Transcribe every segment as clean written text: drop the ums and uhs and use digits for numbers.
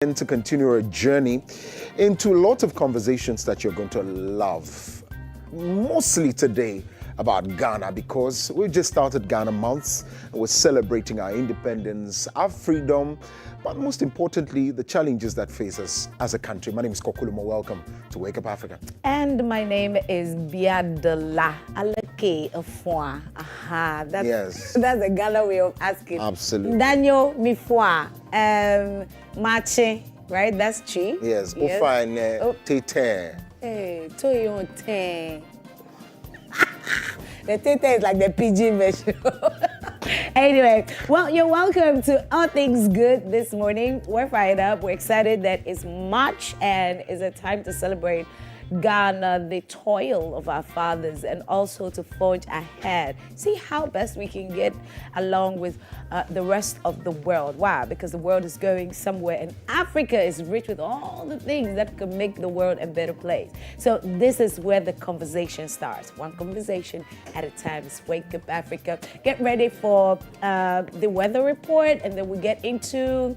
And to continue a journey into a lot of conversations that you're going to love. Mostly today about Ghana, because we just started Ghana months and we're celebrating our independence, our freedom, but most importantly, the challenges that face us as a country. My name is Kokulumo. Welcome to Wake Up Africa. And my name is Biadola Alake Afua. Aha, that's the Ghana way of asking. Absolutely. Daniel Mifua, Mache, right? That's Chi. Yes. Ofine Tete. Hey, Toyo Te. The Tete is like the PG version. Anyway, well, you're welcome to All Things Good this morning. We're fired up. We're excited that it's March and it's a time to celebrate Ghana, the toil of our fathers, and also to forge ahead. See how best we can get along with the rest of the world. Why? Because the world is going somewhere, and Africa is rich with all the things that can make the world a better place. So this is where the conversation starts. One conversation at a time. It's Wake Up Africa. Get ready for the weather report, and then we get into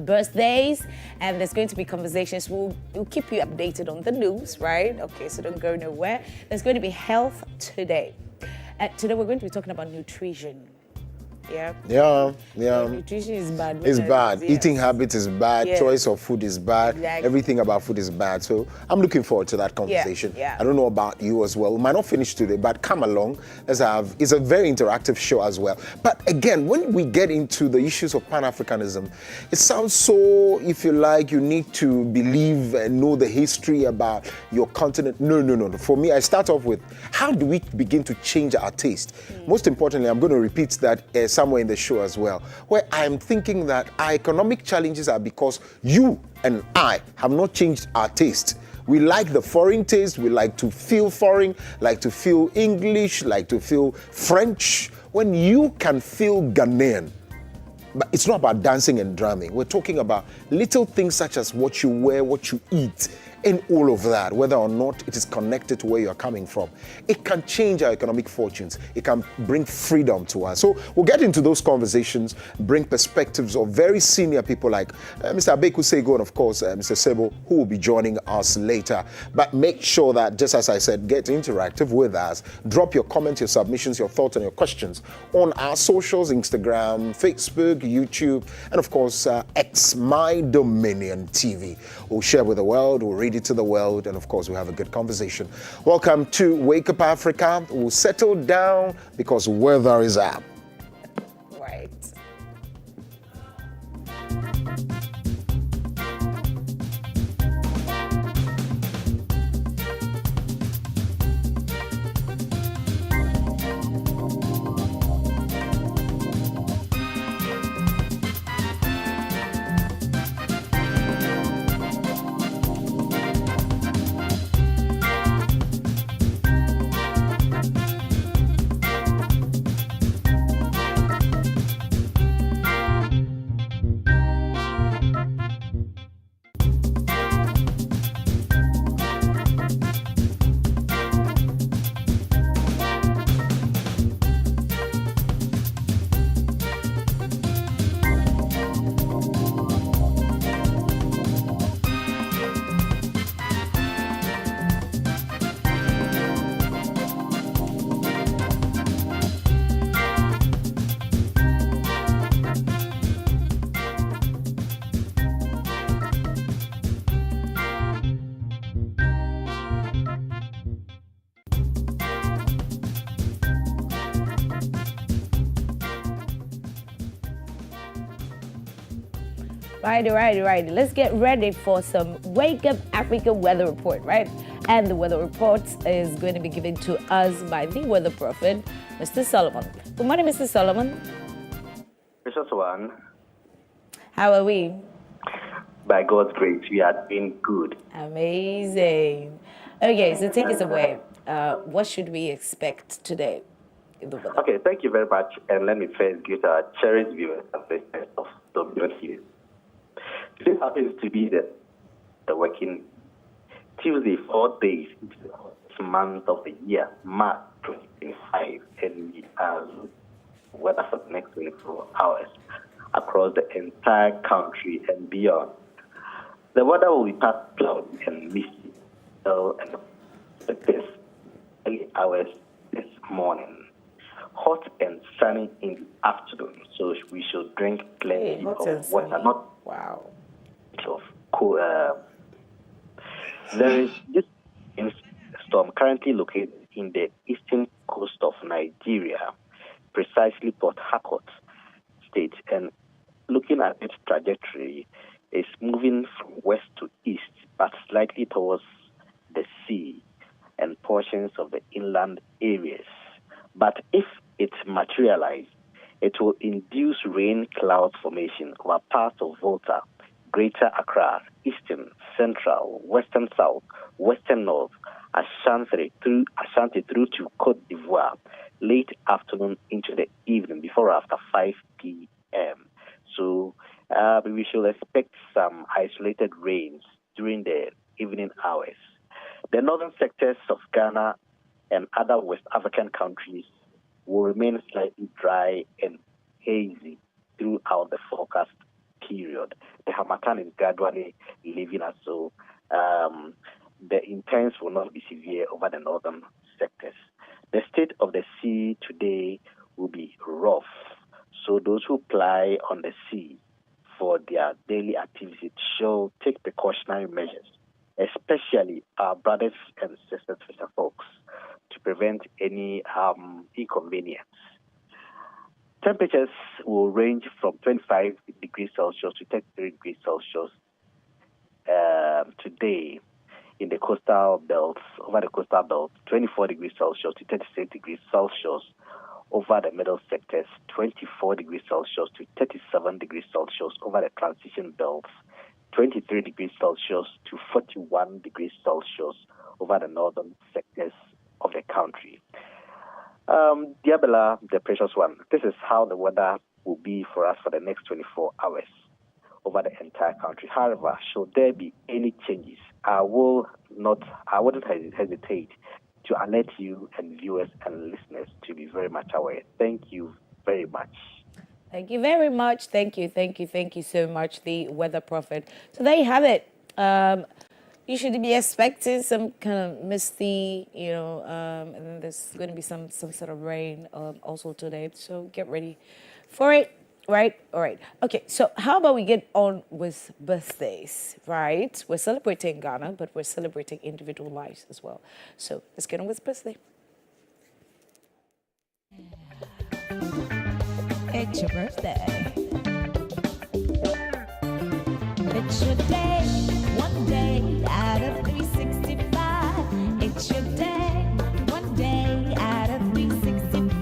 birthdays, and there's going to be conversations. We'll keep you updated on the news, right? Okay, so don't go nowhere. There's going to be health today. Today we're going to be talking about nutrition. Yeah. Nutrition is bad. It's bad. Yes. Eating habits is bad. Yes. Choice of food is bad. Exactly. Everything about food is bad. So I'm looking forward to that conversation. Yeah. I don't know about you as well. We might not finish today, but come along. It's a very interactive show as well. But again, when we get into the issues of Pan-Africanism, it sounds so, if you like, you need to believe and know the history about your continent. No. For me, I start off with, how do we begin to change our taste? Most importantly, I'm going to repeat that somewhere in the show as well, where I'm thinking that our economic challenges are because you and I have not changed our taste. We like the foreign taste, we like to feel foreign, like to feel English, like to feel French, when you can feel Ghanaian. But it's not about dancing and drumming. We're talking about little things such as what you wear, what you eat, and all of that, whether or not it is connected to where you're coming from. It can change our economic fortunes. It can bring freedom to us. So we'll get into those conversations, bring perspectives of very senior people like Mr. Abeku Sego and of course Mr. Sebo, who will be joining us later. But make sure that, just as I said, get interactive with us. Drop your comments, your submissions, your thoughts and your questions on our socials, Instagram, Facebook, YouTube, and of course X, My Dominion TV. We'll share with the world, we'll read it to the world, and of course we have a good conversation. Welcome to Wake Up Africa. We'll settle down because weather is up. Right. Right. Let's get ready for some Wake Up Africa weather report, right? And the weather report is going to be given to us by the weather prophet, Mr. Solomon. Good morning, Mr. Solomon. Precious one. How are we? By God's grace, we are doing good. Amazing. Okay, so take us away. What should we expect today in the weather? Okay, thank you very much. And let me first greet our cherished viewers and listeners of WTV. Today happens to be the working Tuesday, 4 days into the first month of the year, March 2025, and we are weather for the next 24 hours across the entire country and beyond. The weather will be partly cloudy and misty and this early hours this morning. Hot and sunny in the afternoon, so we should drink plenty of water, not of cool. There is this storm currently located in the eastern coast of Nigeria, precisely Port Harcourt State, and looking at its trajectory, it's moving from west to east, but slightly towards the sea and portions of the inland areas. But if it materializes, it will induce rain cloud formation over parts of Volta, Greater Accra, Eastern, Central, Western South, Western North, Ashanti through to Côte d'Ivoire, late afternoon into the evening, before or after 5 p.m. So we should expect some isolated rains during the evening hours. The northern sectors of Ghana and other West African countries will remain slightly dry and hazy throughout the forecast period. The Harmattan is gradually leaving us, so the intense will not be severe over the northern sectors. The state of the sea today will be rough, so those who ply on the sea for their daily activities should take precautionary measures, especially our brothers and sisters fisher folks, to prevent any inconvenience. Temperatures will range from 25 degrees Celsius to 33 degrees Celsius today in the coastal belts, over the coastal belt, 24 degrees Celsius to 36 degrees Celsius over the middle sectors, 24 degrees Celsius to 37 degrees Celsius over the transition belts, 23 degrees Celsius to 41 degrees Celsius over the northern sectors of the country. Diabella, the precious one, this is how the weather will be for us for the next 24 hours over the entire country. However, should there be any changes, I wouldn't hesitate to alert you and viewers and listeners to be very much aware. Thank you very much. Thank you very much. Thank you so much, the weather prophet. So there you have it. You should be expecting some kind of misty, and then there's going to be some sort of rain also today. So get ready for it, right? All right. Okay, so how about we get on with birthdays, right? We're celebrating Ghana, but we're celebrating individual lives as well. So let's get on with birthday. It's your birthday. It's your day. One day out of 365. It's your day. One day out of 365.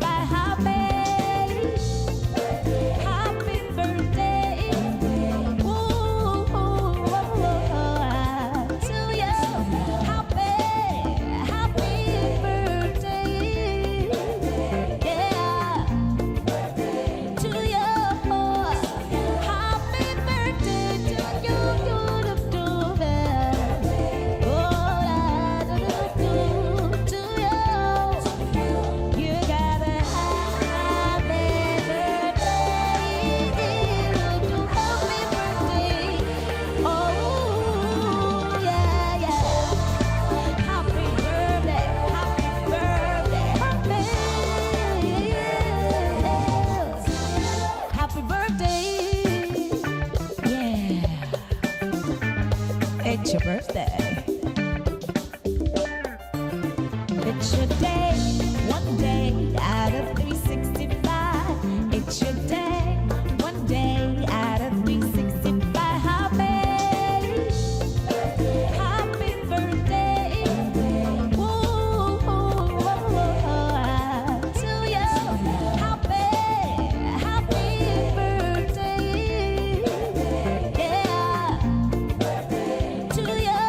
Happy birthday. Ooh, to you. Happy birthday. Yeah. To you. Happy birthday to you. It's your birthday. It's your day. One day out of 365. It's your day. One day out of 365. Happy birthday. Ooh, to you. Happy birthday. Yeah. To you.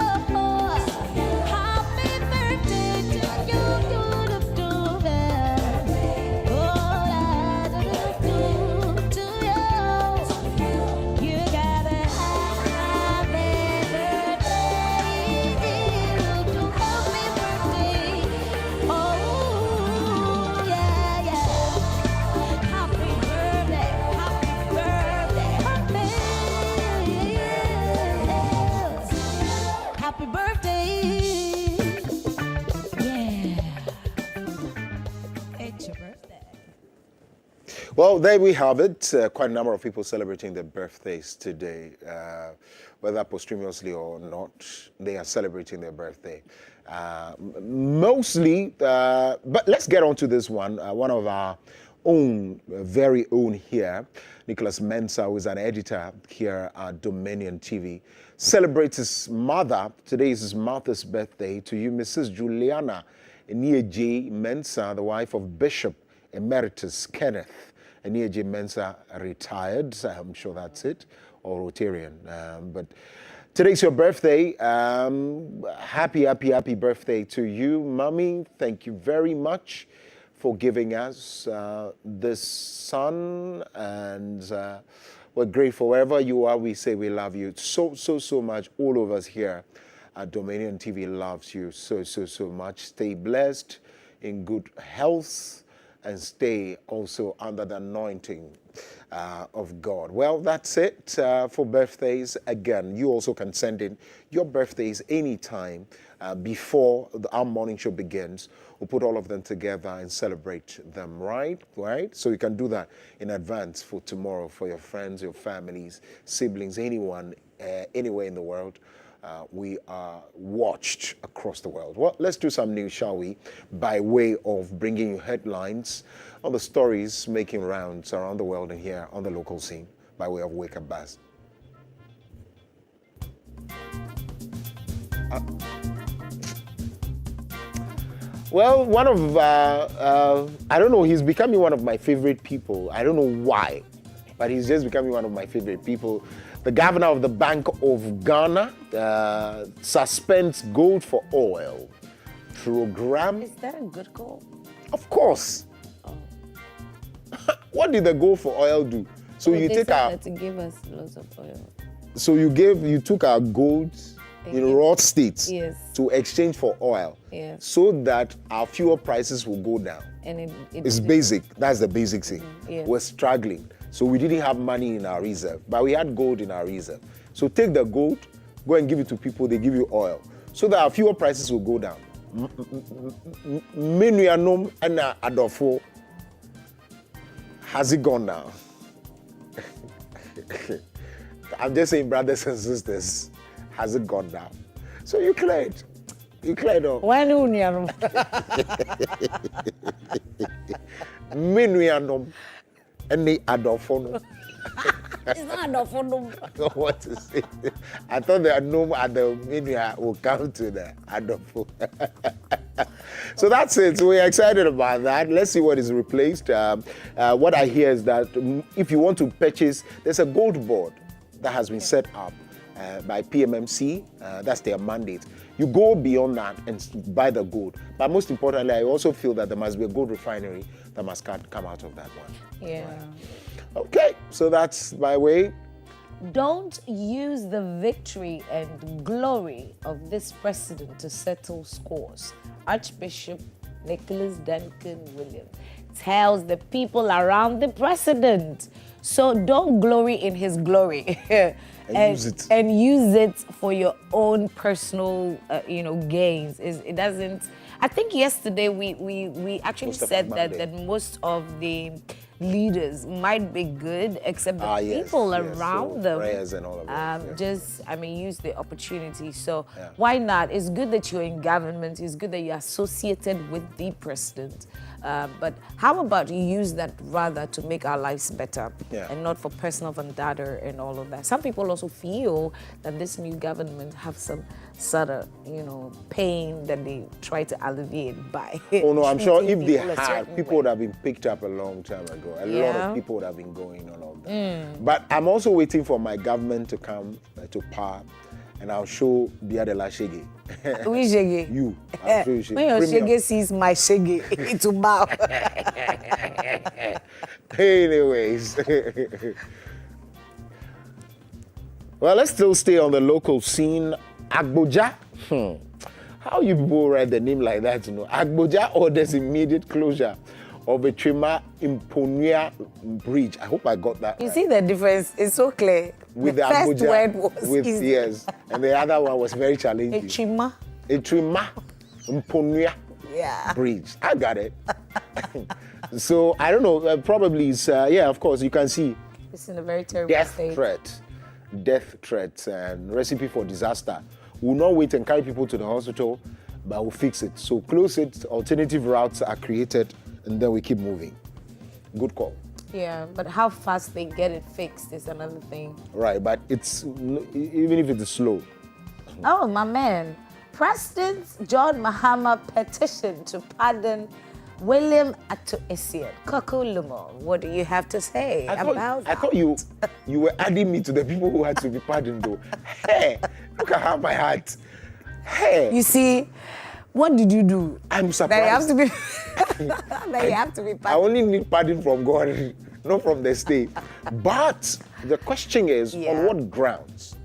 Well, there we have it. Quite a number of people celebrating their birthdays today. Whether posthumously or not, they are celebrating their birthday. Mostly, but let's get on to this one. One of our own, very own here, Nicholas Mensah, who is an editor here at Dominion TV, celebrates his mother. Today is his mother's birthday. To you, Mrs. Juliana Enieje Mensah, the wife of Bishop Emeritus Kenneth Enieje Mensah, retired. I'm sure that's it, or Rotarian. But today's your birthday. Happy birthday to you, Mommy. Thank you very much for giving us this son, and we're grateful. Wherever you are, we say we love you so much. All of us here at Dominion TV loves you so much. Stay blessed, in good health, and stay also under the anointing of God. Well, that's it for birthdays. Again, you also can send in your birthdays anytime before our morning show begins. We'll put all of them together and celebrate them, right? So you can do that in advance for tomorrow for your friends, your families, siblings, anyone, anywhere in the world. We are watched across the world. Well, let's do some news, shall we? By way of bringing you headlines on the stories making rounds around the world and here on the local scene by way of Wake Up Buzz. Well, one of, I don't know, he's becoming one of my favorite people. I don't know why, but he's just becoming one of my favorite people. The governor of the Bank of Ghana suspends gold for oil program. Is that a good goal? Of course. Oh. What did the gold for oil do? So you take our, to give us lots of oil. so you took our gold in raw states to exchange for oil, so that our fuel prices will go down. And it's basic. That's the basic thing. We're struggling. So we didn't have money in our reserve, but we had gold in our reserve. So take the gold, go and give it to people, they give you oil, so that our fuel prices will go down. Menuanom and Adolfo, has it gone down? I'm just saying, brothers and sisters, has it gone down? So you cleared. You cleared up. Why no Menuanom? And the Adolfo. It's not Adolfo. What to say? I thought the Anum and the Minia will come to the Adolfo. So that's it. So we're excited about that. Let's see what is replaced. What I hear is that if you want to purchase, there's a gold board that has been set up by PMMC. That's their mandate. You go beyond that and buy the gold. But most importantly, I also feel that there must be a gold refinery that must come out of that one. Yeah. Right. Okay, so that's my way. Don't use the victory and glory of this president to settle scores. Archbishop Nicholas Duncan Williams tells the people around the president. So don't glory in his glory and use it for your own personal, gains. It doesn't. I think yesterday we actually said that most of the leaders might be good, except the people around them. Prayers and all of that. Use the opportunity. So why not? It's good that you're in government. It's good that you're associated with the president. But how about you use that rather to make our lives better and not for personal vendetta and all of that? Some people also feel that this new government have some sort of, pain that they try to alleviate by. Oh no, I'm sure if they had, people would have been picked up a long time ago. A lot of people would have been going on all that. But I'm also waiting for my government to come to power, and I'll show Biadela Shege. We Shege? You. I'll show you Shege. When your Shege sees my Shege, it will bow. Anyways. Well, let's still stay on the local scene. Agboja. How you people write the name like that, Agboja orders immediate closure of a Trima Imponia Bridge. I hope I got that You right. see the difference? It's so clear. With the first Abuja, word was easy. Yes, and the other one was very challenging. A Trima Imponia Yeah. Bridge. I got it. So I don't know. Probably it's yeah. Of course, you can see It's in a very terrible death state. threats, and recipe for disaster. We'll not wait and carry people to the hospital, but we'll fix it. So close it. Alternative routes are created, and then we keep moving. Good call. Yeah, but how fast they get it fixed is another thing. Right, but it's even if it is slow. Oh, my man. President John Mahama petition to pardon William Atu-Essien. Kokulumo, what do you have to say about that? I thought you were adding me to the people who had to be pardoned, though. Hey, look at how my heart. Hey. You see, what did you do? I'm surprised. That you have to be, that you have to be I pardoned. only need pardon from God, not from the state. But the question is, on what grounds?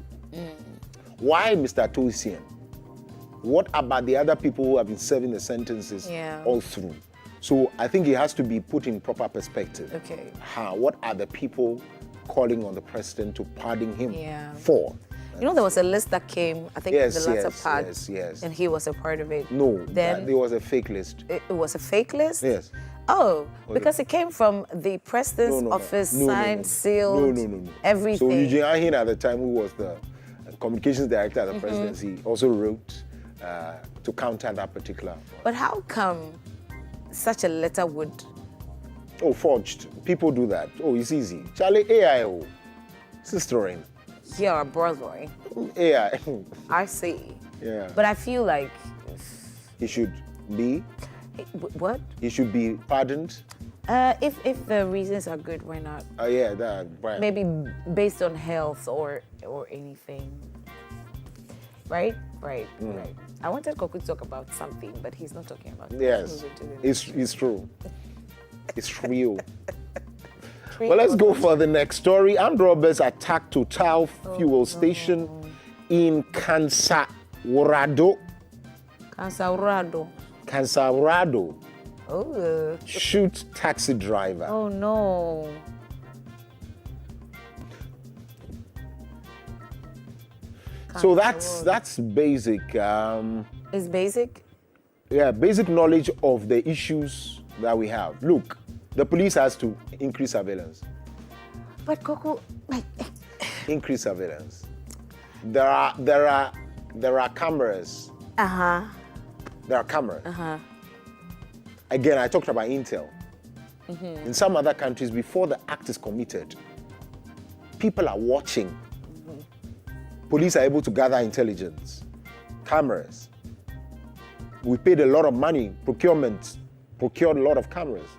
Why Mr. Atu-Essien? What about the other people who have been serving the sentences all through? So I think it has to be put in proper perspective. Okay. What are the people calling on the president to pardon him for? You know, there was a list that came, I think, in the latter part, yes. and he was a part of it. No, then there was a fake list. It was a fake list? Yes. Oh, because it came from the president's office, signed, sealed, everything. So Eugene Ahin at the time, who was the communications director at the presidency, also wrote to counter that particular. But how come such a letter would... Oh, forged. People do that. Oh, it's easy. Charlie, AIO. Sistering. You're a brother. AI. I see. Yeah. But I feel like... He should be... What? He should be pardoned. If the reasons are good, why not? Yeah, that right. Maybe based on health or anything. Right? Right. I wanted Koku to talk about something, but he's not talking about it. Yes, it's true. It's real. Well, Well, let's go for the next story. Armed robbers attacked Total fuel station in Cansawurado. Cansawurado. Oh. Shoot taxi driver. Oh no. So that's basic. It's basic? Yeah, basic knowledge of the issues that we have. Look, the police has to increase surveillance. But Coco, like... Increase surveillance. There are cameras. Uh-huh. There are cameras. Uh-huh. Again, I talked about Intel. In some other countries, before the act is committed, people are watching. Police are able to gather intelligence. Cameras. We paid a lot of money, procured a lot of cameras.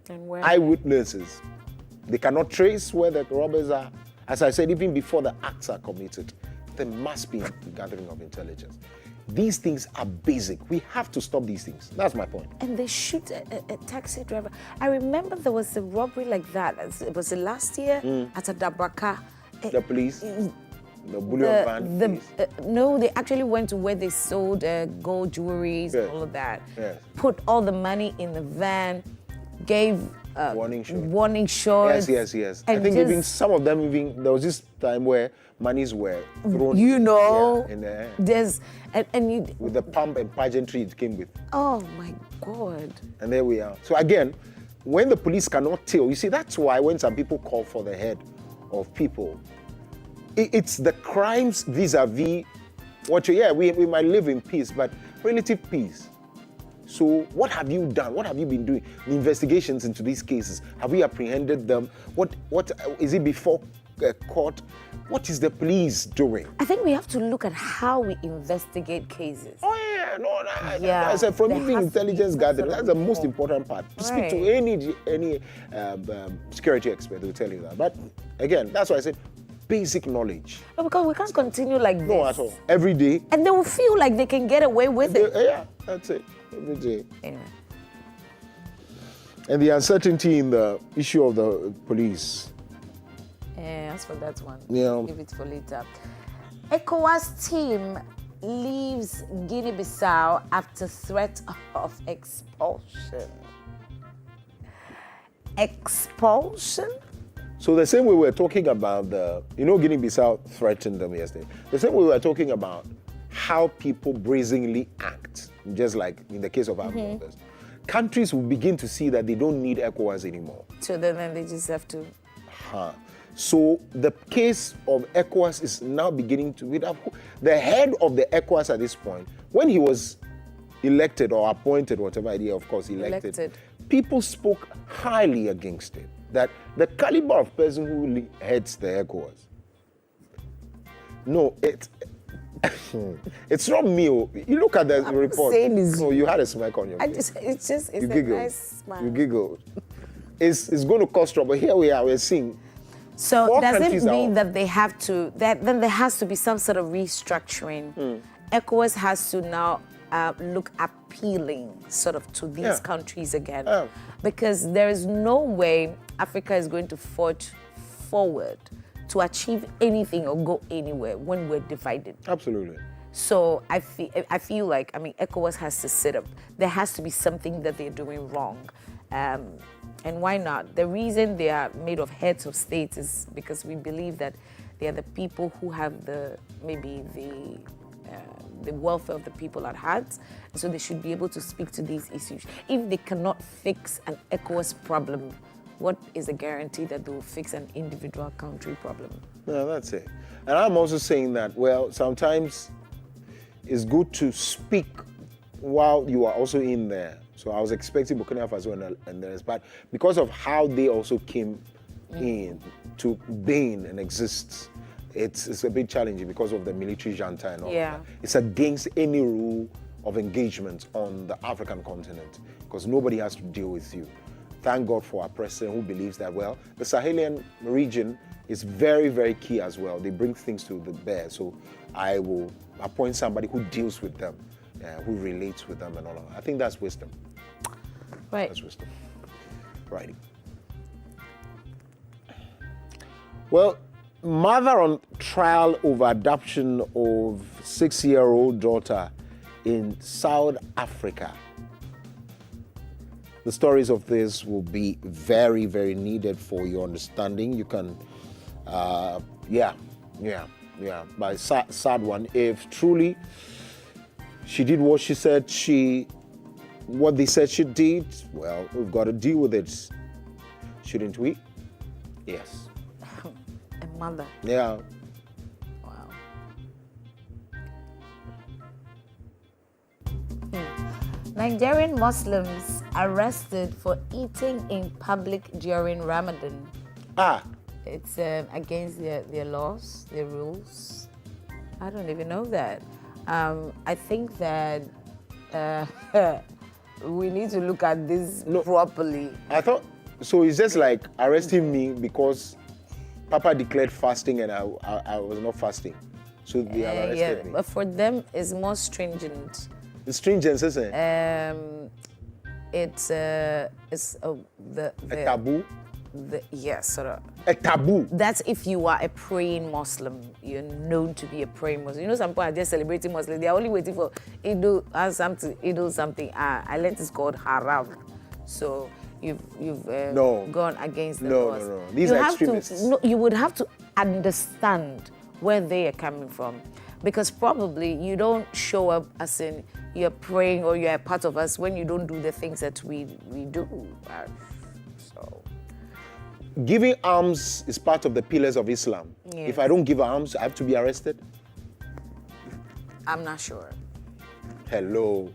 And where? Eyewitnesses. They cannot trace where the robbers are. As I said, even before the acts are committed, there must be a gathering of intelligence. These things are basic. We have to stop these things. That's my point. And they shoot a taxi driver. I remember there was a robbery like that. It was last year at a Dabraka. The police, the bullion van police. No, they actually went to where they sold gold jewelries and all of that. Yes. Put all the money in the van, gave warning shots. Yes. I think even some of them, there was this time where monies were thrown. You know, in the air. there's and you, with the pump and pageantry it came with. oh my God. And there we are. So again, when the police cannot tell, you see, that's why when some people call for the head of people, it's the crimes vis-a-vis what we might live in peace, but relative peace. So what have you done? What have you been doing? The investigations into these cases, have we apprehended them? What is it before court? What is the police doing? I think we have to look at how we investigate cases. Oh yeah, I said from even intelligence gathering, that's the most important part. Speak to any security expert, they'll tell you that. But again, that's why I said basic knowledge. No, because we can't continue like this. No, at all. Every day. And they will feel like they can get away with it. Yeah, that's it. Every day. Anyway. And the uncertainty in the issue of the police. Yeah, as for that one, Yeah. leave it for later. ECOWAS team leaves Guinea-Bissau after threat of expulsion. Expulsion? So the same way we were talking about Guinea-Bissau threatened them yesterday. The same way we were talking about how people brazenly act, just like in the case of our brothers. countries will begin to see that they don't need ECOWAS anymore. So then they just have to. So the case of ECOWAS is now beginning to be the head of the ECOWAS at this point, when he was elected or appointed, whatever idea, of course, elected. People spoke highly against it. That the caliber of person who heads the ECOWAS. No, it's not me. You look at the report. No, you had a smack on your face. It's you a giggled. nice smile. You giggled. It's going to cause trouble. Here we are, we're seeing. So does it mean that they have to, then there has to be some sort of restructuring? ECOWAS has to now look appealing sort of to these countries again. Because there is no way Africa is going to forge forward to achieve anything or go anywhere when we're divided. Absolutely. So I feel like, I mean, ECOWAS has to sit up. There has to be something that they're doing wrong. And why not? The reason they are made of heads of states is because we believe that they are the people who have maybe the welfare of the people at heart. And so they should be able to speak to these issues. If they cannot fix an ECOWAS problem, what is the guarantee that they will fix an individual country problem? No, that's it. And I'm also saying that, well, sometimes it's good to speak while you are also in there. So I was expecting Burkina Faso and the rest, but because of how they also came in to being and exist, it's a bit challenging because of the military junta and all that. It's against any rule of engagement on the African continent because nobody has to deal with you. Thank God for our president who believes that, well, the Sahelian region is very, very key as well. They bring things to the bear. So I will appoint somebody who deals with them, who relates with them and all of that. I think that's wisdom. Right. That's wisdom. Right. Well, mother on trial over adoption of 6-year-old daughter in South Africa. The stories of this will be very, very needed for your understanding. You can, but sad one. If truly she did what she said what they said she did, well, we've got to deal with it, shouldn't we? Yes. A mother. Yeah. Wow. Nigerian Muslims arrested for eating in public during Ramadan. It's against their laws, their rules. I don't even know that. I think that we need to look at this properly. I thought, so it's just like arresting me because Papa declared fasting and I was not fasting. So they have arrested me. But for them, it's more stringent. It's stringent, isn't it? It's a taboo? Yes, sort of. A taboo? That's if you are a praying Muslim. You're known to be a praying Muslim. You know, some people are just celebrating Muslim. They are only waiting for Idul something. I learned it's called haram. So you've gone against the laws. No. These are extremists. You would have to understand where they are coming from. Because probably you don't show up as in you're praying or you're a part of us when you don't do the things that we do. So giving alms is part of the pillars of Islam. Yes. If I don't give alms, I have to be arrested? I'm not sure. Hello.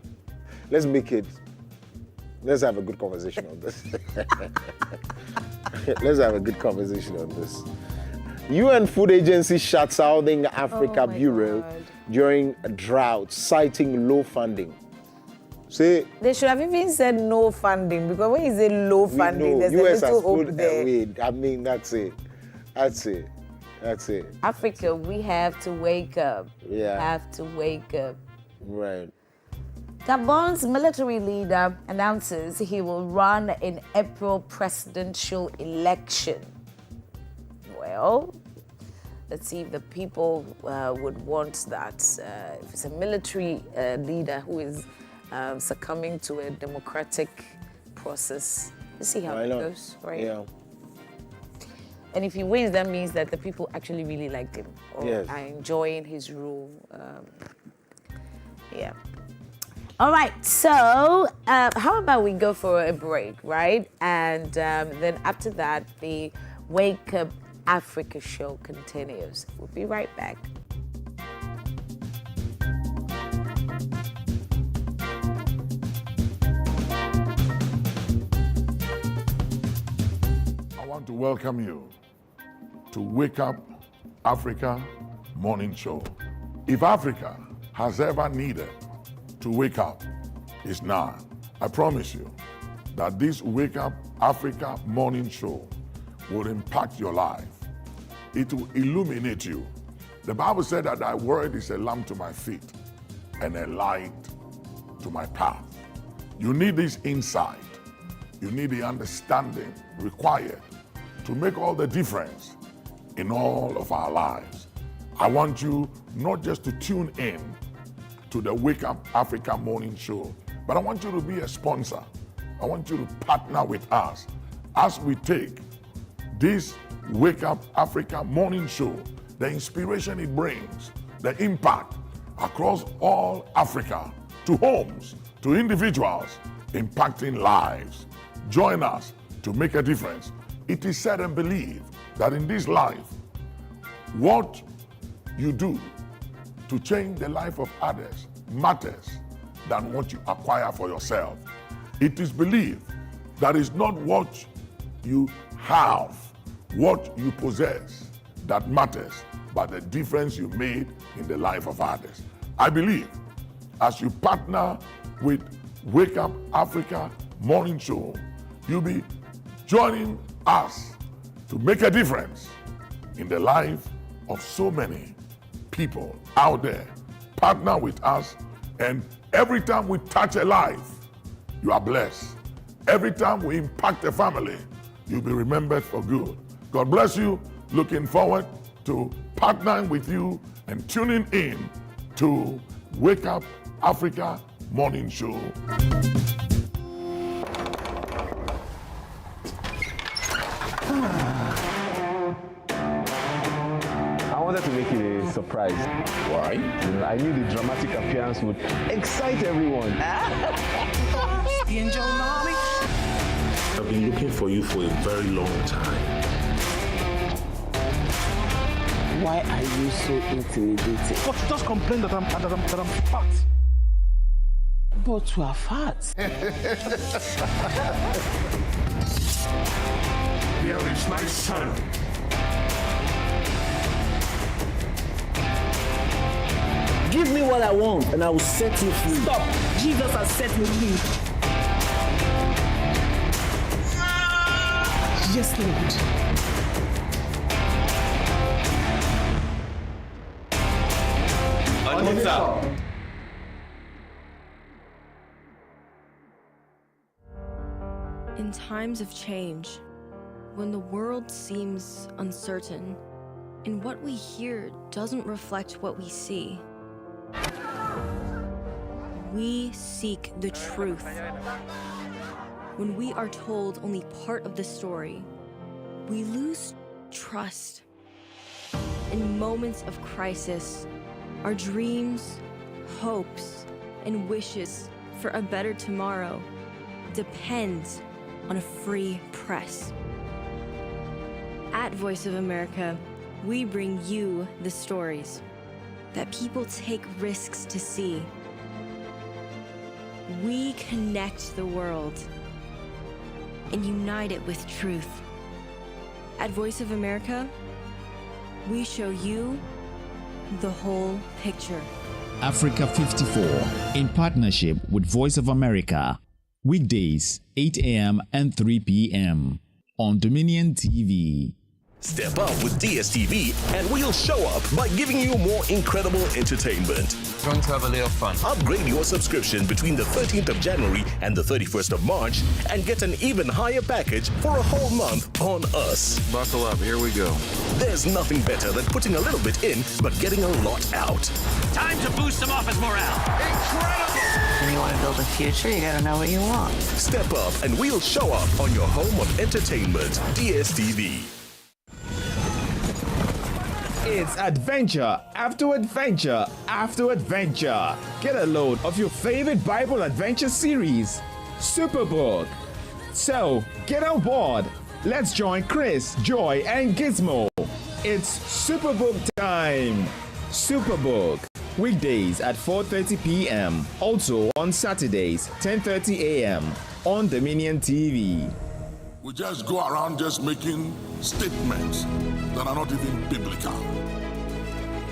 Let's have a good conversation on this. Let's have a good conversation on this. UN Food Agency shuts Southern Africa Bureau during a drought, citing low funding. See, they should have even said no funding, because when you say low funding, there's US a little has hope put there. away. I mean, that's it. Africa, we have to wake up. Yeah. Have to wake up. Right. Gabon's military leader announces he will run in April presidential election. Well, let's see if the people would want that. If it's a military leader who is succumbing to a democratic process, let's see how it goes, right? Yeah. And if he wins, that means that the people actually really liked him or Yes. are enjoying his rule. Yeah. All right, so how about we go for a break, right? And then after that, the Wake Up Africa show continues. We'll be right back. I want to welcome you to Wake Up Africa morning show. If Africa has ever needed to wake up, it's now. I promise you that this Wake Up Africa morning show will impact your life. It will illuminate you. The Bible said that thy word is a lamp to my feet and a light to my path. You need this insight. You need the understanding required to make all the difference in all of our lives. I want you not just to tune in to the Wake Up Africa morning show, but I want you to be a sponsor. I want you to partner with us as we take this Wake Up Africa morning show, the inspiration it brings, the impact across all Africa, to homes, to individuals, impacting lives. Join us to make a difference. It is said and believed that in this life, what you do to change the life of others matters than what you acquire for yourself. It is believed that it's not what you have, what you possess that matters, but the difference you made in the life of others. I believe as you partner with Wake Up Africa morning show, you'll be joining us to make a difference in the life of so many people out there. Partner with us, and every time we touch a life, you are blessed. Every time we impact a family, you'll be remembered for good. God bless you. Looking forward to partnering with you and tuning in to Wake Up Africa morning show. I wanted to make it a surprise. Why? I knew the dramatic appearance would excite everyone. I've been looking for you for a very long time. Why are you so intimidated? But you just complain that I'm fat. But you are fat. Here is my son. Give me what I want and I will set you free. Stop! Jesus has set me free. Yes, Lord. In times of change, when the world seems uncertain and what we hear doesn't reflect what we see, we seek the truth. When we are told only part of the story, we lose trust. In moments of crisis, our dreams, hopes, and wishes for a better tomorrow depends on a free press. At Voice of America, we bring you the stories that people take risks to see. We connect the world and unite it with truth. At Voice of America, we show you the whole picture. Africa 54, in partnership with Voice of America. Weekdays, 8 a.m. and 3 p.m. on Dominion TV. Step up with DStv and we'll show up by giving you more incredible entertainment. Going to have a little fun. Upgrade your subscription between the 13th of January and the 31st of March and get an even higher package for a whole month on us. Buckle up, here we go. There's nothing better than putting a little bit in but getting a lot out. Time to boost some office morale. Incredible! When you want to build a future, you gotta know what you want. Step up and we'll show up on your home of entertainment, DStv. It's adventure after adventure after adventure. Get a load of your favorite Bible adventure series, Superbook. So, get on board. Let's join Chris, Joy, and Gizmo. It's Superbook time. Superbook. Weekdays at 4:30 p.m. Also on Saturdays, 10:30 a.m. on Dominion TV. We just go around just making statements that are not even biblical.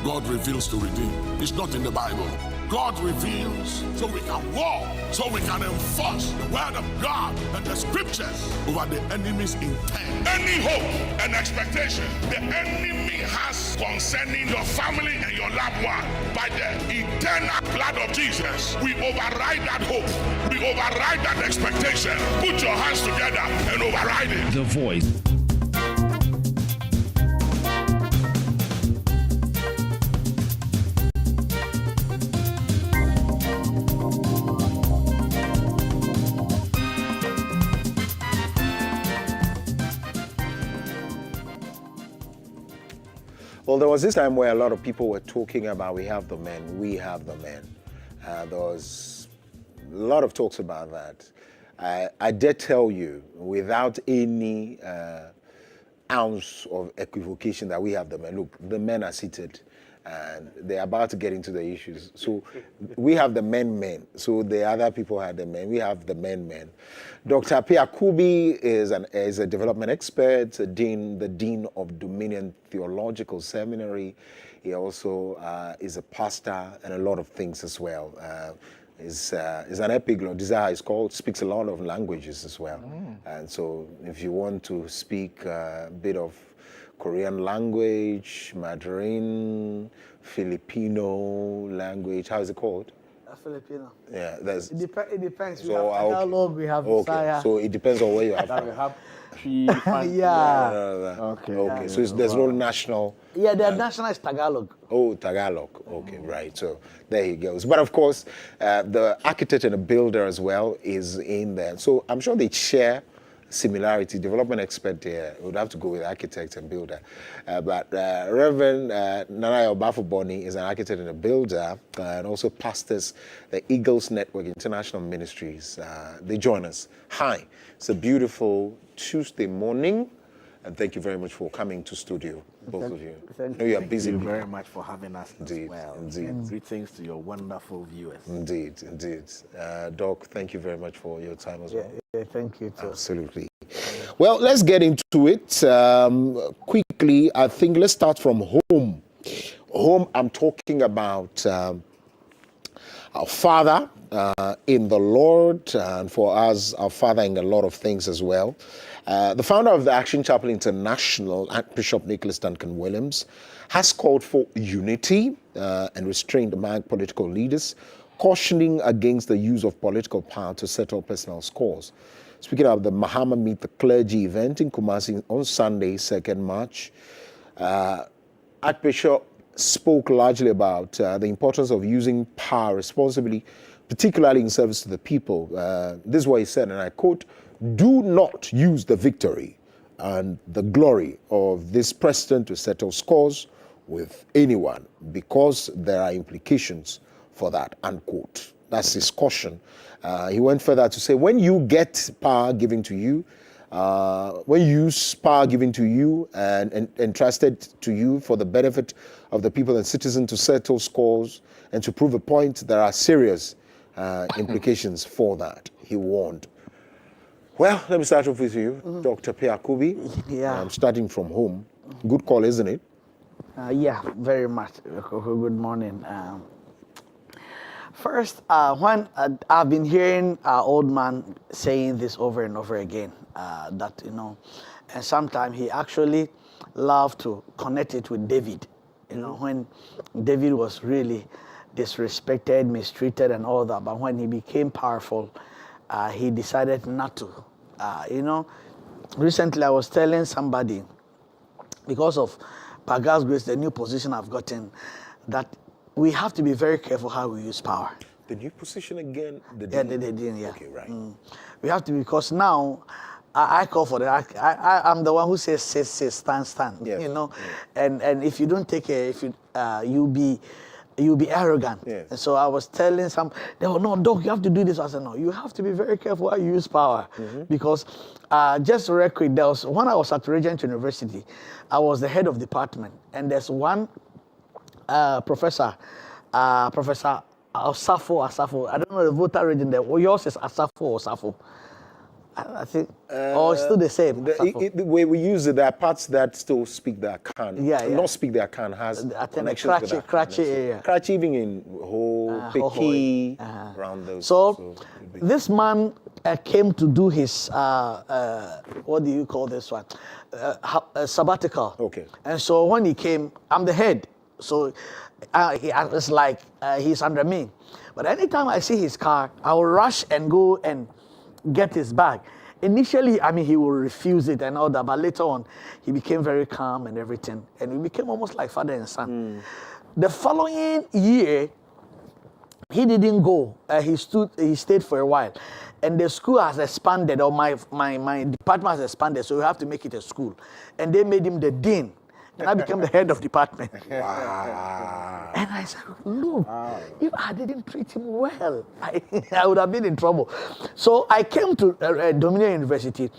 God reveals to redeem. It's not in the Bible. God reveals so we can walk, so we can enforce the word of God and the scriptures over the enemy's intent. Any hope and expectation the enemy has concerning your family and your loved one, by the eternal blood of Jesus, we override that hope. We override that expectation. Put your hands together and override it. The Voice. Well, there was this time where a lot of people were talking about we have the men, we have the men. There was a lot of talks about that. I dare tell you, without any ounce of equivocation, that we have the men. Look, the men are seated and they're about to get into the issues. So we have the men. So the other people have the men. We have the men. Dr. Pia Kubi is a development expert, the dean of Dominion Theological Seminary. He also is a pastor and a lot of things as well. Is an epiglot. This is how it's called. Speaks a lot of languages as well. And so if you want to speak a bit of Korean language, Mandarin, Filipino language, how is it called? Filipino. Yeah, it depends. So, we have Tagalog, we have Bisaya. So it depends on where you have. We have Okay. So there's no national. Yeah, the national is Tagalog. Oh, Tagalog. Okay, right. So there he goes. But of course, the architect and the builder as well is in there. So I'm sure they share similarity. Development expert there would have to go with architect and builder. But Reverend Nanayo Bafuboni is an architect and a builder and also pastors the Eagles Network International Ministries. They join us. Hi, it's a beautiful Tuesday morning. And thank you very much for coming to studio, both of you. Thank you are busy. Thank you very much for having us indeed, as well. Indeed. And greetings to your wonderful viewers. Indeed. Doc, thank you very much for your time as well. Yeah, thank you too. Absolutely. Well, let's get into it quickly. I think let's start from home. Home, I'm talking about our Father in the Lord, and for us, our Father in a lot of things as well. The founder of the Action Chapel International, Archbishop Nicholas Duncan Williams, has called for unity and restraint among political leaders, cautioning against the use of political power to settle personal scores. Speaking of the Mahama Meet the Clergy event in Kumasi on Sunday, 2nd March, Archbishop spoke largely about the importance of using power responsibly, particularly in service to the people. This is what he said, and I quote, "Do not use the victory and the glory of this president to settle scores with anyone, because there are implications for that," unquote. That's his caution. He went further to say, when you get power given to you, when you use power given to you and entrusted to you for the benefit of the people and citizens to settle scores and to prove a point, there are serious implications for that, he warned. Well, let me start off with you, Dr. Pia Kubi. Yeah. Starting from home. Good call, isn't it? Yeah, very much. Good morning. First, when I've been hearing our old man saying this over and over again, that, and sometimes he actually loved to connect it with David, when David was really disrespected, mistreated and all that, but when he became powerful, he decided not to. Recently I was telling somebody, because of by God's grace, the new position I've gotten, that we have to be very careful how we use power. The new position again? The dean, yeah. Okay, right. We have to, because now I call for that. I'm the one who says, stand. Yes. You know, and if you don't take care, if you'll be arrogant. Yes. And so I was telling some, they were, no, Doc, you have to do this. I said, no, you have to be very careful how you use power. Because just real quick, there was, when I was at Regent University, I was the head of department. And there's one professor, Professor Asafo. I don't know the voter region there. Well, yours is Asafo or Safo? I think, or it's still the same. The way we use it, there are parts that still speak the Akan. Yeah. Not speak the Akan, has connections with the Karachi area. Karachi, even in Ho, Peki, around those. So this man came to do his, what do you call this one? Sabbatical. Okay. And so when he came, I'm the head. So it's like he's under me. But anytime I see his car, I will rush and go and get his bag. Initially, I mean, he will refuse it and all that, but later on, he became very calm and everything. And we became almost like father and son. The following year, he didn't go. He stayed for a while. And the school has expanded, or my department has expanded, so we have to make it a school. And they made him the dean. And I became the head of department. Wow. And I said, look, if I didn't treat him well, I would have been in trouble. So I came to Dominion University.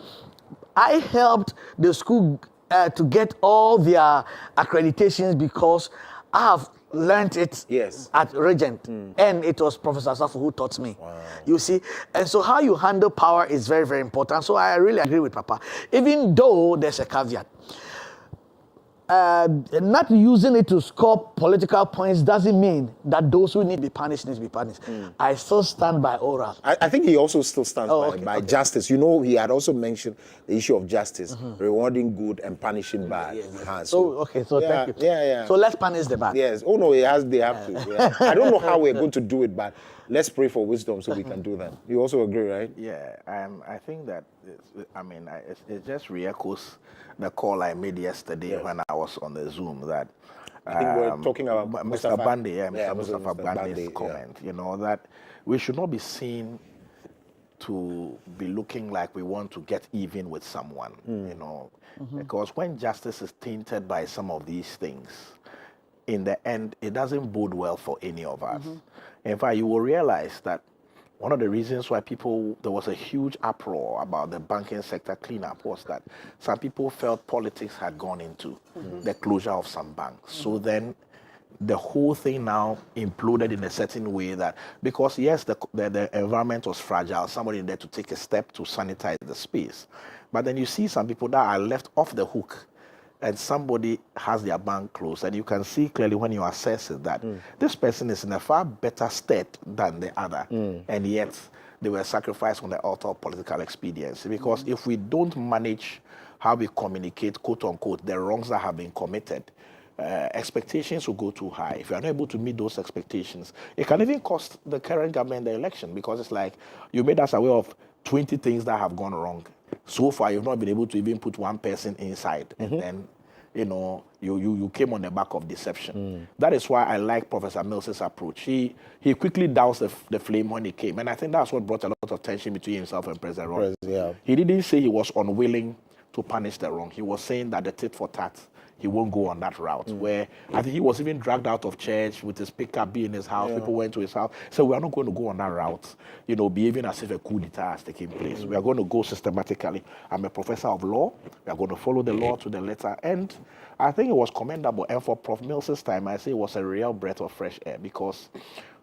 I helped the school to get all their accreditations because I have learned it at Regent. And it was Professor Safo who taught me. Wow. You see? And so how you handle power is very, very important. So I really agree with Papa. Even though there's a caveat. Not using it to score political points doesn't mean that those who need to be punished need to be punished. I still stand by oral. I think he also still stands by justice. You know, he had also mentioned the issue of justice, rewarding good and punishing bad. So thank you. Yeah. So let's punish the bad. Yes. Oh no, they have to. Yeah. I don't know how we're going to do it, but let's pray for wisdom so we can do that. You also agree, right? Yeah. I think that it just re-echoes the call I made yesterday when I was on the Zoom that I think we're talking about Mr. Bande, Mr. Mustafa Bande's comment, you know, that we should not be seen to be looking like we want to get even with someone, you know, because when justice is tainted by some of these things, in the end, it doesn't bode well for any of us. In fact, you will realize that one of the reasons why there was a huge uproar about the banking sector cleanup was that some people felt politics had gone into the closure of some banks. So then the whole thing now imploded in a certain way that, because yes, the environment was fragile, somebody needed to take a step to sanitize the space. But then you see some people that are left off the hook and somebody has their bank closed, and you can see clearly when you assess it that this person is in a far better state than the other, and yet they were sacrificed on the altar of political expediency. Because if we don't manage how we communicate, quote unquote, the wrongs that have been committed, expectations will go too high. If you are not able to meet those expectations, it can even cost the current government the election, because it's like you made us aware of 20 things that have gone wrong. So far, you've not been able to even put one person inside. And then, you know, you came on the back of deception. That is why I like Professor Mills's approach. He quickly doused the flame when he came. And I think that's what brought a lot of tension between himself and President Ron. He didn't say he was unwilling to punish the wrong. He was saying that the tit for tat, he won't go on that route. Where I think he was even dragged out of church with his pickup being in his house. People went to his house. So we are not going to go on that route, you know, behaving as if a coup d'etat has taken place. We are going to go systematically. I'm a professor of law. We are going to follow the law to the letter. And I think it was commendable. And for Prof. Mills's time, I say it was a real breath of fresh air, because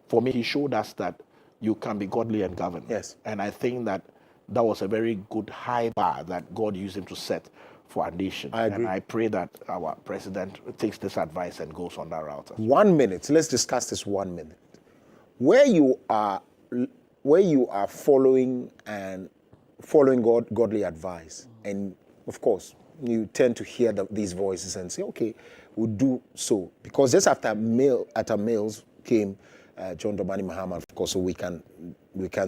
for me, he showed us that you can be godly and governed. Yes. And I think that was a very good high bar that God used him to set for our nation. I agree. And I pray that our president takes this advice and goes on that route. 1 minute. Let's discuss this 1 minute. Where you are following godly advice, and of course you tend to hear these voices and say, okay, we'll do so, because just after Mills came John Dramani Mahama, of course, so we can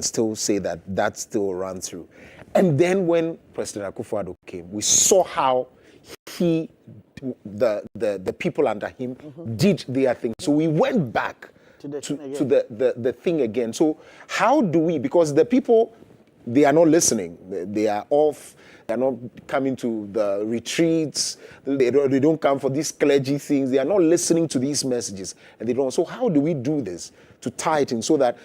still say that still ran through. And then when President Akufo-Addo came, we saw how the people under him did their thing. So we went back to the thing again. So how do we, because the people they are not listening. They are off. They are not coming to the retreats. They don't come for these clergy things. They are not listening to these messages. And they don't. So how do we do this to tie it in so that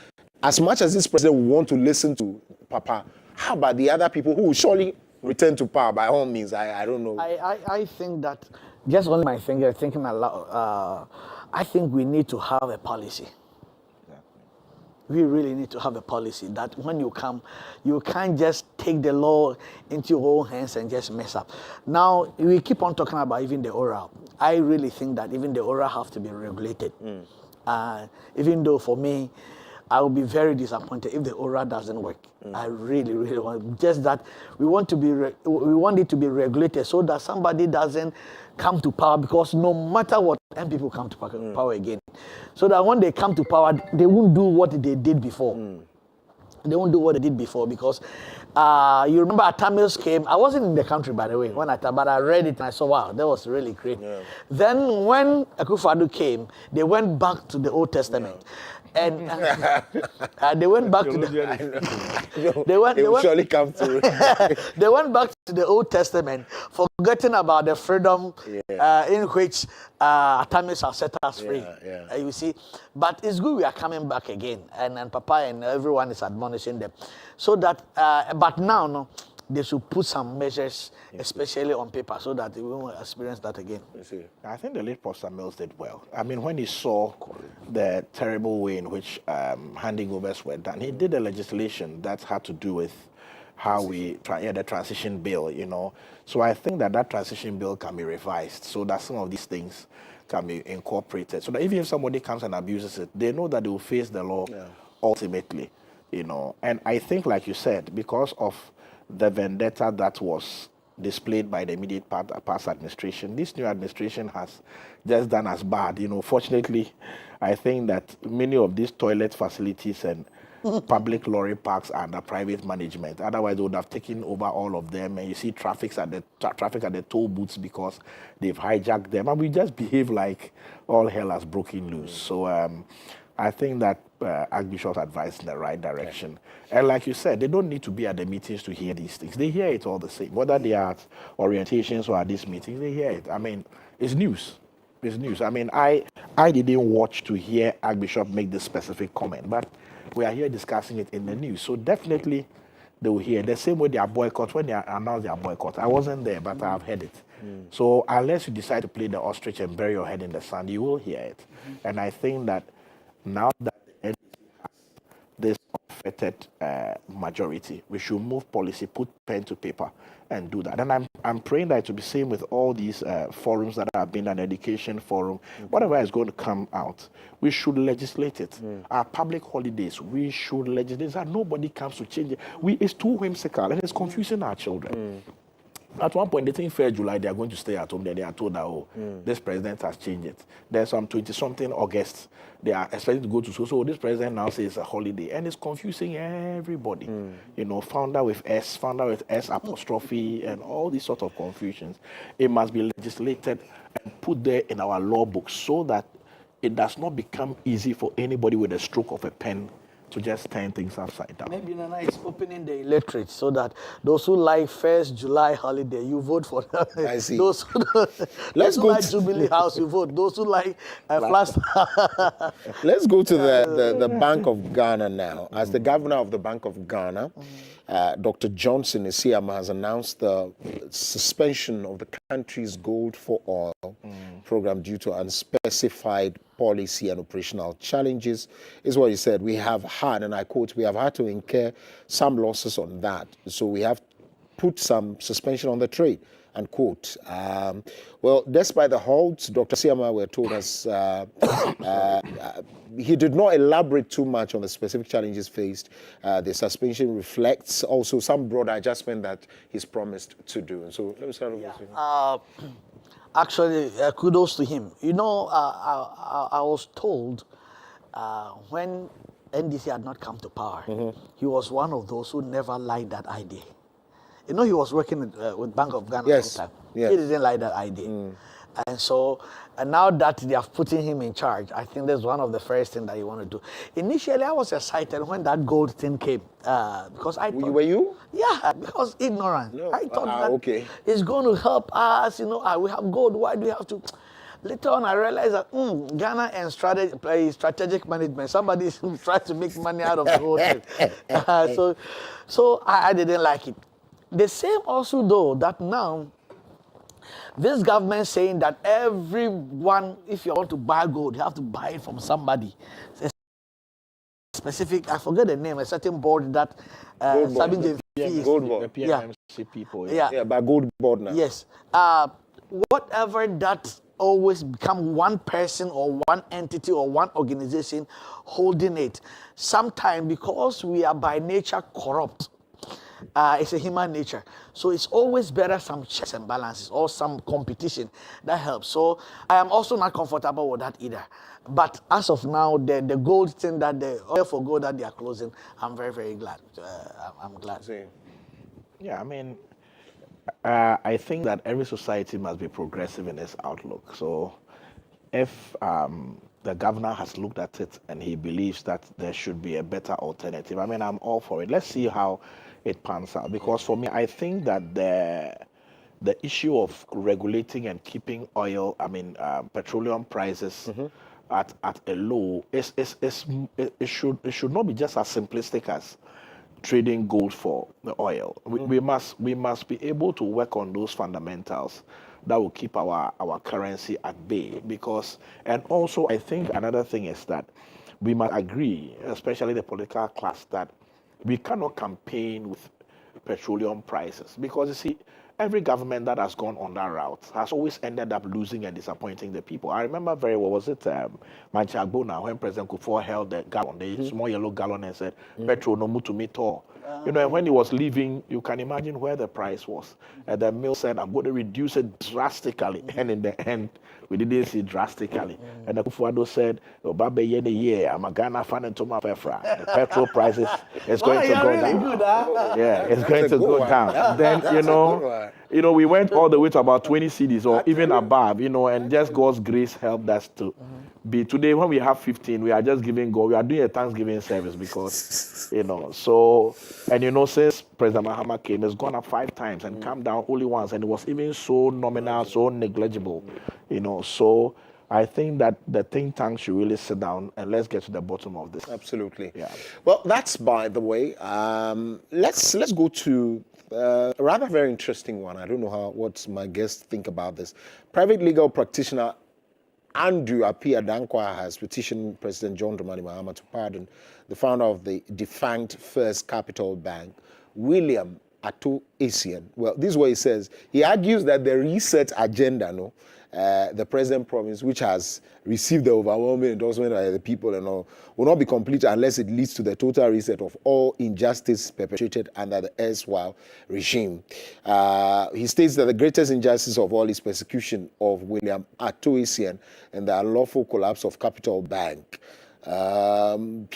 as much as this president will want to listen to Papa, how about the other people who will surely return to power by all means? I don't know. I think that, just only my finger, thinking aloud, I think we need to have a policy. We really need to have a policy that when you come, you can't just take the law into your own hands and just mess up. Now, we keep on talking about even the oral. I really think that even the oral have to be regulated. Even though for me, I will be very disappointed if the oral doesn't work. I really, really want, just that we want it to be regulated so that somebody doesn't come to power, because no matter what, and people come to power again. So that when they come to power, they won't do what they did before. They won't do what they did before, because you remember Tamils came. I wasn't in the country, by the way, but I read it and I saw, wow, that was really great. Then when Akufo-Addo came, they went back to the Old Testament. And they went back to the. They will surely come through. They went back to the Old Testament, forgetting about the freedom in which Atamis has set us free. You see, but it's good we are coming back again, and Papa and everyone is admonishing them, so that. But now, no, they should put some measures, especially on paper, so that they won't experience that again. I think the late Pastor Mills did well. I mean, when he saw the terrible way in which handing overs were done, he did a legislation that had to do with how we the transition bill, you know. So I think that transition bill can be revised so that some of these things can be incorporated, so that even if somebody comes and abuses it, they know that they will face the law ultimately, you know. And I think, like you said, because of the vendetta that was displayed by the immediate past administration, this new administration has just done as bad. You know, fortunately, I think that many of these toilet facilities and public lorry parks are under private management. Otherwise, they would have taken over all of them. And you see traffic at the toll booths because they've hijacked them. And we just behave like all hell has broken loose. So I think that Archbishop's advice in the right direction. And like you said, they don't need to be at the meetings to hear these things. They hear it all the same. Whether they are at orientations or at these meetings, they hear it. I mean, it's news. It's news. I mean, I didn't watch to hear Archbishop make this specific comment, but we are here discussing it in the news. So definitely they will hear. The same way they are boycott, when they announce their boycott. I wasn't there, but I've heard it. So unless you decide to play the ostrich and bury your head in the sand, you will hear it. And I think that now that the NDC has this unfettered majority, we should move policy, put pen to paper, and do that. And I'm praying that it will be same with all these forums that have been an education forum. Whatever is going to come out, we should legislate it. Our public holidays, we should legislate that nobody comes to change it. It's too whimsical and it's confusing our children. At one point, they think 1st July, they are going to stay at home. Then they are told that, this president has changed it. There's some 20-something August. They are expected to go to school. So this president now says it's a holiday. And it's confusing everybody. You know, founder with S apostrophe, and all these sort of confusions. It must be legislated and put there in our law books so that it does not become easy for anybody with a stroke of a pen to just turn things upside down. Maybe Nana is opening the electorate so that those who like 1st July holiday, you vote for them. I see. Those who like Jubilee House, you vote. Those who like Flash. Let's go to the Bank of Ghana now. As the governor of the Bank of Ghana, Dr. Johnson Isiama has announced the suspension of the country's gold for oil program due to unspecified policy and operational challenges, is what he said. We have had, and I quote, we have had to incur some losses on that. So we have put some suspension on the trade, unquote. Well, despite the halts, Dr. Isiama, we're told, he did not elaborate too much on the specific challenges faced. The suspension reflects also some broader adjustment that he's promised to do. And so let me start with you. Actually, kudos to him. You know, I was told when NDC had not come to power, he was one of those who never liked that idea. You know, he was working with Bank of Ghana at the time. He didn't like that idea. And so, and now that they have putting him in charge, I think that's one of the first things that you want to do. Initially, I was excited when that gold thing came because I thought, were you? Yeah, because ignorant. No. I thought that it's going to help us. You know, we have gold. Why do we have to? Later on, I realized that Ghana and strategic management. Somebody is trying to make money out of the whole thing. So I didn't like it. The same also though that now. This government saying that everyone, if you want to buy gold, you have to buy it from somebody. It's a specific, I forget the name, a certain board that Gold board. The PMC people. Yeah, by gold board now. Yes. Whatever that always become one person or one entity or one organization holding it. Sometimes because we are by nature corrupt, it's a human nature. So it's always better some checks and balances or some competition that helps. So I am also not comfortable with that either. But as of now, the gold thing that the oil for gold that they are closing, I'm very, very glad. I'm glad. Yeah, I mean, I think that every society must be progressive in its outlook. So if the governor has looked at it and he believes that there should be a better alternative, I mean, I'm all for it. Let's see how it pans out. Because for me, I think that the issue of regulating and keeping oil, I mean, petroleum prices at a low, it should not be just as simplistic as trading gold for the oil. We must be able to work on those fundamentals that will keep our currency at bay. Because, and also I think another thing is that we must agree, especially the political class, that we cannot campaign with petroleum prices, because you see, every government that has gone on that route has always ended up losing and disappointing the people. I remember very well, was it Manchagbona, when President Kufuor held the gallon, the small yellow gallon, and said, petrol no mutu mito. You know, and when he was leaving, you can imagine where the price was. And the mill said, I'm going to reduce it drastically. And in the end, we didn't see drastically. And the Kufuor said, Obabe yene ye, I'm a Ghana fan and Toma Fefra. The petrol prices is going to go down. Good, huh? Yeah, it's going to go down. Then, you know, we went all the way to about 20 cedis or even above, you know, and just God's grace helped us to be. Today, when we have 15, we are just giving God, we are doing a Thanksgiving service because, you know, so, and you know, since President Mahama came, it's gone up 5 times and come down only once, and it was even so nominal, so negligible, you know, so I think that the think tank should really sit down and let's get to the bottom of this. Absolutely. Yeah. Well, that's by the way. Let's go to a rather very interesting one. I don't know what my guests think about this. Private legal practitioner Andrew Appiah Dankwa has petitioned President John Dramani Mahama to pardon the founder of the defunct First Capital Bank, William Ato Essien. Well, this is what he says. He argues that the reset agenda, the president promised, which has received the overwhelming endorsement by the people and all, will not be complete unless it leads to the total reset of all injustice perpetrated under the erstwhile regime. He states that the greatest injustice of all is persecution of William Ato Essien and the unlawful collapse of Capital Bank. The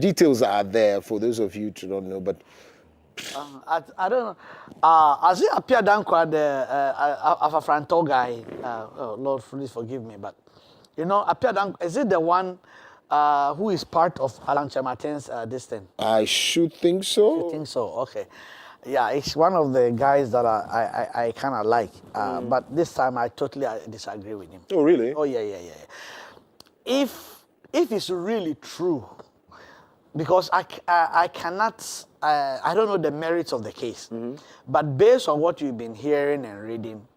details are there for those of you who don't know, but I don't know. As it appeared, Dankwa, the Afafranto guy, oh Lord, please forgive me, but you know, Appiah Dankwa, is it the one who is part of Alan Chematin's this thing? I should think so. You think so? Okay. Yeah, it's one of the guys that I kind of like, but this time I totally disagree with him. Oh, really? Oh, yeah. If it's really true, because I cannot, I don't know the merits of the case, but based on what you've been hearing and reading,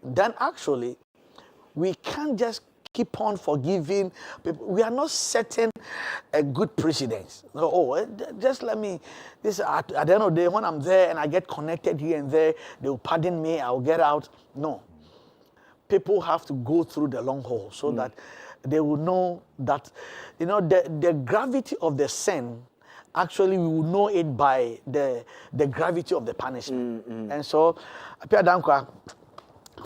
then actually we can't just keep on forgiving people. We are not setting a good precedence. Just let me, at the end of the day, when I'm there and I get connected here and there, they will pardon me, I'll get out. No. People have to go through the long haul so that they will know that, you know, the gravity of the sin, actually we will know it by the gravity of the punishment. And so, Appiah Dankwa,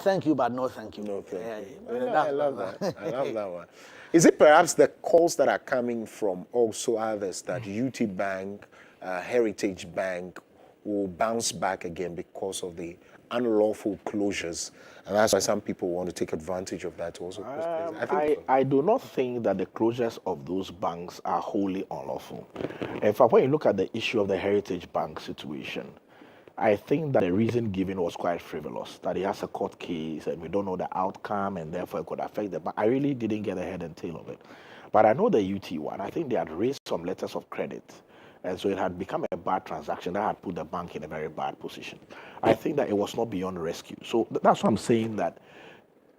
thank you, but no thank you. No thank you. I love that. I love that one. Is it perhaps the calls that are coming from also others that UT Bank, Heritage Bank will bounce back again because of the unlawful closures, and that's why some people want to take advantage of that also. I do not think that the closures of those banks are wholly unlawful. In fact, when you look at the issue of the Heritage Bank situation, I think that the reason given was quite frivolous, that it has a court case and we don't know the outcome and therefore it could affect the bank. I really didn't get the head and tail of it. But I know the UT one, I think they had raised some letters of credit. And so it had become a bad transaction that had put the bank in a very bad position. I think that it was not beyond rescue. So that's why I'm saying that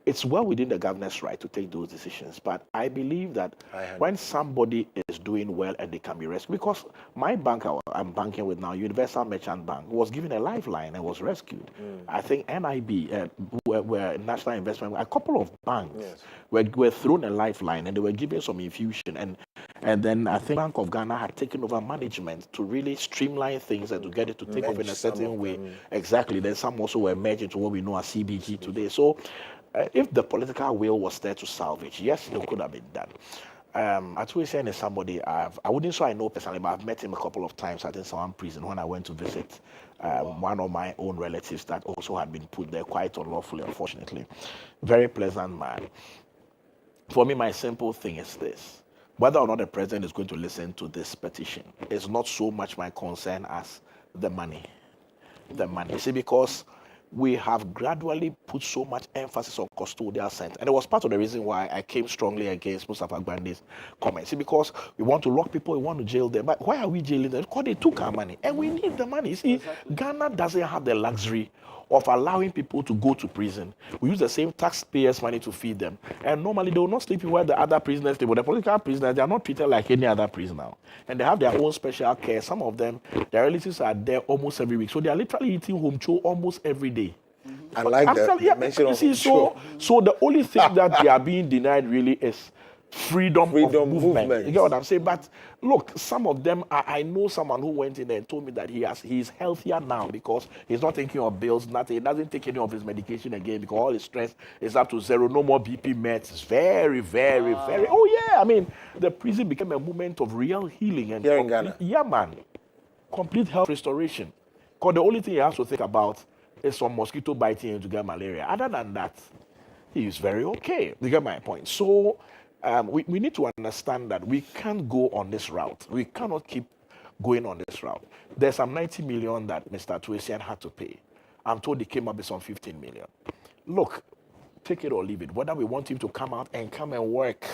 it's well within the governor's right to take those decisions. But I believe that when somebody is doing well and they can be rescued, because my bank I'm banking with now, Universal Merchant Bank, was given a lifeline and was rescued. I think NIB, were National Investment, a couple of banks were thrown a lifeline and they were given some infusion. And then I think Bank of Ghana had taken over management to really streamline things and to get it to take off in a certain way. Exactly. Then some also were merged into what we know as CBG today. So if the political will was there to salvage, yes, it could have been done. Atuisian is somebody I wouldn't say I know personally, but I've met him a couple of times at some prison when I went to visit one of my own relatives that also had been put there quite unlawfully, unfortunately. Very pleasant man. For me, my simple thing is this. Whether or not the president is going to listen to this petition is not so much my concern as the money. The money. See, because we have gradually put so much emphasis on custodial center. And it was part of the reason why I came strongly against Mustafa Gbandi's comments. See, because we want to lock people, we want to jail them. But why are we jailing them? Because they took our money. And we need the money. See, Ghana doesn't have the luxury of allowing people to go to prison. We use the same taxpayers' money to feed them. And normally they will not sleep where the other prisoners live. But the political prisoners, they are not treated like any other prisoner. And they have their own special care. Some of them, their relatives are there almost every week. So they are literally eating home chore almost every day. I like that. Mention of so the only thing that they are being denied really is freedom of movement. You get what I'm saying? But look, some of them, I know someone who went in there and told me that he's healthier now because he's not taking of bills, nothing. He doesn't take any of his medication again because all his stress is up to zero. No more BP meds. It's very, very, very. Oh yeah, I mean, the prison became a moment of real healing and here in Ghana. Yeah, man, complete health restoration. Because the only thing he has to think about is some mosquito biting him to get malaria. Other than that, he is very okay. You get my point. So we need to understand that we can't go on this route. We cannot keep going on this route. There's some 90 million that Mr. Tuesian had to pay. I'm told he came up with some 15 million. Look, take it or leave it. Whether we want him to come out and come and work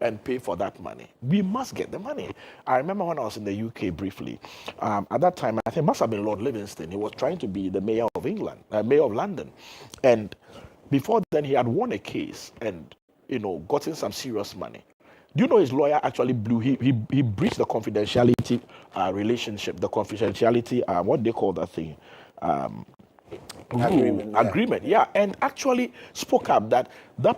and pay for that money, we must get the money. I remember when I was in the UK briefly, at that time, I think it must have been Lord Livingston. He was trying to be the mayor of England, mayor of London. And before then, he had won a case and, gotten some serious money. Do you know his lawyer actually he breached the confidentiality relationship, the confidentiality, what they call that thing? Agreement, yeah. And actually spoke up that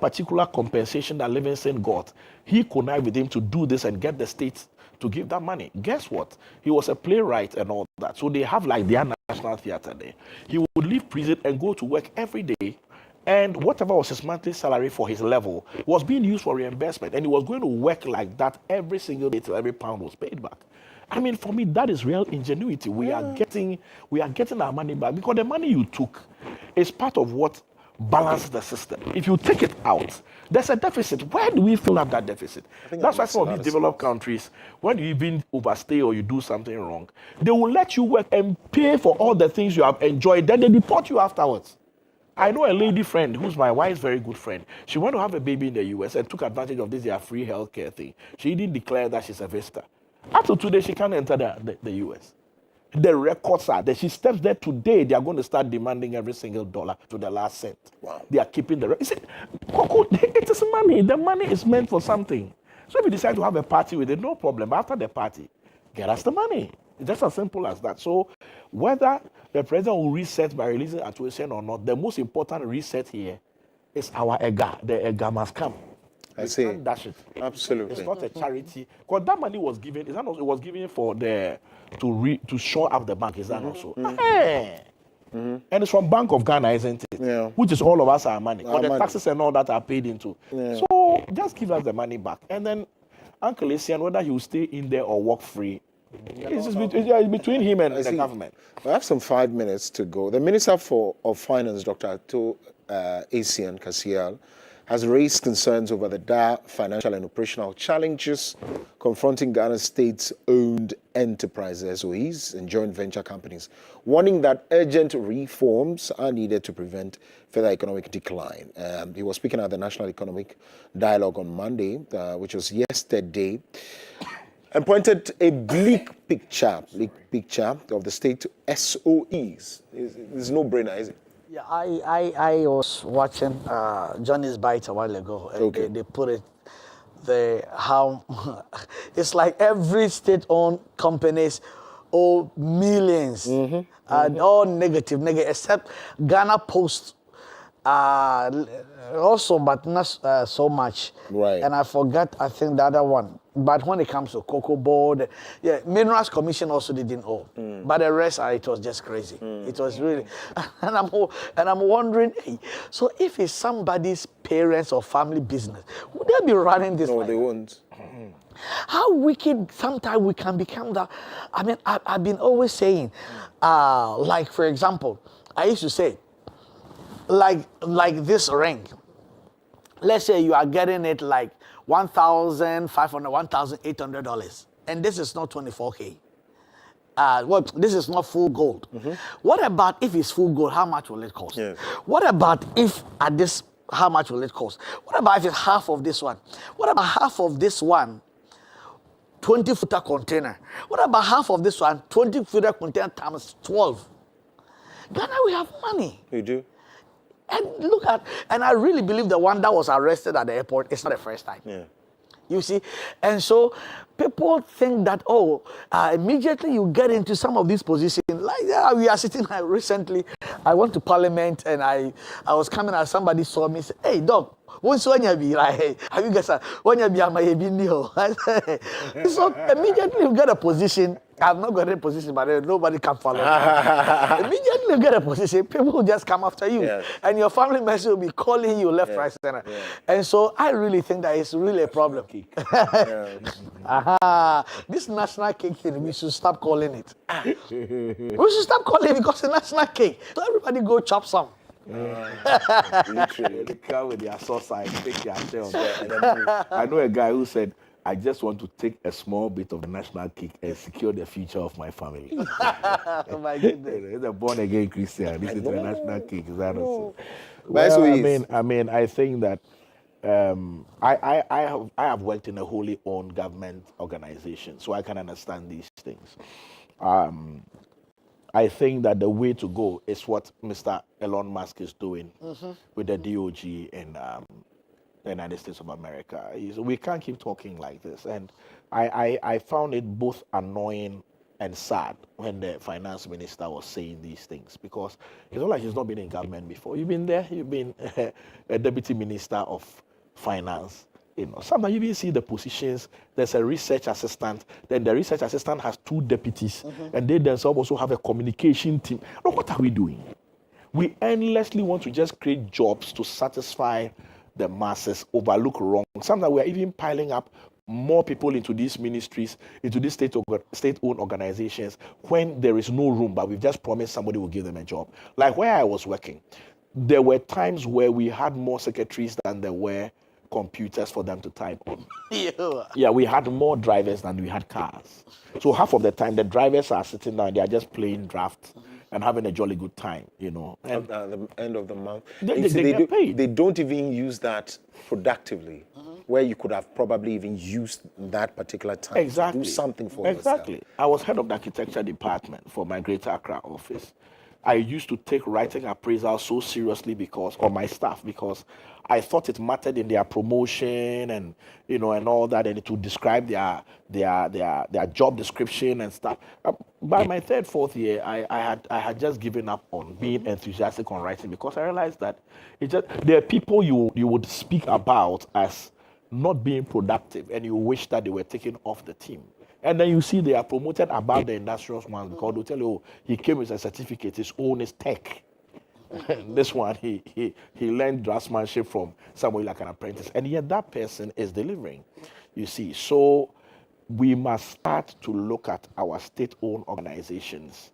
particular compensation that Livingston got, he connived with him to do this and get the state to give that money. Guess what? He was a playwright and all that. So they have like their national theater there. He would leave prison and go to work every day. And whatever was his monthly salary for his level was being used for reimbursement. And he was going to work like that every single day till every pound was paid back. I mean, for me, that is real ingenuity. We are getting our money back because the money you took is part of what balances the system. If you take it out, there's a deficit. Where do we fill up that deficit? That's why some of these developed countries, when you even overstay or you do something wrong, they will let you work and pay for all the things you have enjoyed. Then they deport you afterwards. I know a lady friend who's my wife's very good friend. She went to have a baby in the US and took advantage of this free healthcare thing. She didn't declare that she's a visitor. Up to today, she can't enter the US. The records are that she steps there today, they are going to start demanding every single dollar to the last cent. Wow. They are keeping the records. It is money. The money is meant for something. So if you decide to have a party with it, no problem. After the party, get us the money. It's just as simple as that. So whether the president will reset by releasing Atuesian or not, the most important reset here is our EGA. The EGA must come. I see. Dash it. Absolutely. It's not a charity. Because that money was given, it was given for to shore up the bank. Is that also? And it's from Bank of Ghana, isn't it? Yeah. Which is all of us our money. Because the taxes and all that are paid into. Yeah. So just give us the money back. And then Uncle Asian, whether he will stay in there or walk free, It's between him and the government. We have some 5 minutes to go. The Minister of Finance, Dr. Ato Asian Kasiel, has raised concerns over the dire financial and operational challenges confronting Ghana state-owned enterprises, SOEs, and joint venture companies, warning that urgent reforms are needed to prevent further economic decline. He was speaking at the National Economic Dialogue on Monday, which was yesterday, and pointed a bleak picture of the state SOEs. It's no brainer, is it? Yeah, I was watching Johnny's Bite a while ago. And they put it there, how it's like every state-owned companies owe millions and all negative, except Ghana Post also, but not so much. Right. And I forgot, I think the other one. But when it comes to Cocoa Board, yeah, Minerals Commission also didn't owe. But the rest, it was just crazy. It was really, and I'm wondering, hey, so if it's somebody's parents or family business, would they be running this? No, they won't. How wicked sometimes we can become that. I mean, I've been always saying, like for example, I used to say, like this ring. Let's say you are getting it like $1,500, $1,800, and this is not 24K. This is not full gold. What about if it's full gold? How much will it cost? Yes. What about if at this? How much will it cost? What about if it's half of this one? What about half of this one? 20-footer container. What about half of this one? 20-footer container times 12. Ghana, we have money. We do. And look at, and I really believe the one that was arrested at the airport, it's not the first time. Yeah. You see? And so people think that, immediately you get into some of these positions, like we are sitting recently, I went to Parliament and I was coming and somebody saw me and said, hey, dog, what's when you be like, have you guys, when you be on my video? So immediately you get a position. I've not got a position, but nobody can follow. Immediately you get a position, people will just come after you. Yes. And your family members will be calling you left, right, center. Yeah. And so I really think that it's really a problem. This national cake thing, we should stop calling it. We should stop calling it because it's a national cake. So everybody go chop some. Literally, they come with their sauce and take their share of that. I know a guy who said, I just want to take a small bit of the national cake and secure the future of my family. Oh my goodness. He's a born-again Christian. This is the national cake. Is that also? Well, I mean, I think that I have worked in a wholly owned government organization, so I can understand these things. I think that the way to go is what Mr. Elon Musk is doing with the DOG and the United States of America. We can't keep talking like this. And I found it both annoying and sad when the finance minister was saying these things, because it's not like he's not been in government before. You've been there, you've been a deputy minister of finance. You know, sometimes you even see the positions. There's a research assistant. Then the research assistant has 2 deputies, and they themselves also have a communication team. Now, what are we doing? We endlessly want to just create jobs to satisfy the masses, overlook wrong. Sometimes we are even piling up more people into these ministries, into these state-owned organizations, when there is no room, but we've just promised somebody will give them a job. Like where I was working, there were times where we had more secretaries than there were computers for them to type on. Yeah, we had more drivers than we had cars. So half of the time, the drivers are sitting down, they are just playing draft and having a jolly good time, you know. And at the end of the month, they get paid. They don't even use that productively, where you could have probably even used that particular time to do something for yourself. I was head of the architecture department for my Greater Accra office. I used to take writing appraisal so seriously because I thought it mattered in their promotion and and all that, and it would describe their job description and stuff. By my 3rd, 4th year, I had just given up on being enthusiastic on writing, because I realized that there are people you would speak about as not being productive, and you wish that they were taken off the team. And then you see they are promoted above the industrious ones, because they'll tell you, he came with a certificate, his own is tech. This one, he learned draftsmanship from somebody like an apprentice. And yet that person is delivering, you see. So we must start to look at our state-owned organizations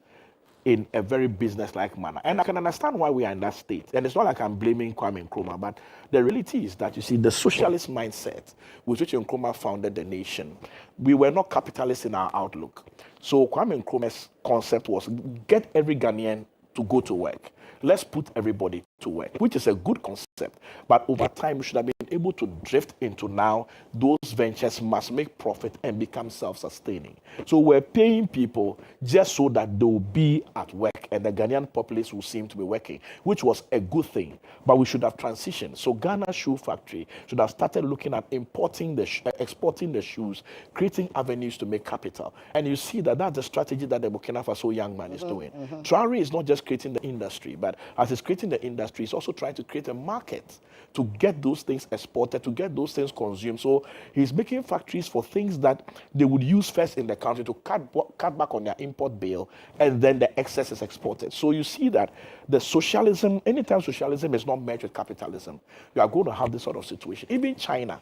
in a very business-like manner. And I can understand why we are in that state. And it's not like I'm blaming Kwame Nkrumah, but the reality is that, you see, the socialist mindset with which Nkrumah founded the nation, we were not capitalists in our outlook. So Kwame Nkrumah's concept was get every Ghanaian to go to work. Let's put everybody to work, which is a good concept. But over time, we should have been able to drift into now those ventures must make profit and become self-sustaining. So we're paying people just so that they will be at work and the Ghanaian populace will seem to be working, which was a good thing. But we should have transitioned. So Ghana Shoe Factory should have started looking at exporting the shoes, creating avenues to make capital. And you see that that's the strategy that the Burkina Faso young man is doing. Traore is not just creating the industry, but as he's creating the industry, he's also trying to create a market to get those things exported, to get those things consumed. So he's making factories for things that they would use first in the country to cut back on their import bill, and then the excess is exported. So you see that the socialism, anytime socialism is not met with capitalism, you are going to have this sort of situation. Even China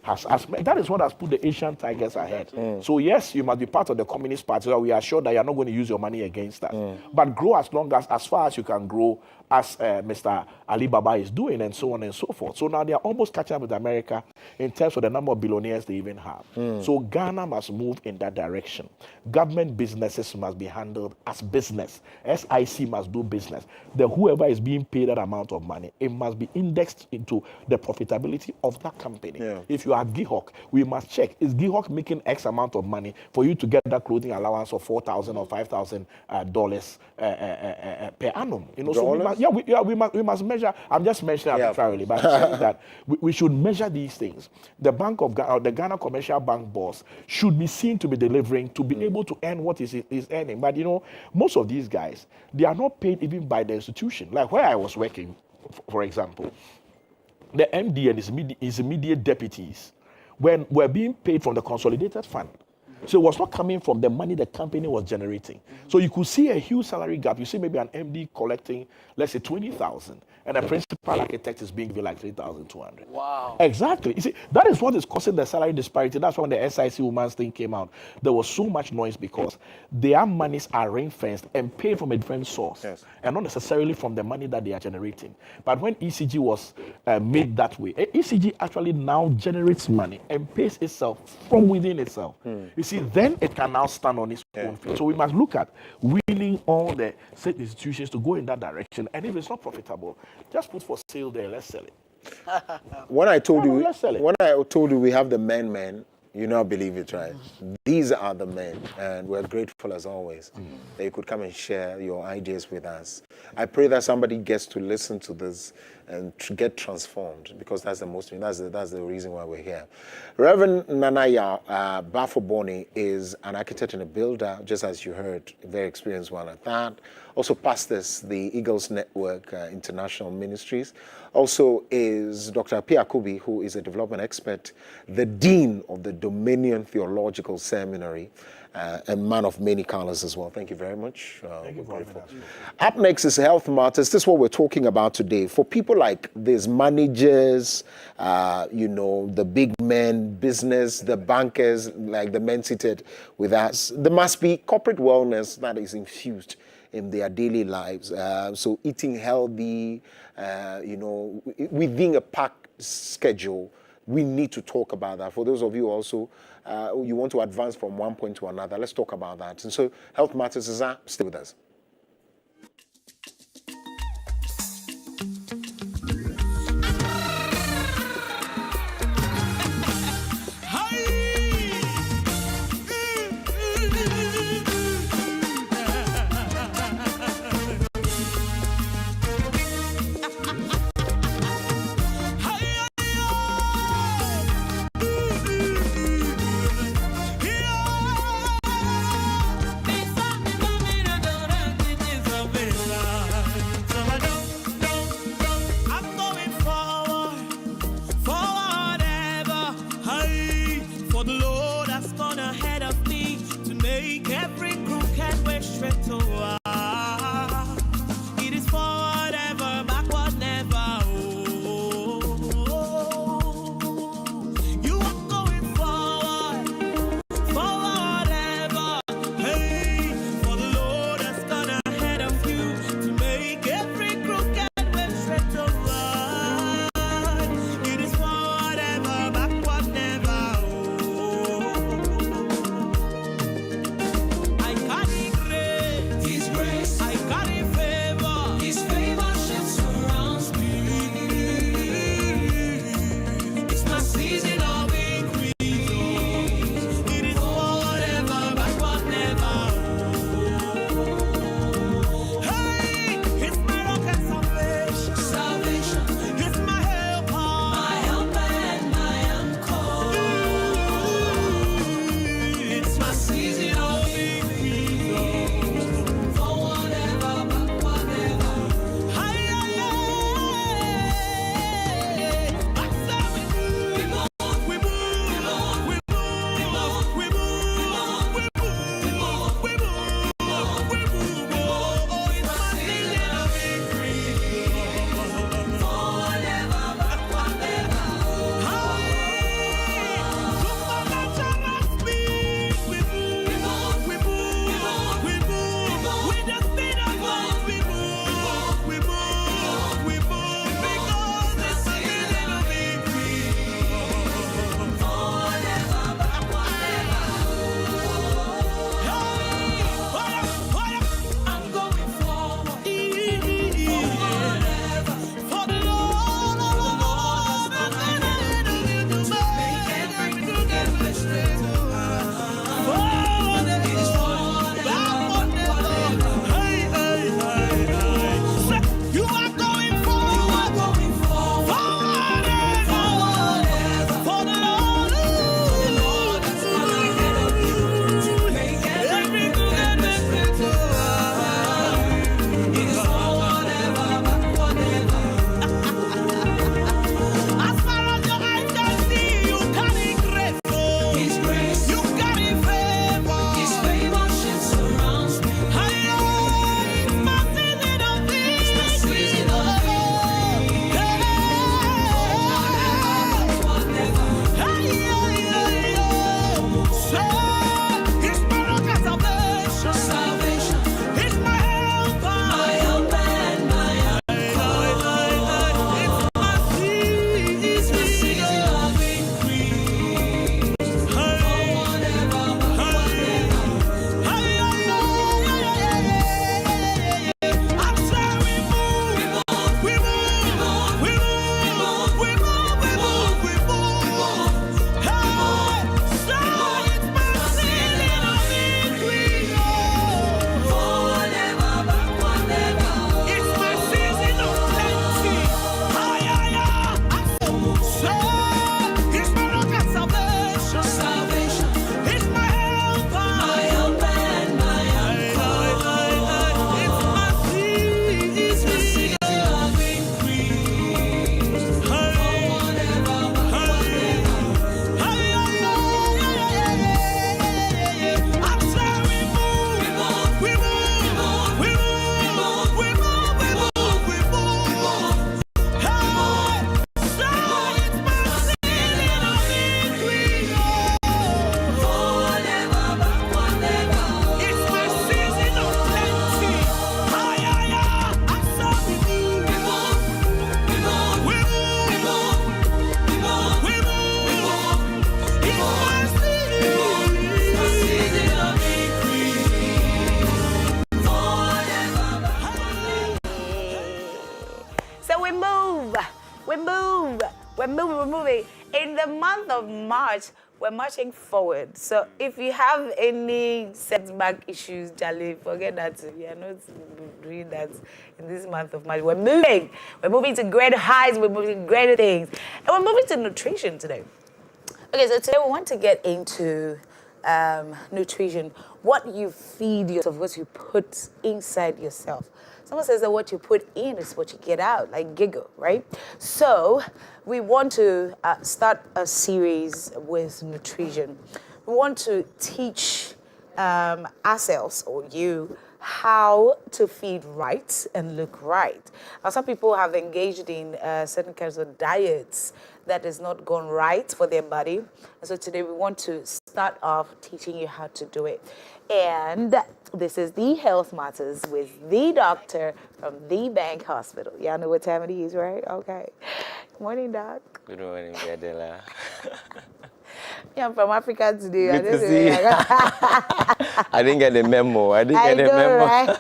that is what has put the Asian tigers ahead. So yes, you must be part of the Communist Party, so we are sure that you are not going to use your money against us. But grow as far as you can grow, as Mr. Alibaba is doing, and so on and so forth. So now they are almost catching up with America in terms of the number of billionaires they even have. So Ghana must move in that direction. Government businesses must be handled as business. SIC must do business. Whoever is being paid that amount of money, it must be indexed into the profitability of that company. If you are GIHOC, we must check, is GIHOC making X amount of money for you to get that clothing allowance of $4,000 or $5,000 per annum? You know, so we must measure. I'm just mentioning arbitrarily, but I'm saying that we should measure these things. The Bank of Ghana, the Ghana Commercial Bank boss, should be seen to be delivering, to be able to earn what is earning. But you know, most of these guys, they are not paid even by the institution. Like where I was working, for example, the MD and his immediate deputies were being paid from the consolidated fund. So it was not coming from the money the company was generating. So you could see a huge salary gap. You see maybe an MD collecting, let's say, 20,000, and a principal architect is being given like 3,200. Wow. Exactly. You see, that is what is causing the salary disparity. That's when the SIC woman's thing came out. There was so much noise because their monies are ring-fenced and paid from a different source, and not necessarily from the money that they are generating. But when ECG was made that way, ECG actually now generates money and pays itself from within itself. You see, then it can now stand on its own feet. So we must look at winning all the state institutions to go in that direction. And if it's not profitable, just put for sale there, let's sell it. When I told you we have the men, you now believe it, right? These are the men, and we're grateful as always that you could come and share your ideas with us. I pray that somebody gets to listen to this and get transformed, because that's the most. That's the reason why we're here. Reverend Nanaya Bafoboni is an architect and a builder, just as you heard, a very experienced one at that. Also pastors the Eagles Network International Ministries. Also is Dr. Pia Kubi, who is a development expert, the Dean of the Dominion Theological Seminary, and man of many colors as well. Thank you very much. We're grateful. Up next is Health Matters. This is what we're talking about today. For people like these managers, the big men, business, the bankers, like the men seated with us, there must be corporate wellness that is infused in their daily lives. So eating healthy, within a packed schedule, we need to talk about that. For those of you also, you want to advance from one point to another, let's talk about that. And so Health Matters is that. Stay with us. moving. In the month of March, we're marching forward. So if you have any setback issues, Jolly, forget that. We are not doing that in this month of March. We're moving. We're moving to greater heights. We're moving to greater things. And we're moving to nutrition today. Okay, so today we want to get into nutrition. What you feed yourself, what you put inside yourself. Someone says that what you put in is what you get out, like giggle, right? So we want to start a series with nutrition. We want to teach ourselves, or you, how to feed right and look right. Now, some people have engaged in certain kinds of diets that has not gone right for their body. And so today we want to start off teaching you how to do it. And this is The Health Matters with the doctor from the Bank Hospital. Y'all know what time it is, right? Okay. Good morning, Doc. Good morning, Adela. Yeah, I'm from Africa today. Good to see you. I didn't get the memo. I know, right?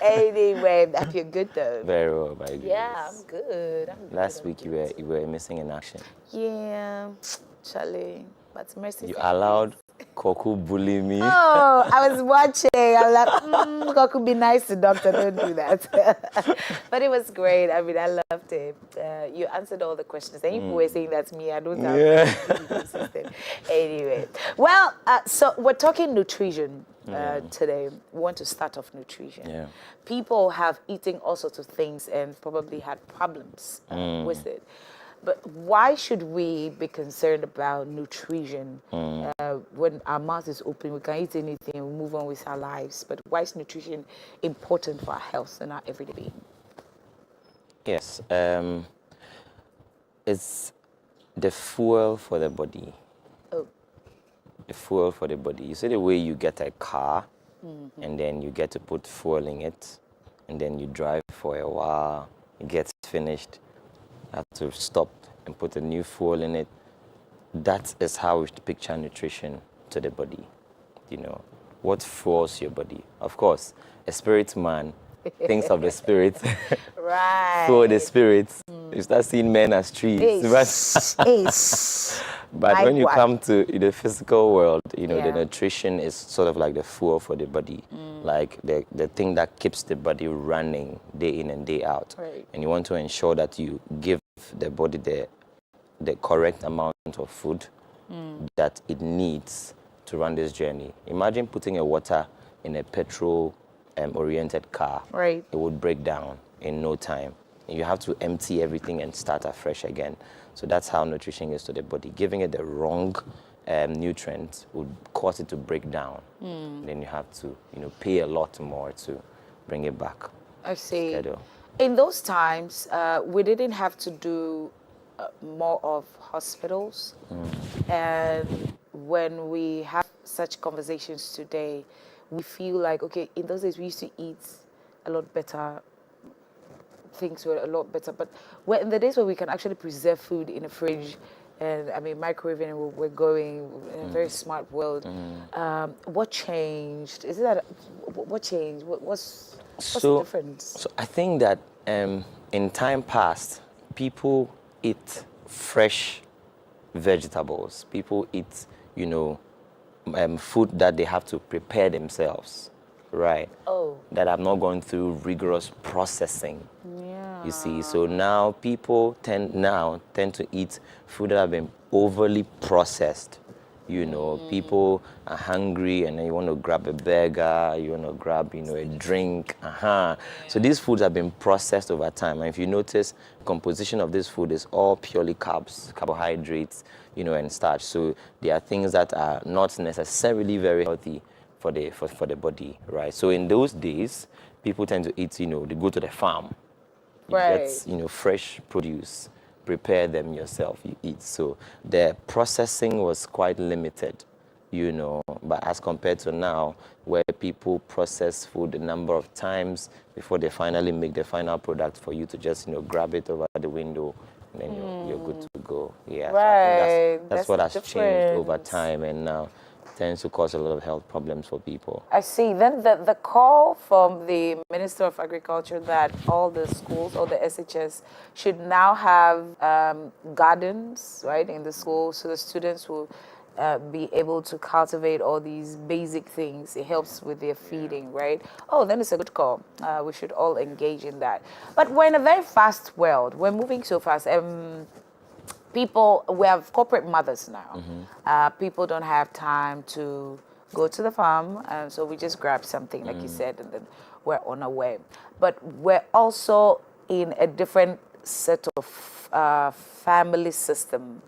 Anyway, I feel good though. Very well, by goodness. Yeah, I'm good. Last week you were missing in action. Yeah, Charlie, but mercy. You allowed Koku bully me. Oh, I was watching. I was like, Koku, be nice to doctor. Don't do that. But it was great. I mean, I loved it. You answered all the questions. And people were saying that's me. I don't have a system. Anyway, well, so we're talking nutrition today. We want to start off nutrition. Yeah. People have eaten all sorts of things and probably had problems with it. But why should we be concerned about nutrition when our mouth is open? We can eat anything and move on with our lives. But why is nutrition important for our health and our everyday being? Yes. It's the fuel for the body. Oh. The fuel for the body. You see the way you get a car and then you get to put fuel in it and then you drive for a while, it gets finished. Have to stop and put a new fuel in it. That is how we should picture nutrition to the body. You know, what fuels your body? Of course, a spirit man thinks of the spirit. Right. For the spirits, you start seeing men as trees. But when you come to the physical world, you know, the nutrition is sort of like the fuel for the body, like the thing that keeps the body running day in and day out. Right. And you want to ensure that you give the body the correct amount of food that it needs to run this journey. Imagine putting a water in a petrol oriented car. Right. It would break down in no time. You have to empty everything and start afresh again. So that's how nutrition is to the body. Giving it the wrong nutrients would cause it to break down. Then you have to, pay a lot more to bring it back. I see. Schedule. In those times, we didn't have to do more of hospitals. And when we have such conversations today, we feel like, okay, in those days we used to eat a lot better. Things were a lot better. But in the days where we can actually preserve food in a fridge, and microwaving, we're going in a very smart world. What changed? Is it that? What changed? What's the difference? So I think that in time past, people eat fresh vegetables. People eat, food that they have to prepare themselves, right? Oh. That have not gone through rigorous processing. Yeah. You see, so now people tend to eat food that have been overly processed. People are hungry and then you want to grab a burger, you want to grab, a drink. So these foods have been processed over time. And if you notice, composition of this food is all purely carbs, carbohydrates, and starch. So there are things that are not necessarily very healthy for the body, right? So in those days, people tend to eat, they go to the farm. You get, fresh produce. Prepare them yourself, you eat. So the processing was quite limited, but as compared to now, where people process food a number of times before they finally make the final product for you to just, grab it over the window, and then you're good to go. Yeah, right. So I think that's what has changed over time, and now tends to cause a lot of health problems for people. I see. Then the call from the Minister of Agriculture that all the schools, all the SHS, should now have gardens, right, in the schools, so the students will be able to cultivate all these basic things. It helps with their feeding, right? Oh, then it's a good call. We should all engage in that. But we're in a very fast world. We're moving so fast. We have corporate mothers now. People don't have time to go to the farm, so we just grab something, like you said, and then we're on our way. But we're also in a different set of family system,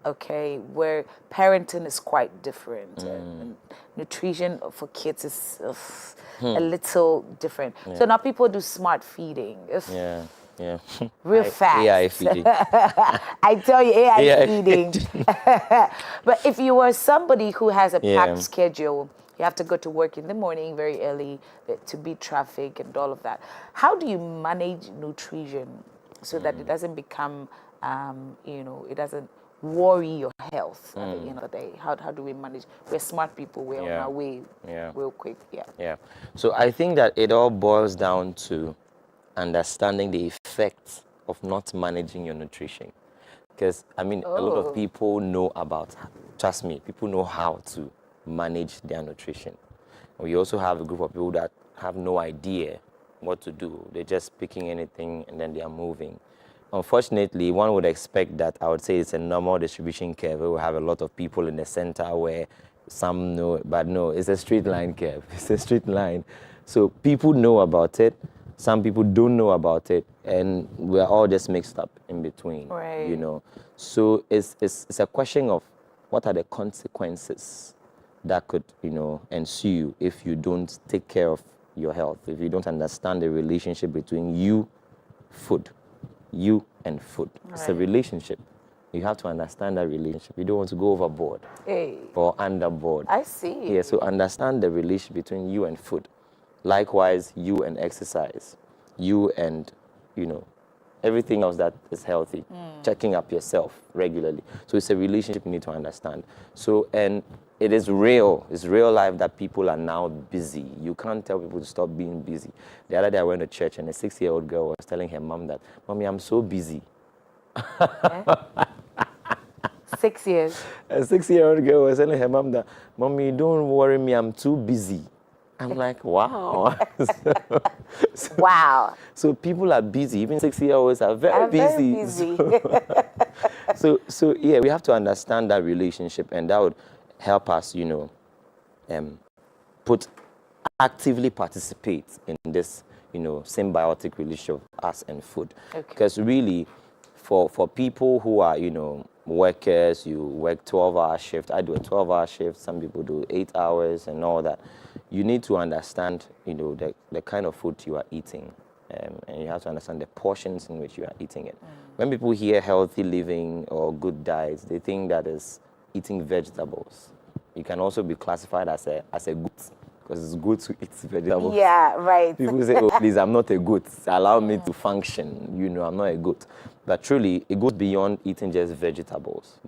okay, where parenting is quite different. And nutrition for kids is a little different. So now people do smart feeding. Real fast. AI feeding. I tell you, AI feeding. But if you were somebody who has a packed schedule, you have to go to work in the morning very early to beat traffic and all of that. How do you manage nutrition so that it doesn't become, it doesn't worry your health at the end of the day? How do we manage? We're smart people. We're on our way real quick. So I think that it all boils down to understanding the effects of not managing your nutrition. Because, a lot of people know about, trust me, people know how to manage their nutrition. We also have a group of people that have no idea what to do. They're just picking anything and then they are moving. Unfortunately, one would expect that, I would say it's a normal distribution curve. We have a lot of people in the center where some know, but no, it's a straight line curve. It's a straight line. So people know about it. Some people don't know about it, and we're all just mixed up in between, So it's a question of what are the consequences that could, ensue if you don't take care of your health, if you don't understand the relationship between you and food. It's a relationship. You have to understand that relationship. You don't want to go overboard or underboard. I see. Yeah, so understand the relationship between you and food. Likewise, you and exercise, you and, everything else that is healthy, checking up yourself regularly. So it's a relationship you need to understand. So, and it is real. It's real life that people are now busy. You can't tell people to stop being busy. The other day I went to church and a 6-year-old girl was telling her mom that, "Mommy, I'm so busy." 6 years. A 6-year-old girl was telling her mom that, "Mommy, don't worry me, I'm too busy." I'm like, wow. Wow. So people are busy. Even 6-year-olds are very busy. So yeah, we have to understand that relationship, and that would help us, actively participate in this, symbiotic relationship of us and food. Because really, for people who are, workers, you work 12-hour shift. I do a 12-hour shift. Some people do 8 hours and all that. You need to understand, the kind of food you are eating, and you have to understand the portions in which you are eating it. When people hear healthy living or good diets, they think that is eating vegetables. You can also be classified as a goat, because it's good to eat vegetables. Yeah, right. People say, "Oh, please, I'm not a goat. Allow me to function. I'm not a goat." But truly, it goes beyond eating just vegetables.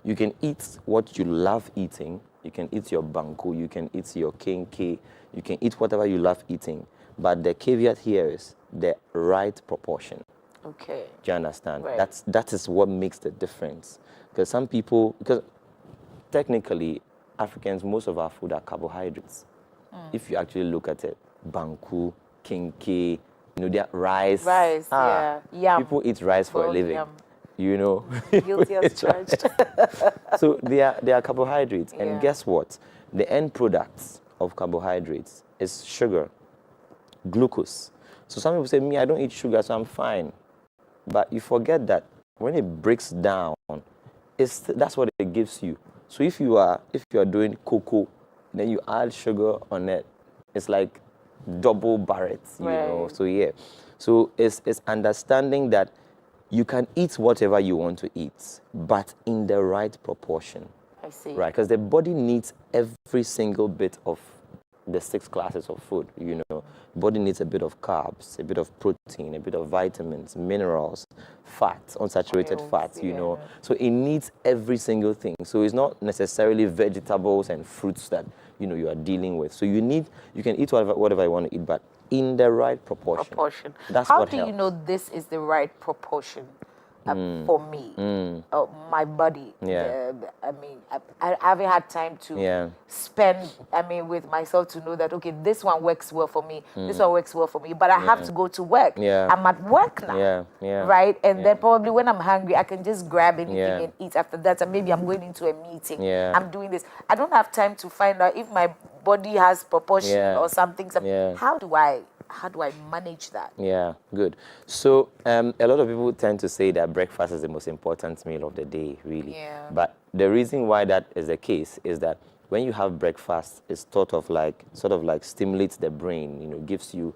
You can eat what you love eating. You can eat your banku. You can eat your kenke. You can eat whatever you love eating. But the caveat here is the right proportion. Okay. Do you understand? Right. That is what makes the difference. Because because technically, Africans, most of our food are carbohydrates. If you actually look at it, banku, kenke, they are rice. Rice, yam. People eat rice for a living. Yum. Guilty as charged. So they are carbohydrates. And guess what? The end products of carbohydrates is sugar, glucose. So some people say, "Me, I don't eat sugar, so I'm fine." But you forget that when it breaks down, that's what it gives you. So if you are doing cocoa, then you add sugar on it, it's like double barrets, So yeah. So it's understanding that you can eat whatever you want to eat, but in the right proportion. I see. Right, because the body needs every single bit of the 6 classes of food, you know. Body needs a bit of carbs, a bit of protein, a bit of vitamins, minerals, fats, unsaturated fats, you know. So it needs every single thing. So it's not necessarily vegetables and fruits that, you know, you are dealing with. So you can eat whatever you want to eat, but in the right proportion. That's How what do helps. you know this is the right proportion for me, my body? Yeah. I mean, I haven't had time to spend, with myself to know that, okay, this one works well for me, this one works well for me, but I have to go to work. I'm at work now, right? And then probably when I'm hungry, I can just grab anything and eat after that, and maybe I'm going into a meeting, I'm doing this. I don't have time to find out if my body has proportion or something. How do I manage that? Yeah, good. So a lot of people tend to say that breakfast is the most important meal of the day, really. Yeah. But the reason why that is the case is that when you have breakfast, it's sort of like stimulates the brain, you know, gives you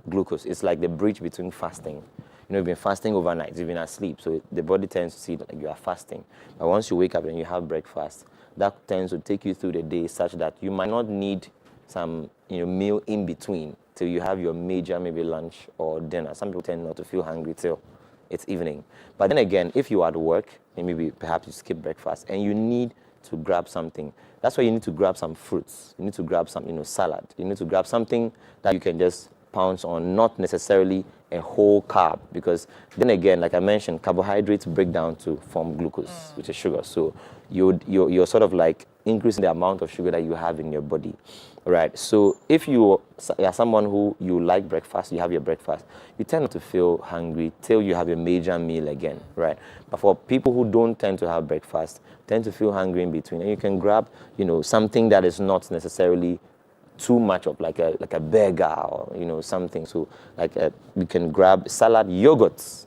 glucose. It's like the bridge between fasting. You know, you've been fasting overnight, you've been asleep, so the body tends to see that you are fasting. But once you wake up and you have breakfast, that tends to take you through the day such that you might not need some, you know, meal in between till you have your major, maybe lunch or dinner. Some people tend not to feel hungry till it's evening. But then again, if you are at work and maybe perhaps you skip breakfast and you need to grab something, that's why you need to grab some fruits. You need to grab some, you know, salad. You need to grab something that you can just pounce on, not necessarily a whole carb, because then again, like I mentioned, carbohydrates break down to form glucose, which is sugar. So you're sort of like increasing the amount of sugar that you have in your body, right? So if you are someone who you like breakfast, you have your breakfast, you tend not to feel hungry till you have your major meal again, right? But for people who don't tend to have breakfast, tend to feel hungry in between, and you can grab, you know, something that is not necessarily too much of like a burger or, you know, something. So we can grab salad, yogurts.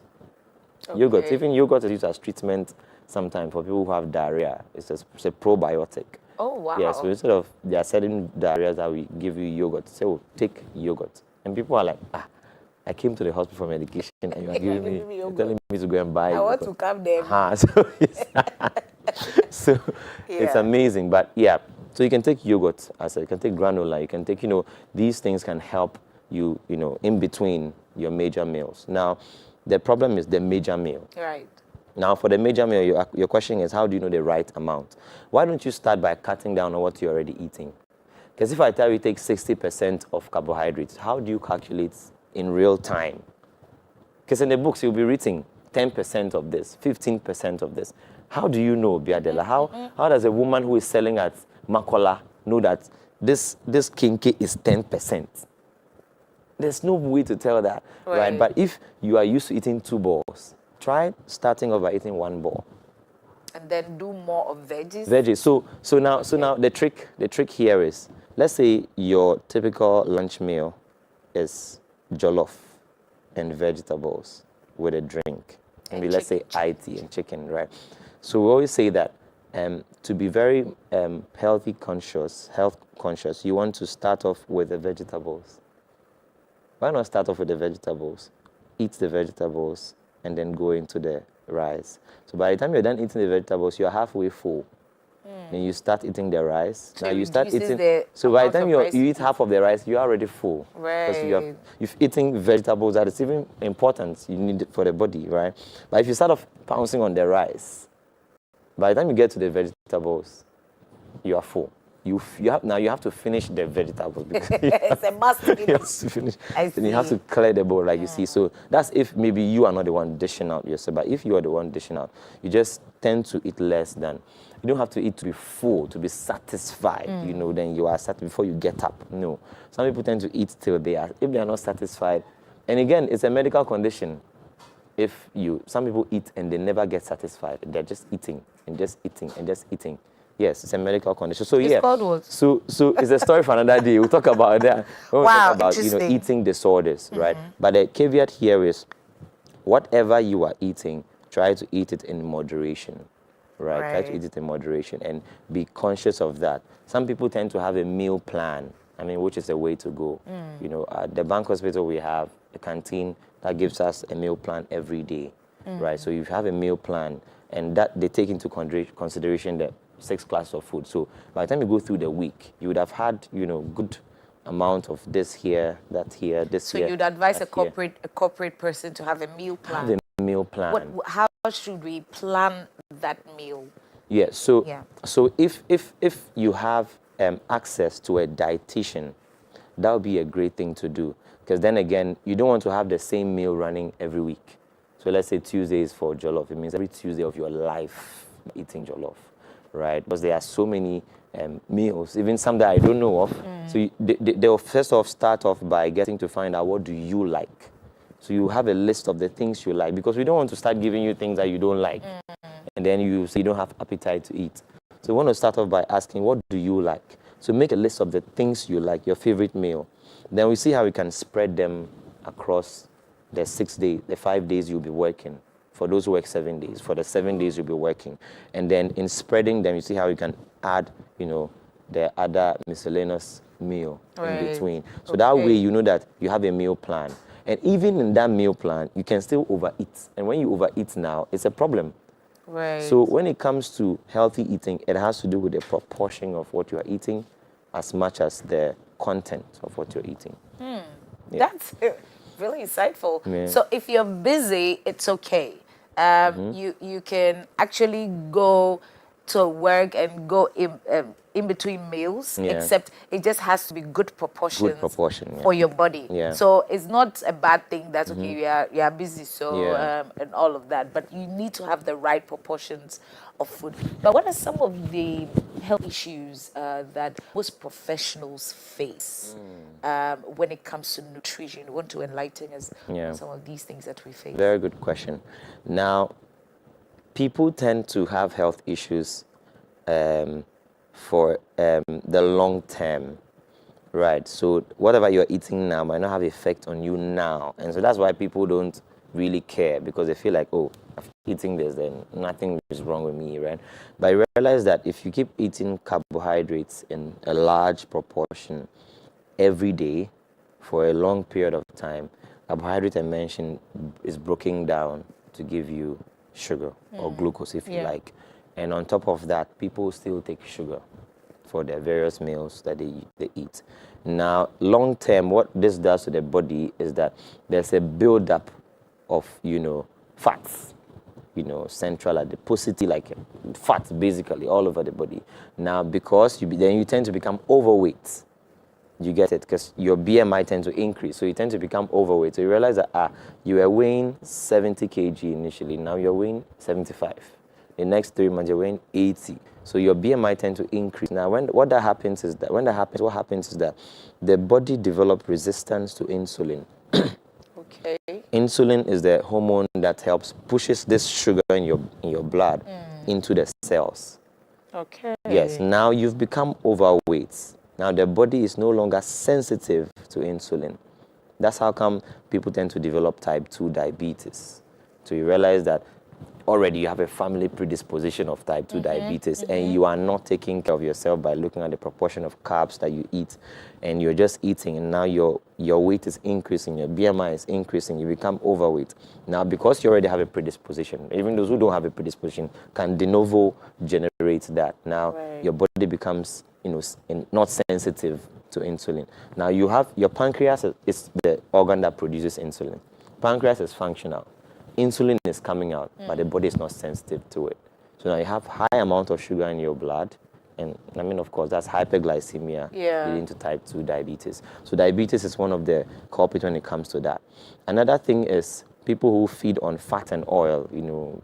Yogurt, even yogurt is used as treatment sometimes for people who have diarrhea. It's a probiotic. Oh, wow. Yeah, so instead of, there are certain diarrheas that we give you yogurt. Say, oh, take yogurt. And people are like, I came to the hospital for medication and you are telling me to go and buy I want yogurt. to come there. So it's amazing. But yeah, so you can take yogurt, you can take granola, you can take, you know, these things can help you, you know, in between your major meals. Now, the problem is the major meal. Right. Now, for the major meal, your question is, how do you know the right amount? Why don't you start by cutting down on what you're already eating? Because if I tell you take 60% of carbohydrates, how do you calculate in real time? Because in the books, you'll be reading 10% of this, 15% of this. How do you know, Biadela? How does a woman who is selling at Makola know that this kinky is 10%? There's no way to tell that, right? But if you are used to eating 2 balls, try starting off by eating 1 ball. And then do more of veggies? Veggies. So now the trick here is, let's say your typical lunch meal is jollof and vegetables with a drink. Maybe let's say IT and chicken, right? So we always say that to be very health conscious, you want to start off with the vegetables. Why not start off with the vegetables? Eat the vegetables and then go into the rice. So by the time you're done eating the vegetables, you're halfway full. Then you start eating the rice. So now you start eating. So by the time you eat half of the rice, you're already full. Right. Because you've eaten vegetables that is even important. You need it for the body, right? But if you start off pouncing on the rice, by the time you get to the vegetables, you are full. You have to finish the vegetables. It's a must finish. You have to finish. Then you have to clear the bowl, like you see. So that's if maybe you are not the one dishing out yourself. But if you are the one dishing out, you just tend to eat less than. You don't have to eat to be full, to be satisfied. You know, then you are satisfied before you get up. No. Some people tend to eat till they are. If they are not satisfied, and again, it's a medical condition. Some people eat and they never get satisfied. They're just eating and just eating and just eating. Yes, it's a medical condition. So it's called what? So it's a story for another day. We'll talk about that. We'll talk about eating disorders, right? But the caveat here is, whatever you are eating, try to eat it in moderation, right? Try to eat it in moderation and be conscious of that. Some people tend to have a meal plan. Which is a way to go. You know, at the bank hospital we have a canteen that gives us a meal plan every day, right? So you have a meal plan, and that they take into consideration the 6 classes of food. So by the time you go through the week, you would have had, you know, good amount of this here, that here, this here. So you'd advise a here. corporate person to have a meal plan. Have a meal plan. How should we plan that meal? Yeah. So if you have access to a dietitian, that would be a great thing to do. Because then again, you don't want to have the same meal running every week. So let's say Tuesday is for jollof. It means every Tuesday of your life eating jollof, right? Because there are so many meals, even some that I don't know of. So they'll first off start off by getting to find out what do you like. So you have a list of the things you like, because we don't want to start giving you things that you don't like. And then you say you don't have appetite to eat. So we want to start off by asking, what do you like? So make a list of the things you like, your favorite meal. Then we see how we can spread them across the 6 days, the 5 days you'll be working. For those who work 7 days, for the 7 days you'll be working. And then in spreading them, you see how you can add, the other miscellaneous meal in between. So that way you know that you have a meal plan. And even in that meal plan, you can still overeat. And when you overeat now, it's a problem. Right. So when it comes to healthy eating, it has to do with the proportion of what you are eating as much as the content of what you're eating. Yeah. That's really insightful. Yeah. So if you're busy, it's okay. You can actually go to work and go in between meals, except it just has to be good proportions for your body. Yeah. So it's not a bad thing that, okay, you are busy, so and all of that, but you need to have the right proportions of food. But what are some of the health issues that most professionals face when it comes to nutrition? You want to enlighten us on some of these things that we face? Very good question. Now, people tend to have health issues for the long term, right? So whatever you're eating now might not have effect on you now. And so that's why people don't really care, because they feel like, oh, after eating this, then nothing is wrong with me, right? But I realize that if you keep eating carbohydrates in a large proportion every day for a long period of time, carbohydrate, I mentioned, is broken down to give you sugar or glucose, if you like. And on top of that, people still take sugar for their various meals that they eat. Now, long term, what this does to the body is that there's a buildup of, fats, central adiposity, like fats basically all over the body. Now, because you tend to become overweight. You get it? Because your BMI tends to increase, so you tend to become overweight. So you realize that you were weighing 70 kg initially, now you're weighing 75. The next 3 months you're weighing 80. So your BMI tends to increase. Now, what happens is that the body develops resistance to insulin. Okay. Insulin is the hormone that pushes this sugar in your blood into the cells. Okay. Yes. Now you've become overweight. Now the body is no longer sensitive to insulin. That's how come people tend to develop type 2 diabetes. So you realize that already you have a family predisposition of type 2 diabetes, and you are not taking care of yourself by looking at the proportion of carbs that you eat, and you're just eating, and now your weight is increasing, your BMI is increasing, you become overweight. Now, because you already have a predisposition, even those who don't have a predisposition can de novo generate that. Now, your body becomes not sensitive to insulin. Now, you have your pancreas is the organ that produces insulin. Pancreas is functional. Insulin is coming out, but the body is not sensitive to it. So now you have high amount of sugar in your blood, and of course, that's hyperglycemia leading to type 2 diabetes. So diabetes is one of the culprits when it comes to that. Another thing is people who feed on fat and oil,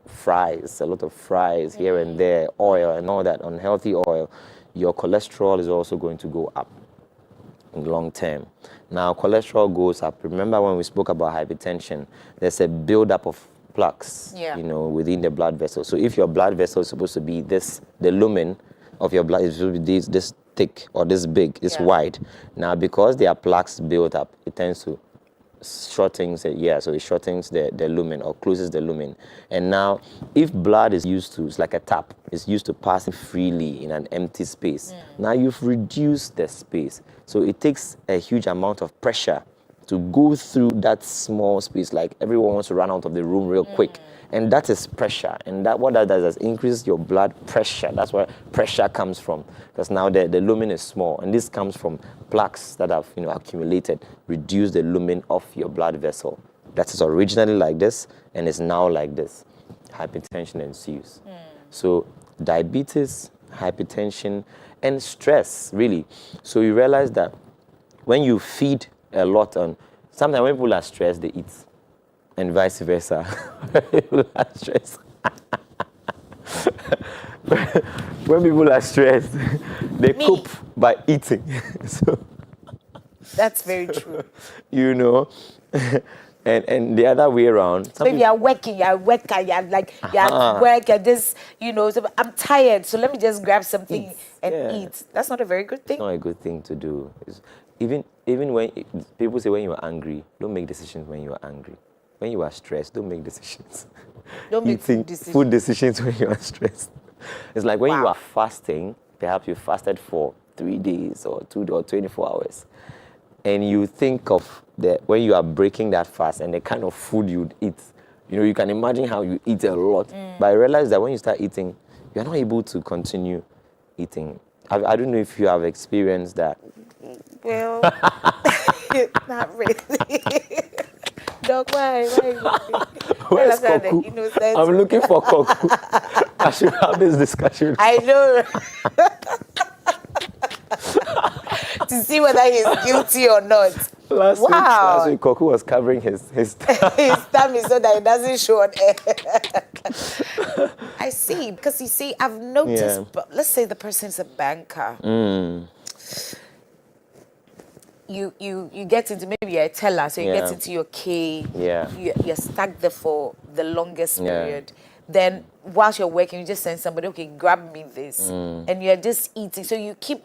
fries, a lot of fries here and there, oil and all that, unhealthy oil, your cholesterol is also going to go up in long term. Now, cholesterol goes up. Remember when we spoke about hypertension, there's a buildup of plaques, within the blood vessel. So if your blood vessel is supposed to be the lumen of your blood is supposed to be this thick or this big, it's wide. Now, because there are plaques built up, it tends to shortens so it shortens the lumen or closes the lumen. And now, if blood is used to, it's like a tap, it's used to passing freely in an empty space. Now you've reduced the space. So it takes a huge amount of pressure to go through that small space, like everyone wants to run out of the room real quick. And that is pressure. And that what that does is increase your blood pressure. That's where pressure comes from. Because now the lumen is small. And this comes from plaques that have accumulated, reduce the lumen of your blood vessel. That is originally like this and is now like this. Hypertension ensues. So diabetes, hypertension, and stress, really. So you realize that when you feed a lot on, sometimes when people are stressed, they eat. And vice versa. People are stressed. When people are stressed, they cope by eating. So, that's very true. And the other way around. So if you're working, you're at work, you're just, so I'm tired, so let me just grab something and eat. That's not a very good thing. It's not a good thing to do. Even when people say when you are angry, don't make decisions when you are angry. When you are stressed, don't make decisions. Don't make food decisions when you are stressed. It's like when you are fasting, perhaps you fasted for 3 days or 2 or 24 hours, and you think of when you are breaking that fast and the kind of food you'd eat. You can imagine how you eat a lot. But I realize that when you start eating, you're not able to continue eating. I don't know if you have experienced that. Well, not really. Dog, why? Where's Koku? I'm looking for Koku. I should have this discussion. I know. To see whether he's guilty or not. Last week, Koku was covering his tummy so that it doesn't show on air. I see, because you see, I've noticed, but let's say the person's a banker. You get into, maybe you're a teller, so you get into your K. You're stuck there for the longest period. Then whilst you're working, you just send somebody, okay, grab me this. And you're just eating. So you keep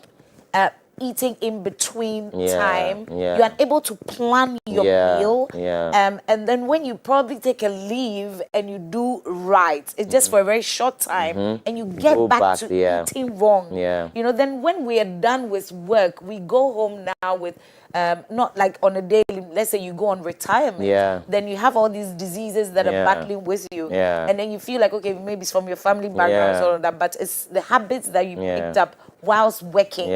eating in between time. You're unable to plan your meal. And then when you probably take a leave and you do right, it's just for a very short time, and you get back to eating wrong. Then when we are done with work, we go home now with not like on a daily, let's say you go on retirement, then you have all these diseases that are battling with you, and then you feel like, okay, maybe it's from your family background or all of that, but it's the habits that you picked up whilst working,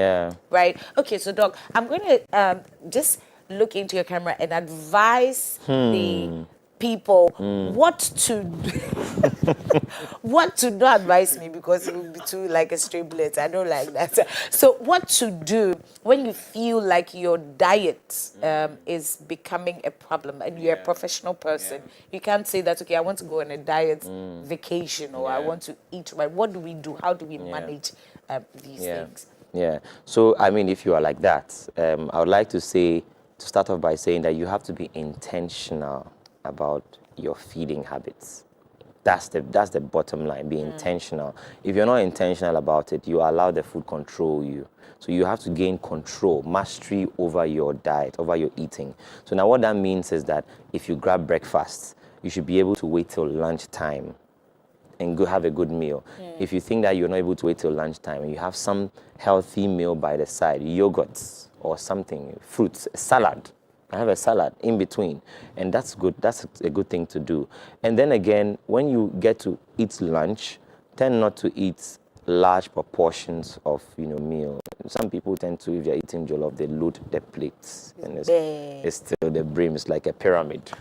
right? Okay, so Doc, I'm going to just look into your camera and advise the people what to not advise me, because it will be too like a straight bullet. I don't like that. So what to do when you feel like your diet is becoming a problem and you're a professional person. You can't say that, okay, I want to go on a diet vacation, or I want to eat right. What do we do? How do we manage these things? So, I mean, if you are like that, I would like to start off by saying that you have to be intentional about your feeding habits. That's the bottom line. Be intentional. If you're not intentional about it, you allow the food control you. So you have to gain control, mastery over your diet, over your eating. So now what that means is that if you grab breakfast, you should be able to wait till lunchtime and go have a good meal. If you think that you're not able to wait till lunchtime and you have some healthy meal by the side, yogurts or something, fruits, a salad. I have a salad in between, and that's good. That's a good thing to do. And then again, when you get to eat lunch, tend not to eat large proportions of meal. Some people tend to, if they're eating jollof, they load their plates, and it's still the brim. It's like a pyramid.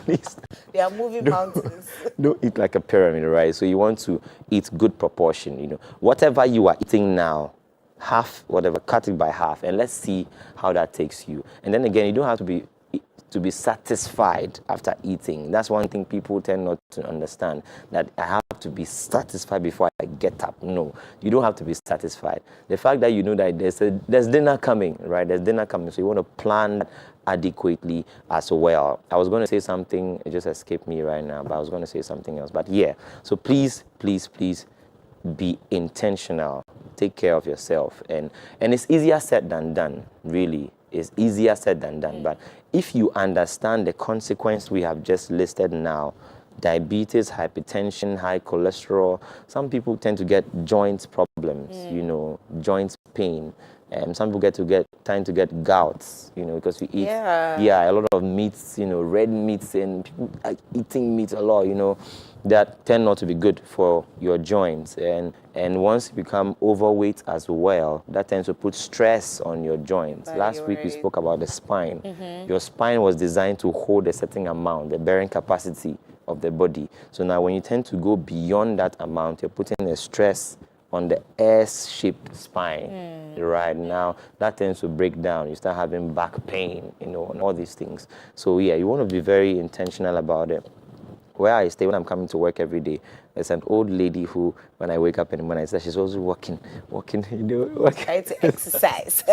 Please. They are moving mountains. Don't eat like a pyramid, right? So you want to eat good proportion. Whatever you are eating now, half, whatever, cut it by half, and let's see how that takes you. And then again, you don't have to be satisfied after eating. That's one thing people tend not to understand, that I have to be satisfied before I get up. No, you don't have to be satisfied. The fact that you know that there's dinner coming, right? There's dinner coming, so you want to plan adequately as well. I was going to say something, it just escaped me right now, but I was going to say something else. But yeah, so please be intentional. Take care of yourself. And it's easier said than done, really. It's easier said than done. But if you understand the consequence we have just listed now, diabetes, hypertension, high cholesterol, some people tend to get joint problems, joint pain. Some people tend to get gouts, because we eat a lot of meats, red meats, and people are eating meat a lot, that tend not to be good for your joints. And once you become overweight as well, that tends to put stress on your joints. Last week we spoke about the spine. Your spine was designed to hold a certain amount, the bearing capacity of the body. So now when you tend to go beyond that amount, you're putting a stress on the S-shaped spine. Right now, that tends to break down. You start having back pain, and all these things. So yeah, you want to be very intentional about it. Where I stay when I'm coming to work every day, there's an old lady who, when I wake up in the morning, she's always walking, working. Trying to exercise.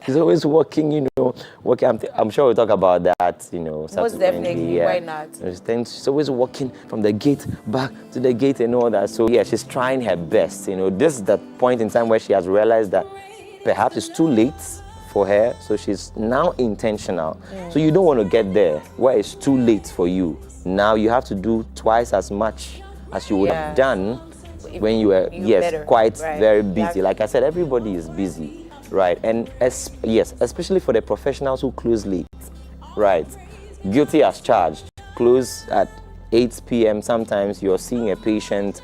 She's always walking, working. I'm sure we'll talk about that, Most definitely, why not? She's always walking from the gate back to the gate and all that. So yeah, she's trying her best. This is the point in time where she has realized that perhaps it's too late for her, so she's now intentional. So you don't want to get there where it's too late for you. Now you have to do twice as much as you would have done when you were very busy. Like I said, everybody is busy, right? And especially for the professionals who close late, right? Guilty as charged. Close at 8 p.m. Sometimes you're seeing a patient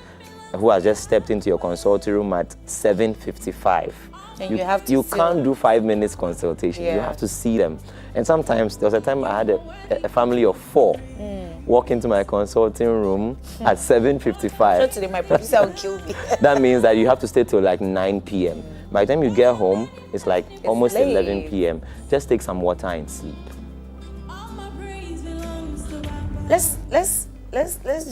who has just stepped into your consulting room at 7:55. And you can't do 5 minutes consultation. You have to see them. And sometimes, there was a time I had a family of 4 walk into my consulting room at 7:55. Today, my producer will kill me. That means that you have to stay till like 9 p.m. By the time you get home, it's like almost late. 11 p.m. Just take some water and sleep. Let's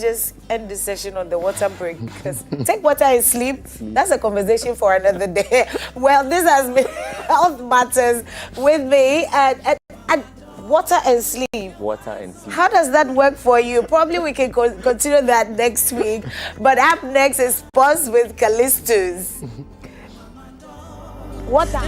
just end this session on the water break, because take water and sleep. That's a conversation for another day. Well, this has been Health Matters with me and water and sleep. Water and sleep. How does that work for you? Probably we can continue that next week. But up next is Sports with Callistus. Water.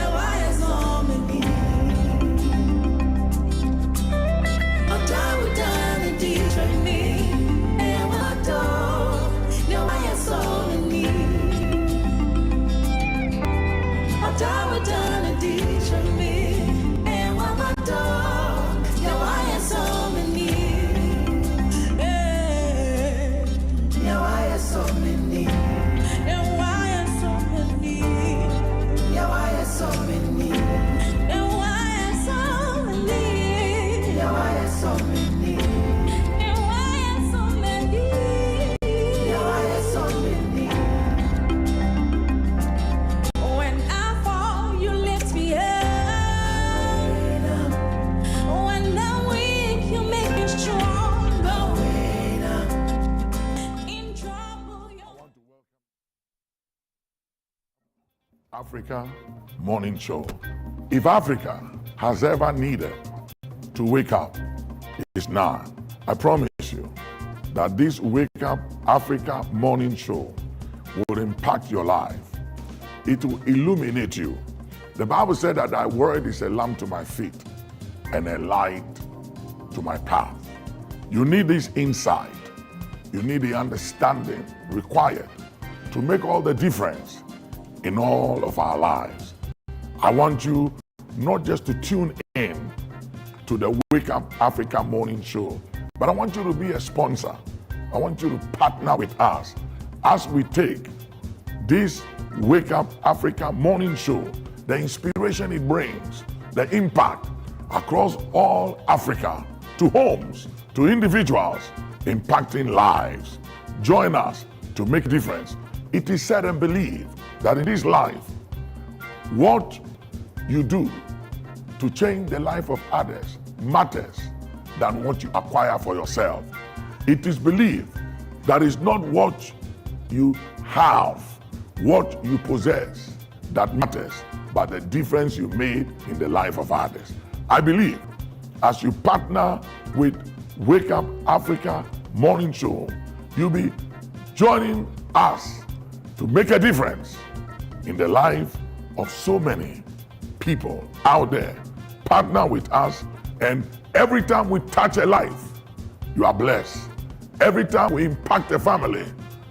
Africa Morning Show. If Africa has ever needed to wake up, it's now. I promise you that this Wake Up Africa Morning Show will impact your life. It will illuminate you. The Bible said that thy word is a lamp to my feet and a light to my path. You need this insight. You need the understanding required to make all the difference in all of our lives. I want you not just to tune in to the Wake Up Africa Morning Show, but I want you to be a sponsor. I want you to partner with us as we take this Wake Up Africa Morning Show, the inspiration it brings, the impact across all Africa, to homes, to individuals, impacting lives. Join us to make a difference. It is said and believed that in this life, what you do to change the life of others matters than what you acquire for yourself. It is believed that it's not what you have, what you possess that matters, but the difference you made in the life of others. I believe as you partner with Wake Up Africa Morning Show, you'll be joining us to make a difference in the life of so many people out there. Partner with us, and every time we touch a life, you are blessed. Every time we impact a family,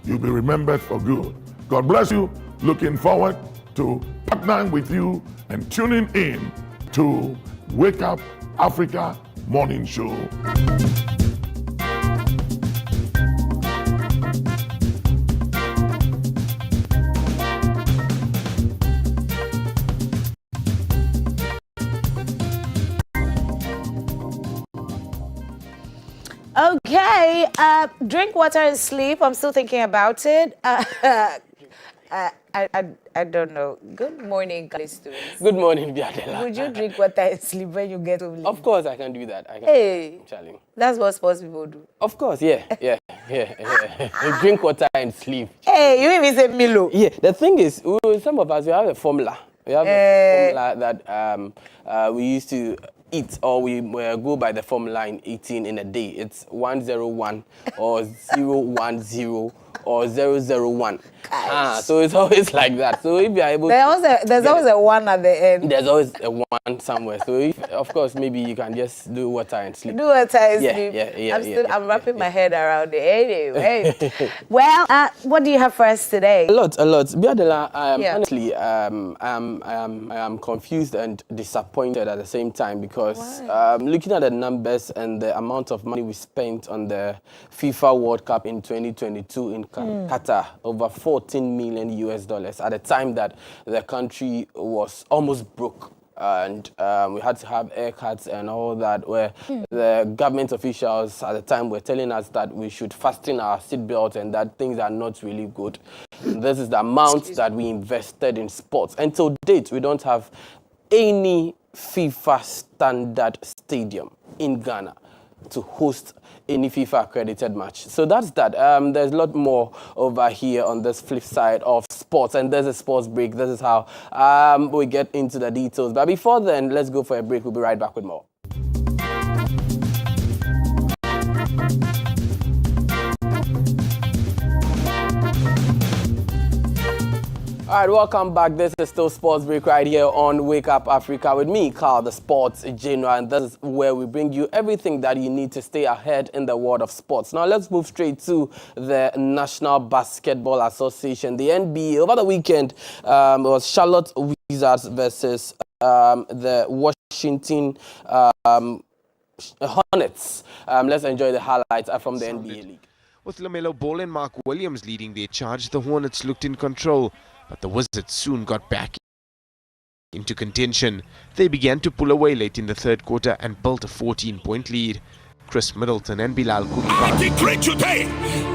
you'll be remembered for good. God bless you. Looking forward to partnering with you and tuning in to Wake Up Africa Morning Show. Okay, drink water and sleep. I'm still thinking about it. I don't know. Good morning, students. Good morning, Biadela. Would you drink water and sleep when you get home late? Of course, I can do that. I can. Hey, Charlie. That's what sports people do. Of course, yeah. You drink water and sleep. Hey, you even say Milo. Yeah, the thing is, some of us, we have a formula. We have a formula that we used to eat, or we go by the formula in eating in a day. It's 101 or 010 or 001. So it's always like that. So if you are able there's always a one at the end. There's always a one somewhere. So if, of course, maybe you can just do water and sleep. Do water and sleep. I'm wrapping my head around it. Anyway. Well, what do you have for us today? A lot. Biadela, honestly, I am confused and disappointed at the same time because looking at the numbers and the amount of money we spent on the FIFA World Cup in 2022 in Qatar, over $14 million at a time that the country was almost broke. And we had to have haircuts and all that, where the government officials at the time were telling us that we should fasten our seatbelt and that things are not really good. This is the amount that we invested in sports. And to date, we don't have any FIFA standard stadium in Ghana to host any FIFA accredited match. So that's that. There's a lot more over here on this flip side of sports, and there's a sports break. This is how we get into the details. But before then, let's go for a break. We'll be right back with more. All right, welcome back. This is still Sports Break right here on Wake Up Africa with me, Carl, the sports general, and this is where we bring you everything that you need to stay ahead in the world of sports. Now, let's move straight to the National Basketball Association, the NBA. Over the weekend, it was Charlotte Wizards versus the Washington Hornets. Let's enjoy the highlights from the NBA League. With LaMelo Ball and Mark Williams leading their charge, the Hornets looked in control, but the Wizards soon got back into contention. They began to pull away late in the third quarter and built a 14-point lead. Chris Middleton and Bilal Coulibaly. I decree today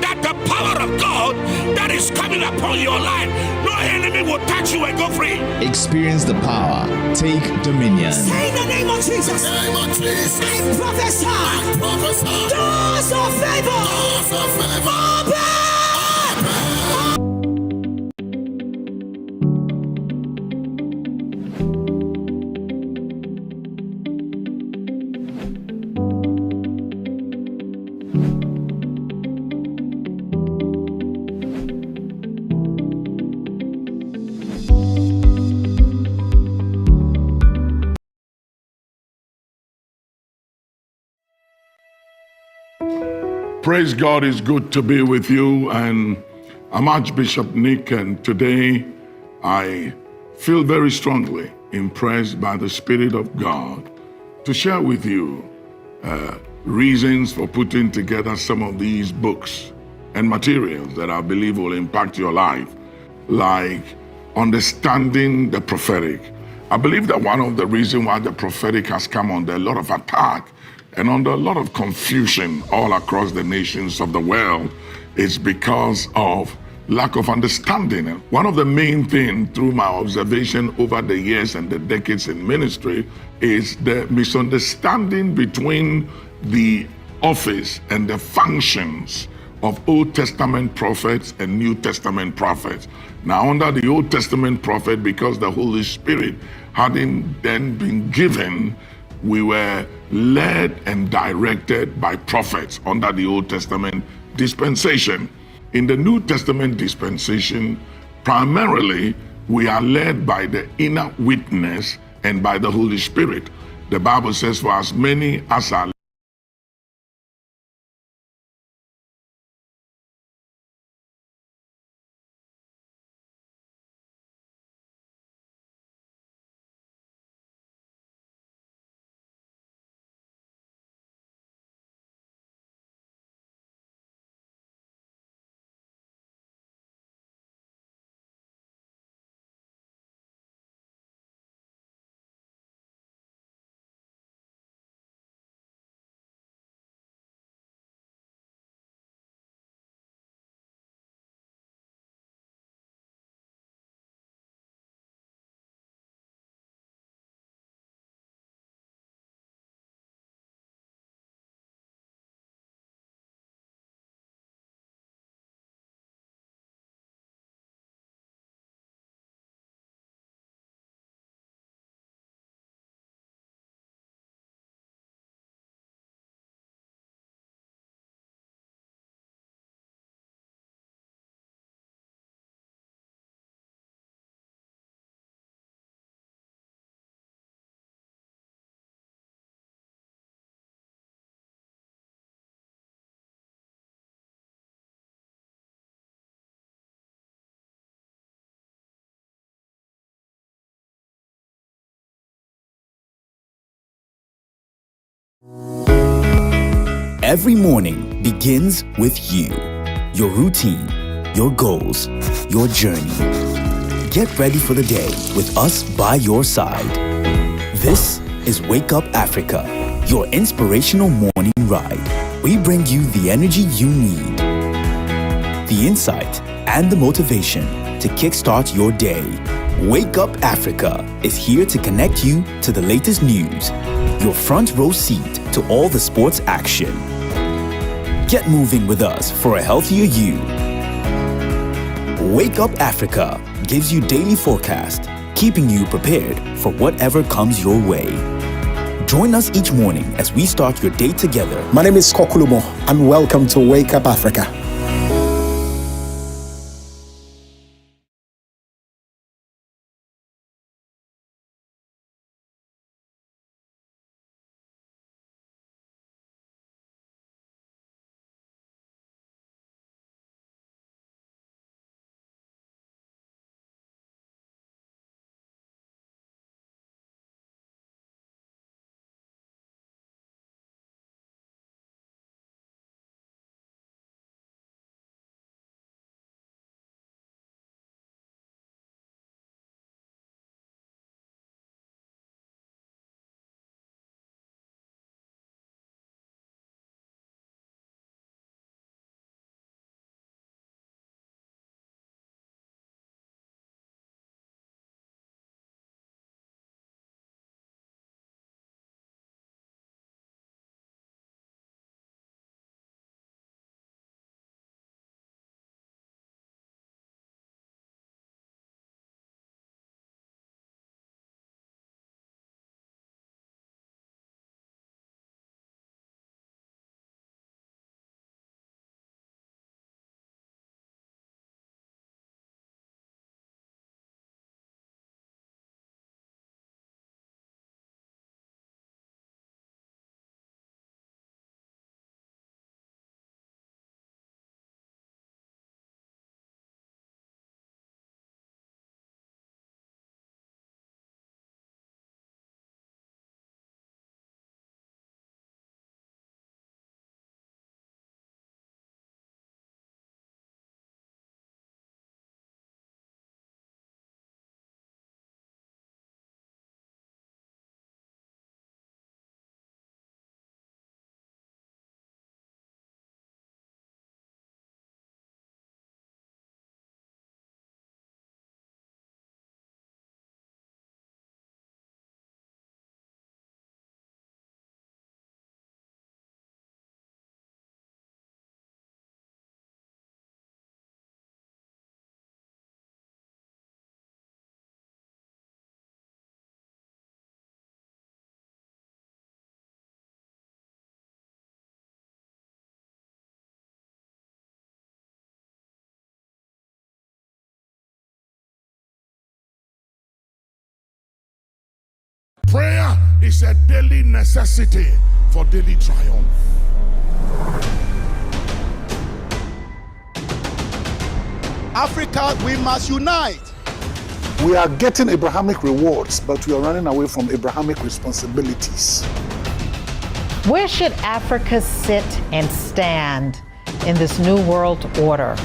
that the power of God that is coming upon your life, no enemy will touch you and go free. Experience the power. Take dominion. Say in the name of Jesus. In the name of Jesus. I prophesy. Doors of favor. Open. Praise God, it's good to be with you, and I'm Archbishop Nick, and today I feel very strongly impressed by the Spirit of God to share with you reasons for putting together some of these books and materials that I believe will impact your life, like understanding the prophetic. I believe that one of the reasons why the prophetic has come under a lot of attack and under a lot of confusion all across the nations of the world is because of lack of understanding. And one of the main things through my observation over the years and the decades in ministry is the misunderstanding between the office and the functions of Old Testament prophets and New Testament prophets. Now, under the Old Testament prophet, because the Holy Spirit hadn't then been given, we were led and directed by prophets under the Old Testament dispensation. In the New Testament dispensation, primarily, we are led by the inner witness and by the Holy Spirit. The Bible says, for as many as are every morning begins with you, your routine, your goals, your journey. Get ready for the day with us by your side. This is Wake Up Africa, your inspirational morning ride. We bring you the energy you need, the insight, and the motivation to kickstart your day. Wake Up Africa is here to connect you to the latest news, your front row seat to all the sports action. Get moving with us for a healthier you. Wake Up Africa gives you daily forecast, keeping you prepared for whatever comes your way. Join us each morning as we start your day together. My name is Kokulumo, and welcome to Wake Up Africa. Prayer is a daily necessity for daily triumph. Africa, we must unite. We are getting Abrahamic rewards, but we are running away from Abrahamic responsibilities. Where should Africa sit and stand in this new world order?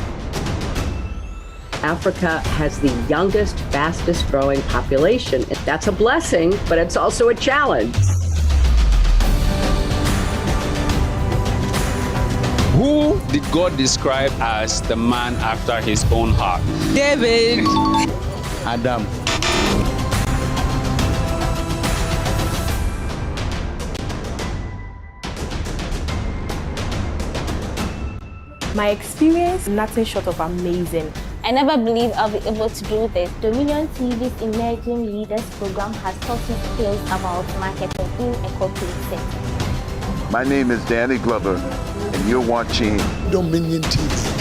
Africa has the youngest, fastest growing population. That's a blessing, but it's also a challenge. Who did God describe as the man after his own heart? David. Adam. My experience, nothing short of amazing. I never believed I'll be able to do this. Dominion TV's Emerging Leaders program has taught me skills about marketing in a corporate setting. My name is Danny Glover, and you're watching Dominion TV.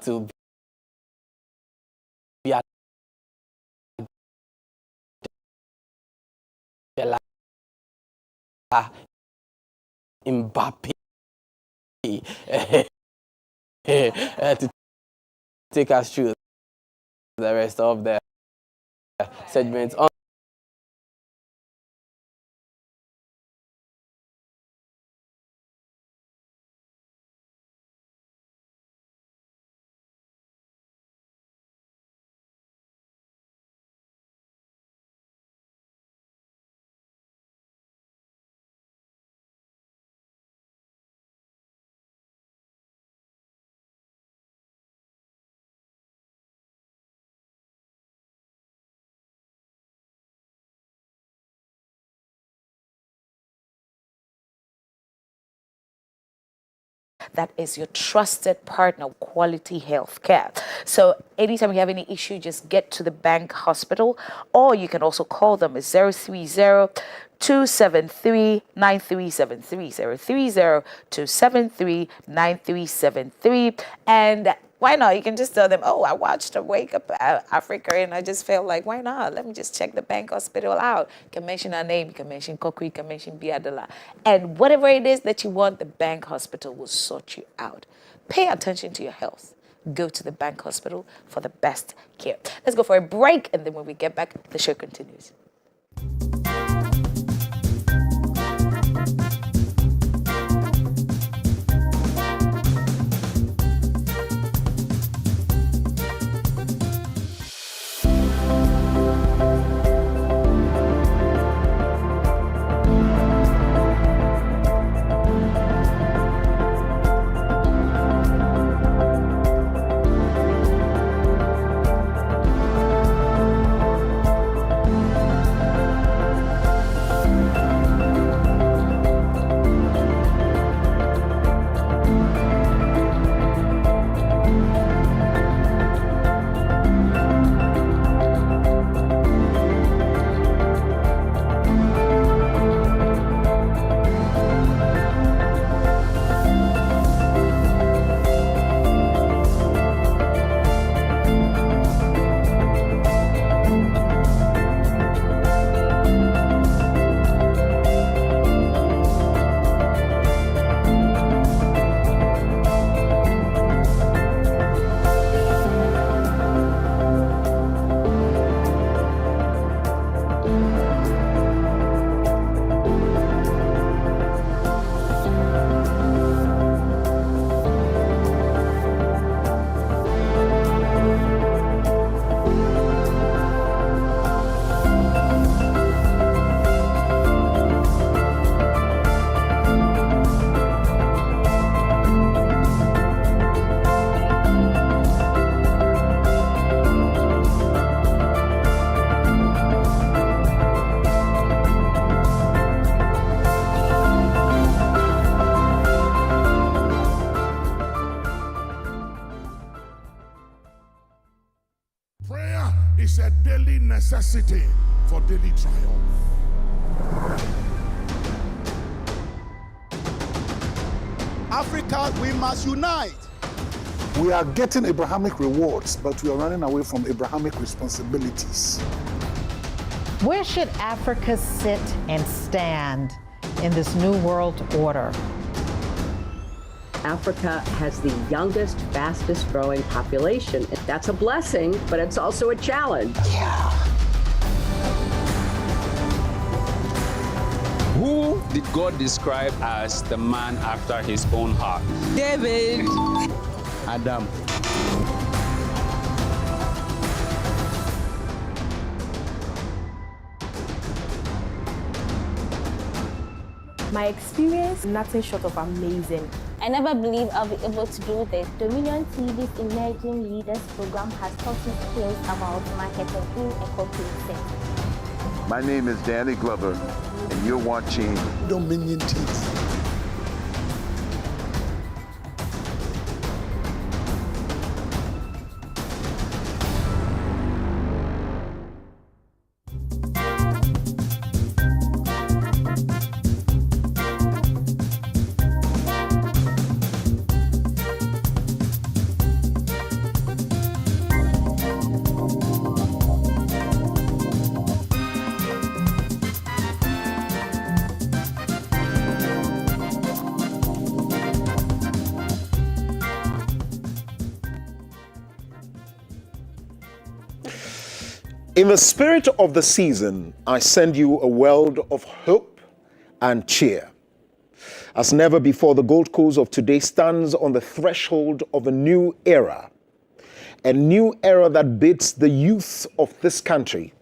to be at Mbappe to take us through the rest of the segments on. That is your trusted partner, quality health care. So anytime you have any issue, just get to the bank hospital, or you can also call them at 030-273-9373, 030-273-9373. And why not? You can just tell them, oh, I watched a Wake Up Africa and I just felt like, why not? Let me just check the bank hospital out. You can mention our name, you can mention Kokri, you can mention Biadala. And whatever it is that you want, the bank hospital will sort you out. Pay attention to your health. Go to the bank hospital for the best care. Let's go for a break, and then when we get back, the show continues. is a daily necessity for daily triumph. Africa, we must unite. We are getting Abrahamic rewards, but we are running away from Abrahamic responsibilities. Where should Africa sit and stand in this new world order? Africa has the youngest, fastest growing population. That's a blessing, but it's also a challenge. Yeah. Who did God describe as the man after his own heart? David. Adam. My experience, nothing short of amazing. I never believed I'll be able to do this. Dominion TV's Emerging Leaders program has taught me skills about marketing in a corporate setting. My name is Danny Glover, and you're watching Dominion TV. In the spirit of the season, I send you a world of hope and cheer. As never before, the Gold Coast of today stands on the threshold of a new era that bids the youth of this country,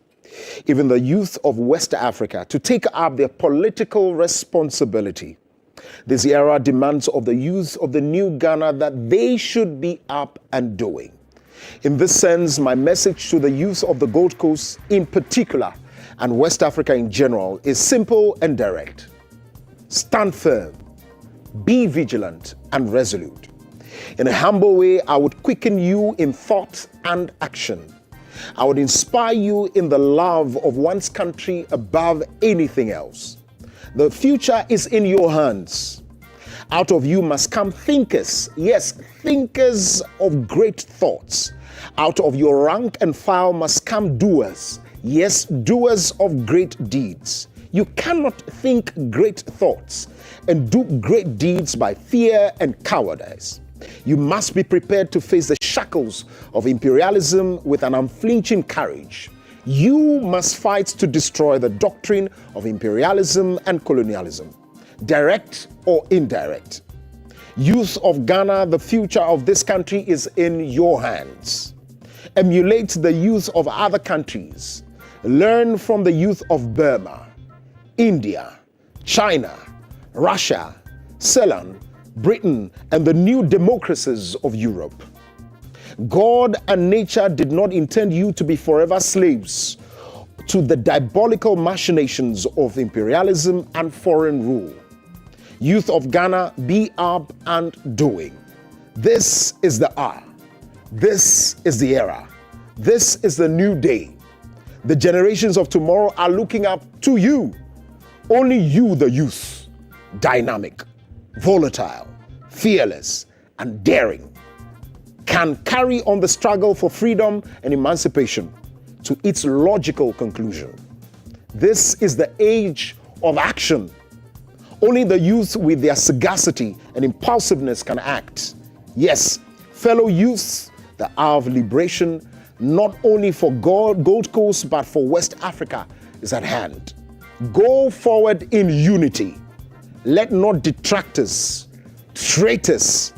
even the youth of West Africa, to take up their political responsibility. This era demands of the youth of the new Ghana that they should be up and doing. In this sense, my message to the youth of the Gold Coast in particular, and West Africa in general, is simple and direct. Stand firm, be vigilant and resolute. In a humble way, I would quicken you in thought and action. I would inspire you in the love of one's country above anything else. The future is in your hands. Out of you must come thinkers, yes, thinkers of great thoughts. Out of your rank and file must come doers, yes, doers of great deeds. You cannot think great thoughts and do great deeds by fear and cowardice. You must be prepared to face the shackles of imperialism with an unflinching courage. You must fight to destroy the doctrine of imperialism and colonialism, direct or indirect. Youth of Ghana, the future of this country is in your hands. Emulate the youth of other countries. Learn from the youth of Burma, India, China, Russia, Ceylon, Britain, and the new democracies of Europe. God and nature did not intend you to be forever slaves to the diabolical machinations of imperialism and foreign rule. Youth of Ghana, be up and doing. This is the hour. This is the era. This is the new day. The generations of tomorrow are looking up to you. Only you, the youth, dynamic, volatile, fearless, and daring, can carry on the struggle for freedom and emancipation to its logical conclusion. This is the age of action. Only the youth with their sagacity and impulsiveness can act. Yes, fellow youths, the hour of liberation, not only for Gold Coast, but for West Africa, is at hand. Go forward in unity. Let not detractors, traitors,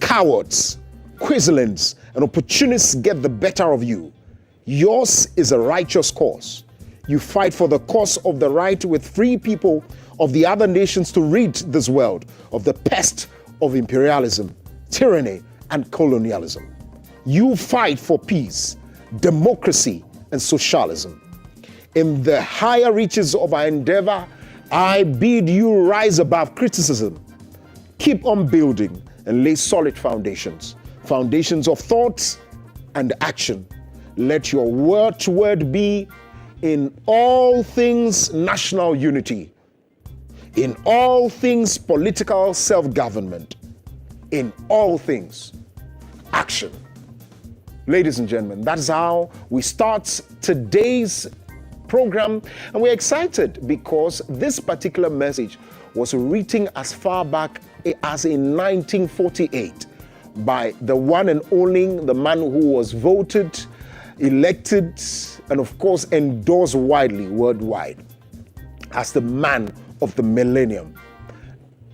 cowards, quislings, and opportunists get the better of you. Yours is a righteous cause. You fight for the cause of the right with free people of the other nations to rid this world of the pest of imperialism, tyranny, and colonialism. You fight for peace, democracy, and socialism. In the higher reaches of our endeavor, I bid you rise above criticism. Keep on building and lay solid foundations of thought and action. Let your watchword be, in all things national unity, in all things political self-government, in all things action. Ladies and gentlemen, that's how we start today's program, and we're excited because this particular message was written as far back as in 1948 by the one and only, the man who was voted, elected, and of course endorsed widely worldwide as the man of the millennium,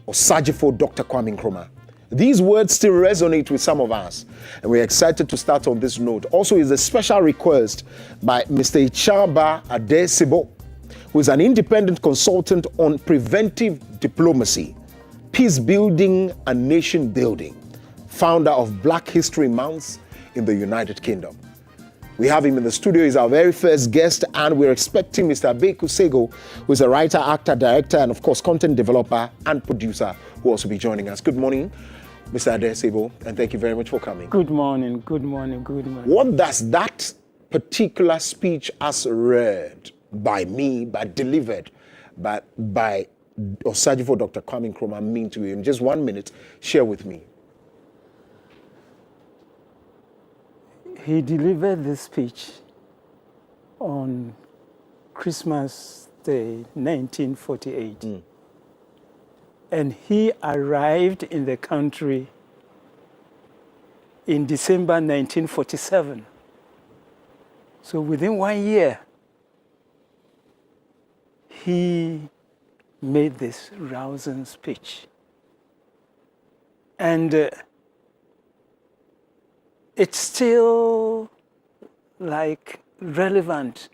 Osagyefo Dr. Kwame Nkrumah. These words still resonate with some of us, and we're excited to start on this note. Also, is a special request by Mr. Ichaba Adesibo, who is an independent consultant on preventive diplomacy, peace building, and nation building, founder of Black History Month in the United Kingdom. We have him in the studio. He's our very first guest, and we're expecting Mr. Abeku Sego, who is a writer, actor, director, and of course, content developer and producer, who will also be joining us. Good morning, Mr. Adesibo, and thank you very much for coming. Good morning, good morning, good morning. What does that particular speech as read by me, but delivered by Osagyefo Dr. Kwame Nkrumah mean to you? In just 1 minute, share with me. He delivered this speech on Christmas Day, 1948. And he arrived in the country in December 1947. So within 1 year, he made this rousing speech. And it's still like relevant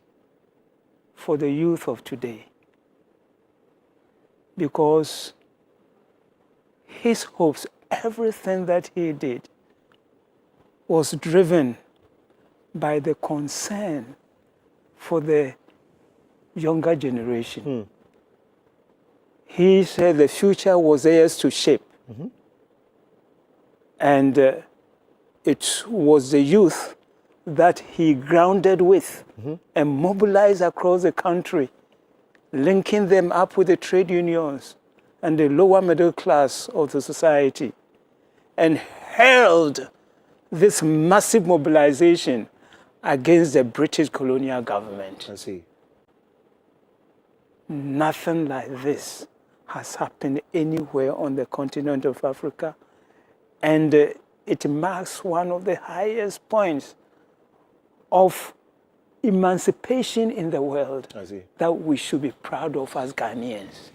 for the youth of today, because his hopes, everything that he did, was driven by the concern for the younger generation. He said the future was theirs to shape. And it was the youth that he grounded with and mobilized across the country, linking them up with the trade unions and the lower middle class of the society, and held this massive mobilization against the British colonial government. I see. Nothing like this has happened anywhere on the continent of Africa. And it marks one of the highest points of emancipation in the world that we should be proud of as Ghanaians.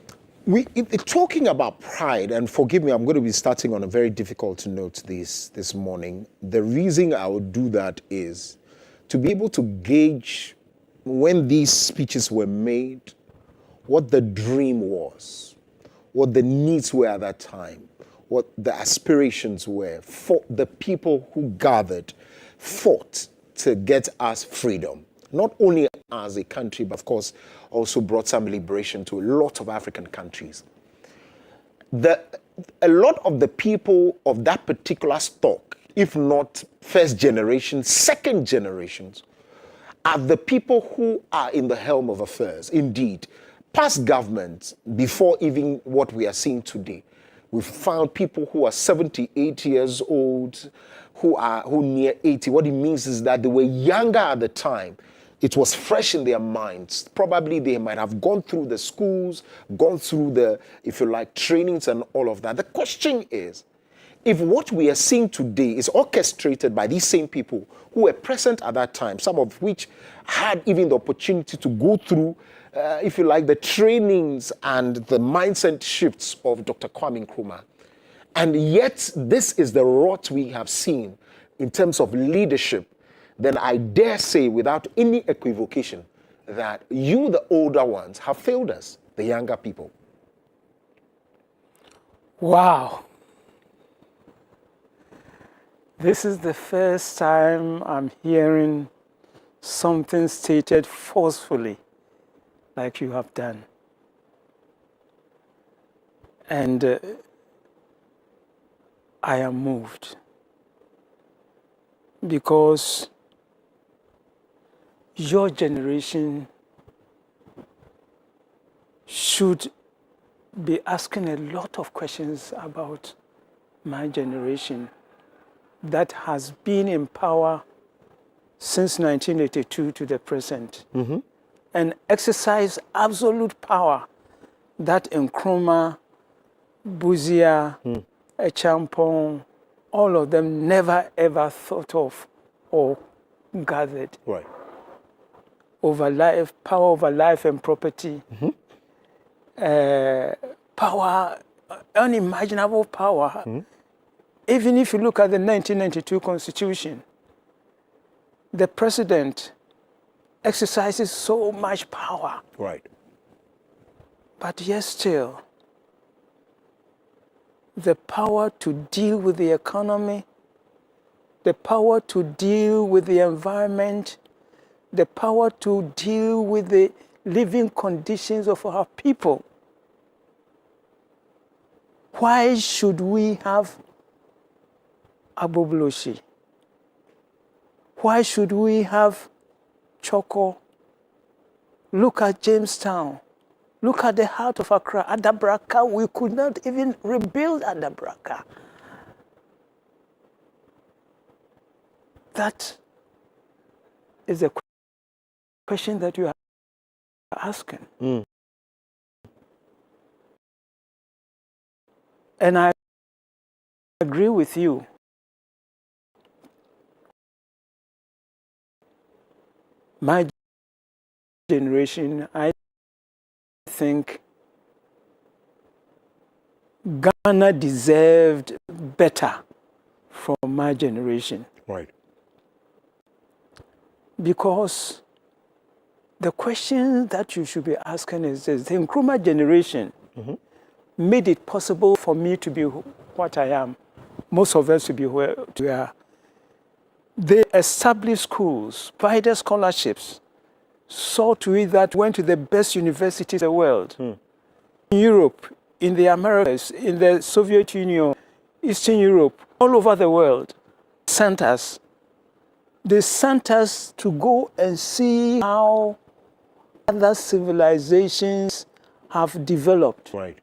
Talking about pride, and forgive me, I'm going to be starting on a very difficult note this morning. The reason I would do that is to be able to gauge, when these speeches were made, what the dream was, what the needs were at that time, what the aspirations were for the people who gathered, fought to get us freedom. Not only as a country, but of course also brought some liberation to a lot of African countries. A lot of the people of that particular stock, if not first generation, second generations, are the people who are in the helm of affairs. Indeed, past governments, before even what we are seeing today, we've found people who are 78 years old, who near 80. What it means is that they were younger at the time. It was fresh in their minds. Probably they might have gone through the schools, gone through the, if you like, trainings and all of that. The question is, if what we are seeing today is orchestrated by these same people who were present at that time, some of which had even the opportunity to go through, if you like, the trainings and the mindset shifts of Dr. Kwame Nkrumah, and yet this is the rot we have seen in terms of leadership, then I dare say without any equivocation that you, the older ones, have failed us, the younger people. Wow. This is the first time I'm hearing something stated forcefully like you have done. And I am moved because your generation should be asking a lot of questions about my generation that has been in power since 1982 to the present, and exercise absolute power that Nkrumah, Buzia, Echampong, all of them never ever thought of or gathered. Right. Over life, power over life and property, power, unimaginable power. Even if you look at the 1992 Constitution, the president exercises so much power. Right. But yet still, the power to deal with the economy, the power to deal with the environment, the power to deal with the living conditions of our people. Why should we have Abobloshi? Why should we have Choco? Look at Jamestown. Look at the heart of Accra, Adabraka. We could not even rebuild Adabraka. That is a question that you are asking. And I agree with you. my generation, I think Ghana deserved better from my generation. Right. Because the question that you should be asking is this: the Nkrumah generation made it possible for me to be what I am, most of us to be where we are. They established schools, provided scholarships, saw to it that went to the best universities in the world. In Europe, in the Americas, in the Soviet Union, Eastern Europe, all over the world, sent us. They sent us to go and see how other civilizations have developed. Right.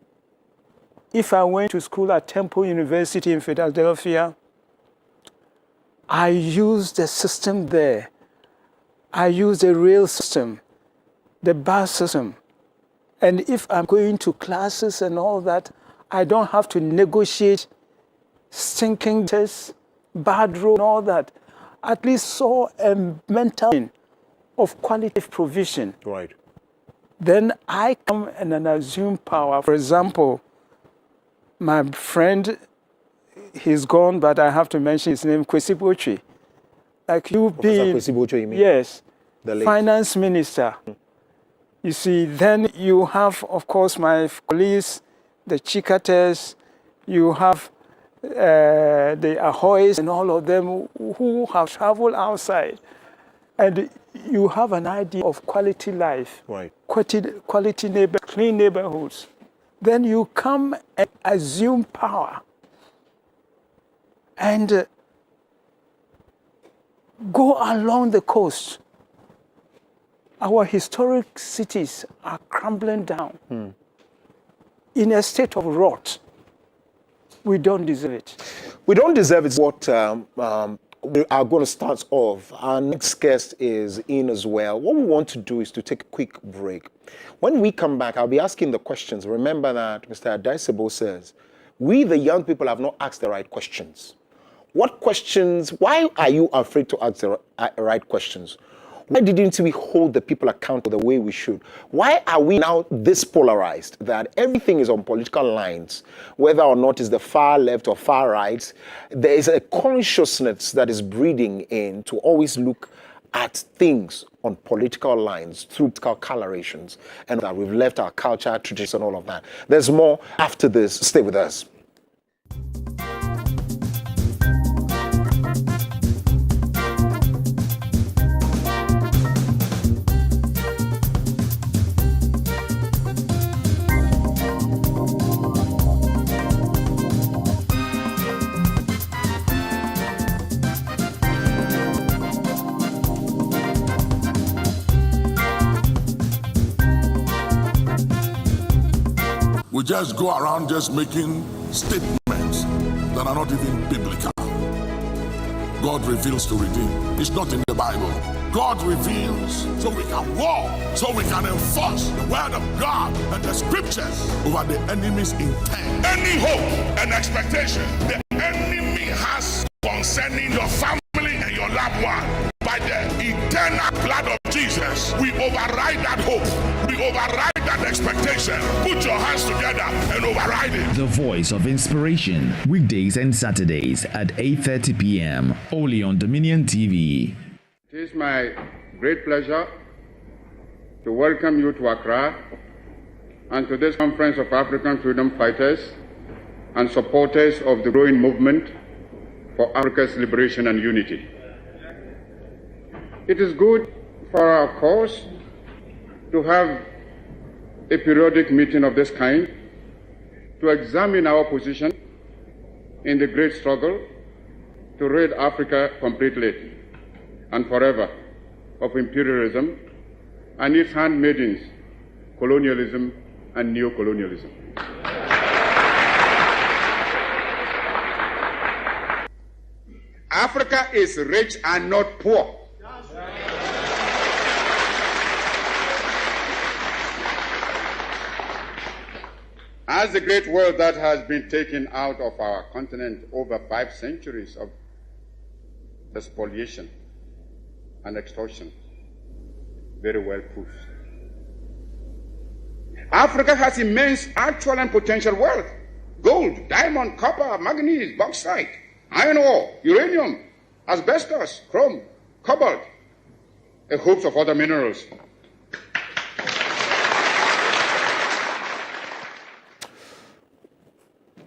If I went to school at Temple University in Philadelphia, I used the system there. I used the rail system, the bus system. And if I'm going to classes and all that, I don't have to negotiate stinking tests, bad road, and all that. At least saw a mental of qualitative provision. Right. Then I come and then assume power. For example, my friend, he's gone, but I have to mention his name, Kwesi Botwe. Like you being, Kwesi Botwe, you mean? Yes, the late finance minister. You see, then you have, of course, my colleagues, the Chikates, you have the Ahoys and all of them who have traveled outside. And you have an idea of quality life, right? Quality neighbor, clean neighborhoods. Then you come and assume power and go along the coast. Our historic cities are crumbling down in a state of rot. We don't deserve it. We don't deserve it. What we are going to start off. Our next guest is in as well. What we want to do is to take a quick break. When we come back, I'll be asking the questions. Remember that Mr. Addaisebo says, we the young people have not asked the right questions. What questions, why are you afraid to ask the right questions? Why didn't we hold the people accountable the way we should? Why are we now this polarized that everything is on political lines, whether or not it's the far left or far right? There is a consciousness that is breeding in to always look at things on political lines through political colorations, and that we've left our culture, tradition, and all of that. There's more after this. Stay with us. We just go around just making statements that are not even biblical. God reveals to redeem. It's not in the Bible. God reveals so we can war, so we can enforce the word of God and the scriptures over the enemy's intent. Any hope and expectation the enemy has concerning your family and your loved one, by the eternal blood of Jesus, we override that hope. We override that expectation. Put your hands together and override it. The Voice of Inspiration, weekdays and Saturdays at 8:30 p.m. only on Dominion TV. It is my great pleasure to welcome you to Accra and to this conference of African freedom fighters and supporters of the growing movement for Africa's liberation and unity. It is good for our cause to have a periodic meeting of this kind to examine our position in the great struggle to rid Africa completely and forever of imperialism and its handmaidens, colonialism and neo-colonialism. Africa is rich and not poor. As the great wealth that has been taken out of our continent over 5 centuries of spoliation and extortion very well pushed. Africa has immense actual and potential wealth: gold, diamond, copper, manganese, bauxite, iron ore, uranium, asbestos, chrome, cobalt, and hopes of other minerals.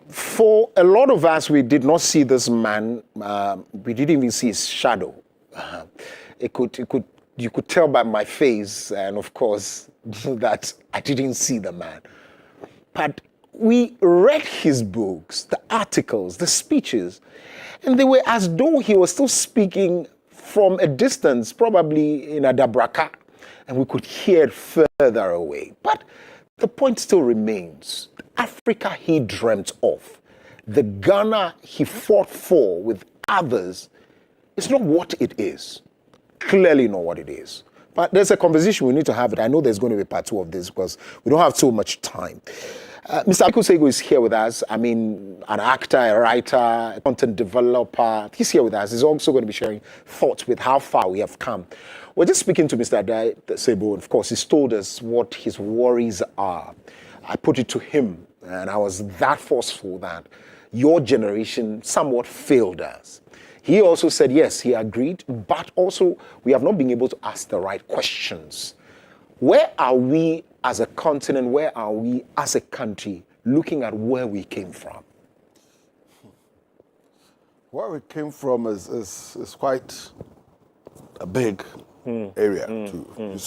For a lot of us, we did not see this man. We didn't even see his shadow. You could tell by my face, and of course, that I didn't see the man. But we read his books, the articles, the speeches, and they were as though he was still speaking from a distance, probably in Adabraka, and we could hear it further away. But the point still remains. The Africa he dreamt of, the Ghana he fought for with others, is not what it is. Clearly not what it is. But there's a conversation we need to have it. I know there's going to be part 2 of this because we don't have so much time. Mr. Akusego is here with us. I mean, an actor, a writer, a content developer. He's here with us. He's also going to be sharing thoughts with how far we have come. We're just speaking to Mr. Sebo, and of course, he's told us what his worries are. I put it to him, and I was that forceful that your generation somewhat failed us. He also said, yes, he agreed, but also we have not been able to ask the right questions. Where are we as a continent, where are we as a country looking at where we came from? Where we came from is quite a big area.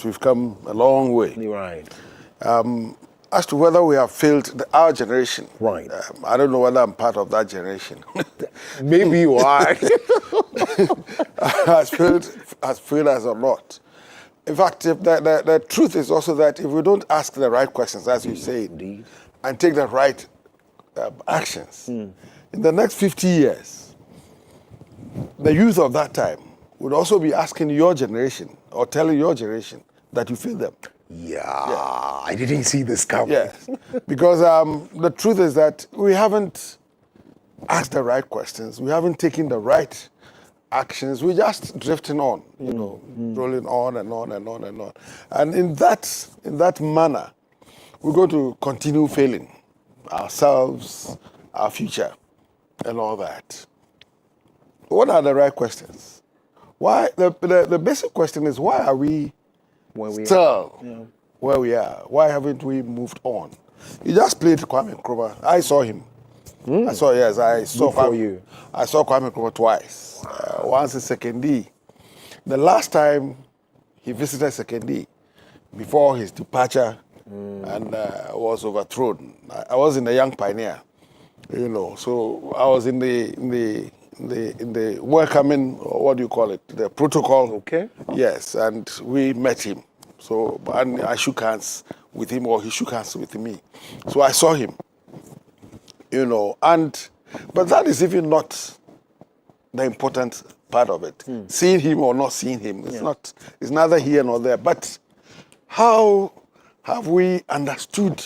We've come a long way. Right. As to whether we have failed our generation, right? I don't know whether I'm part of that generation. Maybe you are. Has failed us or not. In fact, the truth is also that if we don't ask the right questions, as you say, indeed, and take the right actions, in the next 50 years, the youth of that time would also be asking your generation or telling your generation that you failed them. Yeah, I didn't see this coming. Yes, because the truth is that we haven't asked the right questions. We haven't taken the right actions. We're just drifting on, rolling on and on and on and on. And in that manner, we're going to continue failing ourselves, our future, and all that. What are the right questions? Why? The basic question is, why are we still where we are? Why haven't we moved on? You just played Kwame Nkrumah. I saw him. I saw Kwame Nkrumah twice. Once in Sekondi. The last time he visited Sekondi, before his departure and was overthrown. I was in the Young Pioneer, so I was in the welcoming, or what do you call it, the protocol. Okay. Yes, and we met him. So, and I shook hands with him, or he shook hands with me. So I saw him, but that is even not the important part of it. Seeing him or not seeing him, it's neither here nor there. But how have we understood,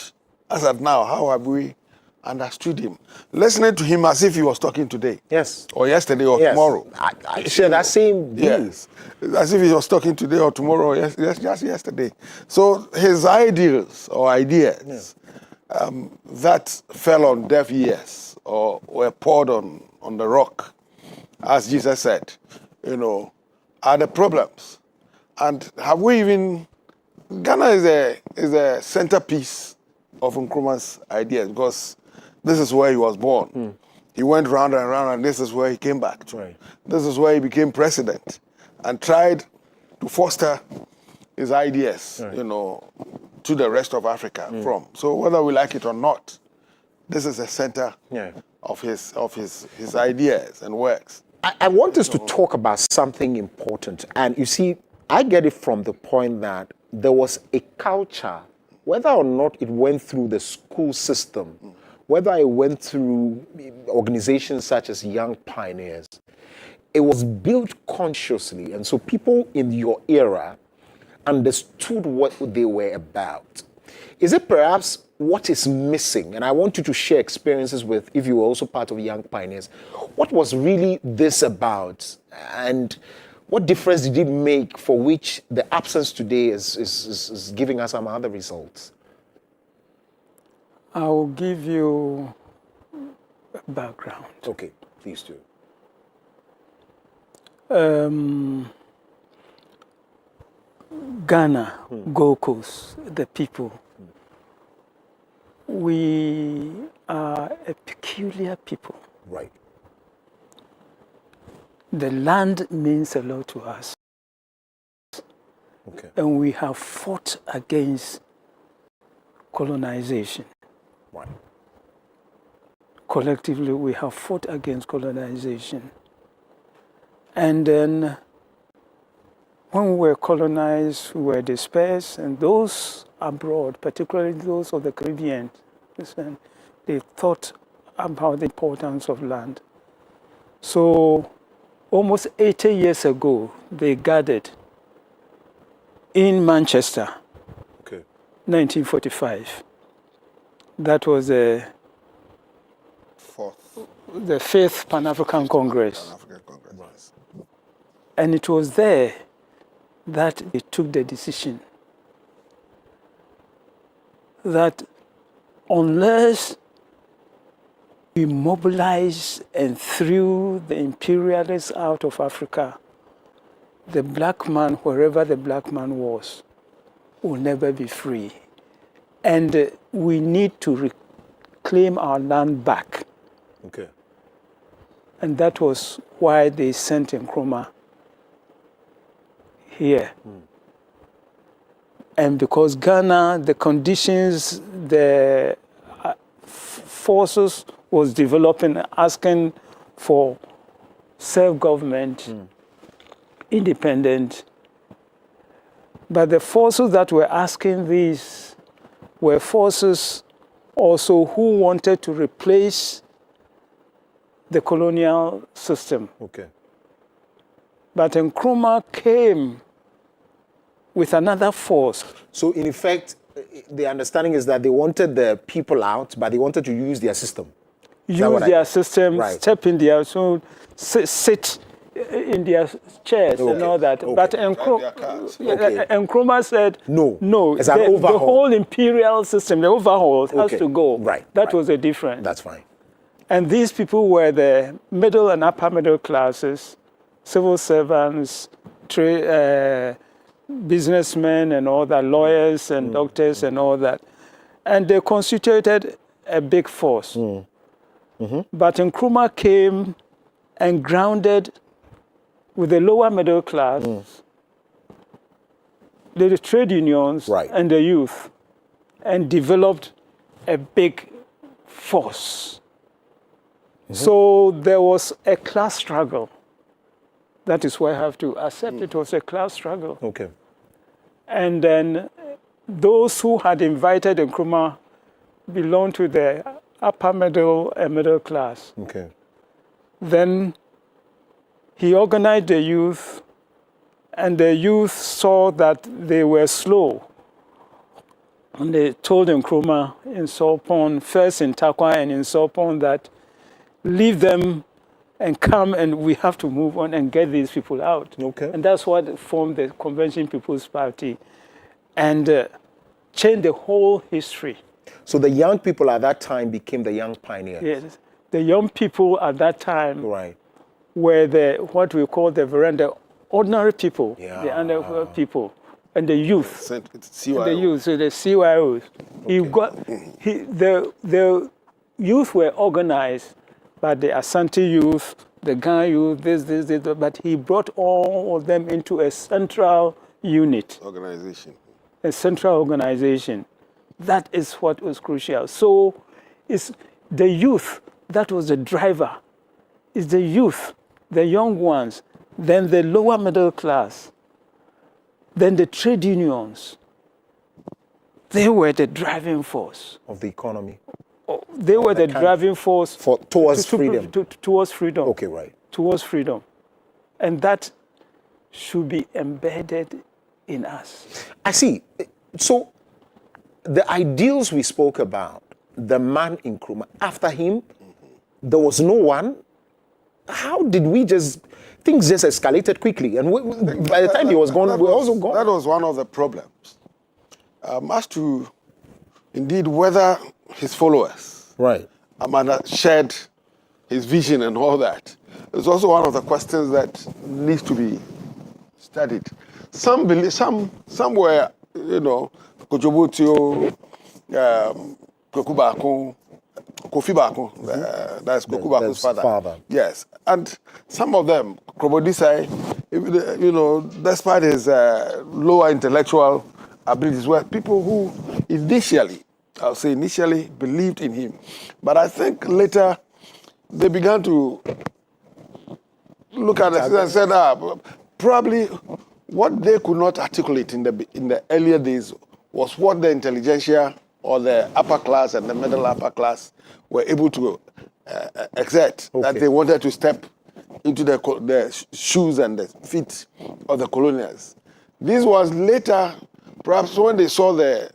as of now, how have we understood him? Listening to him as if he was talking today. Yes. Or yesterday or tomorrow. I share that same view. Yes. As if he was talking today or tomorrow or just yesterday. So his ideals or ideas that fell on deaf ears or were poured on the rock, as Jesus said, are the problems. And have we even... Ghana is a centerpiece of Nkrumah's ideas, because this is where he was born. He went round and round, and this is where he came back to. Right. This is where he became president and tried to foster his ideas, to the rest of Africa from. So whether we like it or not, this is the center of his ideas and works. I want us to talk about something important. And you see, I get it from the point that there was a culture, whether or not it went through the school system, whether it went through organizations such as Young Pioneers, it was built consciously. And so people in your era understood what they were about. Is it perhaps what is missing? And I want you to share experiences with, if you were also part of Young Pioneers, what was really this about? And What difference did it make for which the absence today is giving us some other results? I will give you a background. Okay, please do. Ghana, Gold Coast, the people, we are a peculiar people. Right. The land means a lot to us. Okay. And we have fought against colonization. Right. Collectively, we have fought against colonization. And then when we were colonized, we were dispersed, and those abroad, particularly those of the Caribbean, listen, they thought about the importance of land. So almost 80 years ago, they gathered in Manchester, okay. 1945. That was the fifth Pan-African Congress. And it was there that they took the decision that unless we mobilize and threw the imperialists out of Africa, the black man, wherever the black man was, will never be free. And we need to reclaim our land back. Okay. And that was why they sent Nkrumah here. And because Ghana, the conditions, the forces was developing, asking for self-government, independent. But the forces that were asking these were forces also who wanted to replace the colonial system. Okay. But Nkrumah came with another force. So in effect, the understanding is that they wanted the people out, but they wanted to use their system. Use their system, right. step in their zone, sit in their chairs and all that. Okay. But Nkrumah said, no, it's the, an overhaul. The whole imperial system, the overhaul has to go. Right. That was the difference. That's fine. And these people were the middle and upper middle classes, civil servants, businessmen and all that, lawyers and doctors and all that. And they constituted a big force. But Nkrumah came and grounded with the lower middle class, the trade unions and the youth, and developed a big force. So there was a class struggle. That is why I have to accept it was a class struggle. Okay. And then those who had invited Nkrumah belonged to the upper middle and middle class. Okay. Then he organized the youth, and the youth saw that they were slow. And they told Nkrumah in Sopon, first in Takwa and in Sopon, that leave them and come, and we have to move on and get these people out. Okay. And that's what formed the Convention People's Party and changed the whole history. So the young people at that time became the young pioneers. Yes. The young people at that time were what we call the ordinary people, the underworld people, and the youth. And the youth, so the CYOs. The youth were organized by the Asante youth, the Ghana youth, this, but he brought all of them into a central unit. A central organization. That is what was crucial. So it's the youth that was the driver. It's the youth, the young ones, then the lower middle class, then the trade unions. They were the driving force. Of the economy. They were the driving force towards freedom. Towards freedom. Okay, right. Towards freedom. And that should be embedded in us. I see. So the ideals we spoke about, the man Nkrumah, after him, there was no one. How did we just things just escalated quickly. And by the time he was gone, we were also gone. That was one of the problems. As to, indeed, whether his followers shared his vision and all that, it's also one of the questions that needs to be studied. Some believe, some were, you know, Kojobotio, Kofi Bako, that's Kofi Bako's father. Yes, and some of them, Krobodisai, you know, despite his lower intellectual abilities, were people who initially believed in him. But I think later they began to look at it and said, probably what they could not articulate in the earlier days was what the intelligentsia or the upper class and the middle upper class were able to exert, that they wanted to step into the shoes and the feet of the colonials. This was later, perhaps when they saw the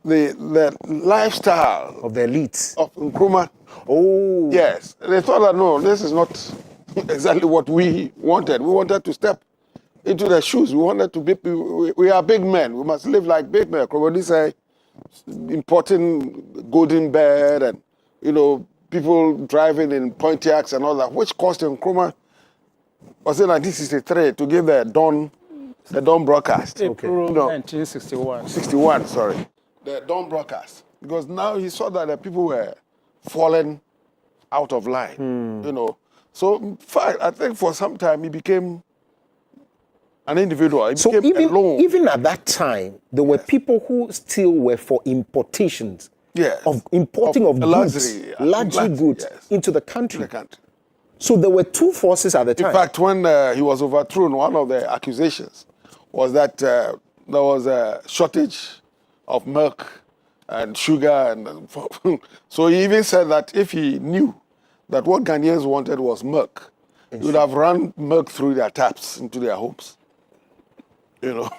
lifestyle of the elites of Nkrumah. Oh, yes, they thought that no, this is not exactly what we wanted. We wanted to step into the shoes. We wanted to be. We are big men. We must live like big men. Krobodisai importing golden bed and, you know, people driving in Pontiacs and all that, which cost Nkrumah, was in 1963 to give the Dawn broadcast. April 1961. 61, sorry. The Dawn broadcast. Because now he saw that the people were falling out of line, you know. So, in fact, I think for some time he became an individual. He became alone. Even at that time, there were people who still were for importations. Of importing of goods, largely goods, into the country. So there were two forces at the time. In fact, when he was overthrown, one of the accusations was that there was a shortage of milk and sugar. And so he even said that if he knew that what Ghanaians wanted was milk, he would have run milk through their taps into their homes. You know.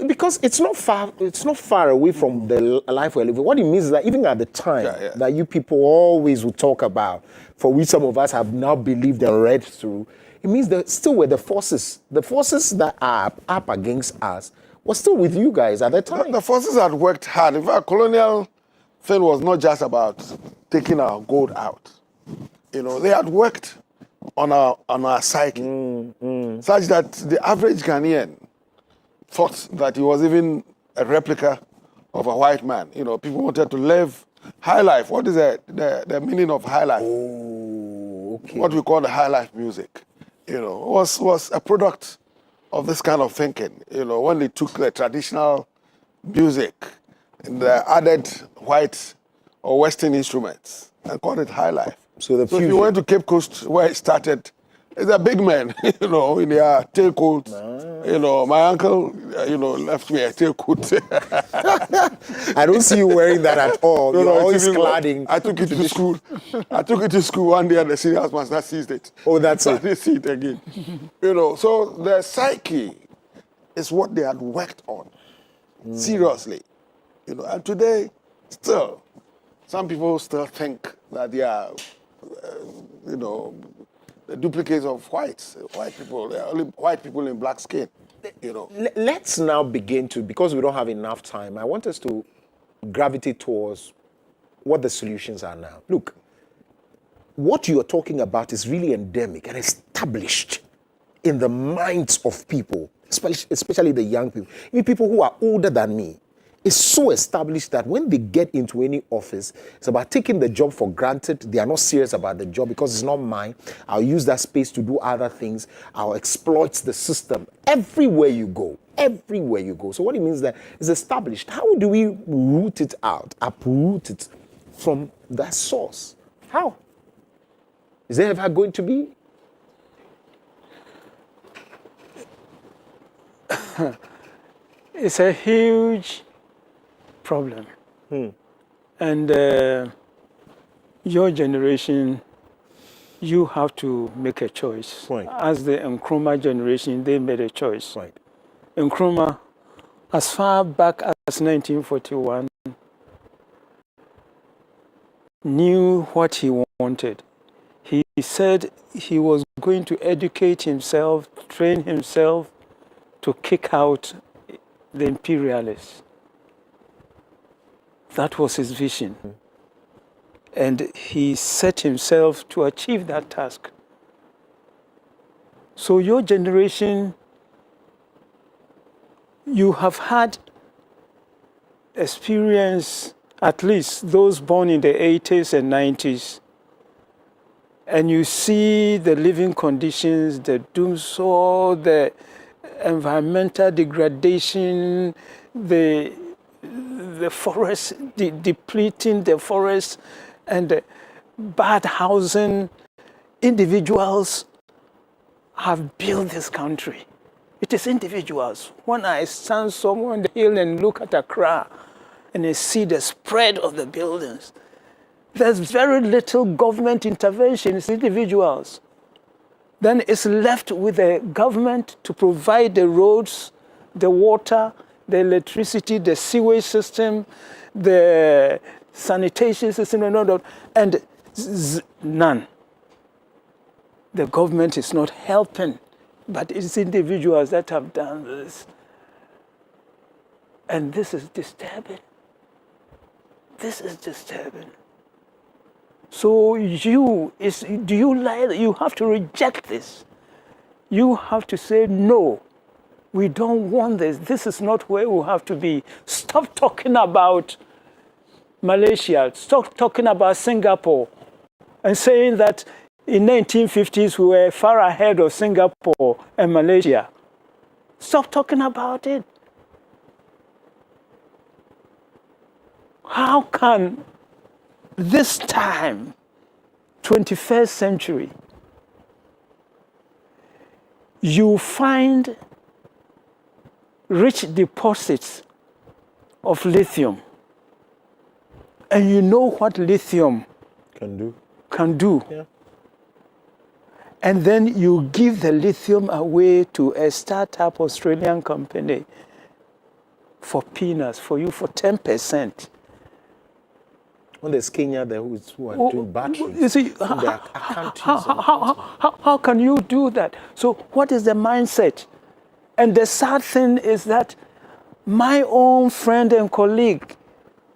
Because it's not far away from the life we're living. What it means is that even at the time that you people always would talk about, for which some of us have now believed and read through, it means that still were the forces that are up against us were still with you guys at that time. The forces had worked hard. In fact, colonial thing was not just about taking our gold out. You know, they had worked on our psyche, such that the average Ghanaian thought that he was even a replica of a white man. You know, people wanted to live high life. What is the meaning of high life? Oh, okay. What we call the high life music, you know, was a product of this kind of thinking. You know, when they took the traditional music and they added white or Western instruments and called it high life. So if you went to Cape Coast, where it started, it's a big man, you know, in their tailcoats. You know, my uncle, you know, left me a tailcoat. I don't see you wearing that at all. You're always cladding. I took it to school. I took it to school one day and the senior master seized it. Oh, that's it. I didn't see it again. You know, so the psyche is what they had worked on, seriously. You know, and today, still, some people still think that they are, you know, the duplicates of white people. They are only white people in black skin, you know. Let's now begin to, because we don't have enough time, I want us to gravitate towards what the solutions are now. Look, what you're talking about is really endemic and established in the minds of people, especially the young people, even people who are older than me. It's so established that when they get into any office, it's about taking the job for granted. They are not serious about the job because it's not mine. I'll use that space to do other things. I'll exploit the system everywhere you go. Everywhere you go. So what it means is that it's established. How do we root it out, uproot it from that source? How? Is there ever going to be? It's a huge problem. And your generation, you have to make a choice. As the Nkrumah generation, they made a choice. Nkrumah, as far back as 1941, knew what he wanted. He said he was going to educate himself, train himself to kick out the imperialists. That was his vision. And he set himself to achieve that task. So your generation, you have had experience, at least those born in the 80s and 90s, and you see the living conditions, the doomsday, the environmental degradation, the forest, depleting the forest, and the bad housing. Individuals have built this country. It is individuals. When I stand somewhere on the hill and look at Accra and I see the spread of the buildings, there's very little government intervention. It's individuals. Then it's left with the government to provide the roads, the water, the electricity, the sewage system, the sanitation system, and none. The government is not helping, but it's individuals that have done this. And this is disturbing. This is disturbing. So you have to reject this. You have to say, no, we don't want this. This is not where we have to be. Stop talking about Malaysia. Stop talking about Singapore and saying that in 1950s we were far ahead of Singapore and Malaysia. Stop talking about it. How can this time, 21st century, you find rich deposits of lithium, and you know what lithium can do. Yeah. And then you give the lithium away to a startup Australian company for peanuts, for you for 10%. Well, there's Kenya there who are doing batteries. You see, how can you do that? So what is the mindset? And the sad thing is that my own friend and colleague,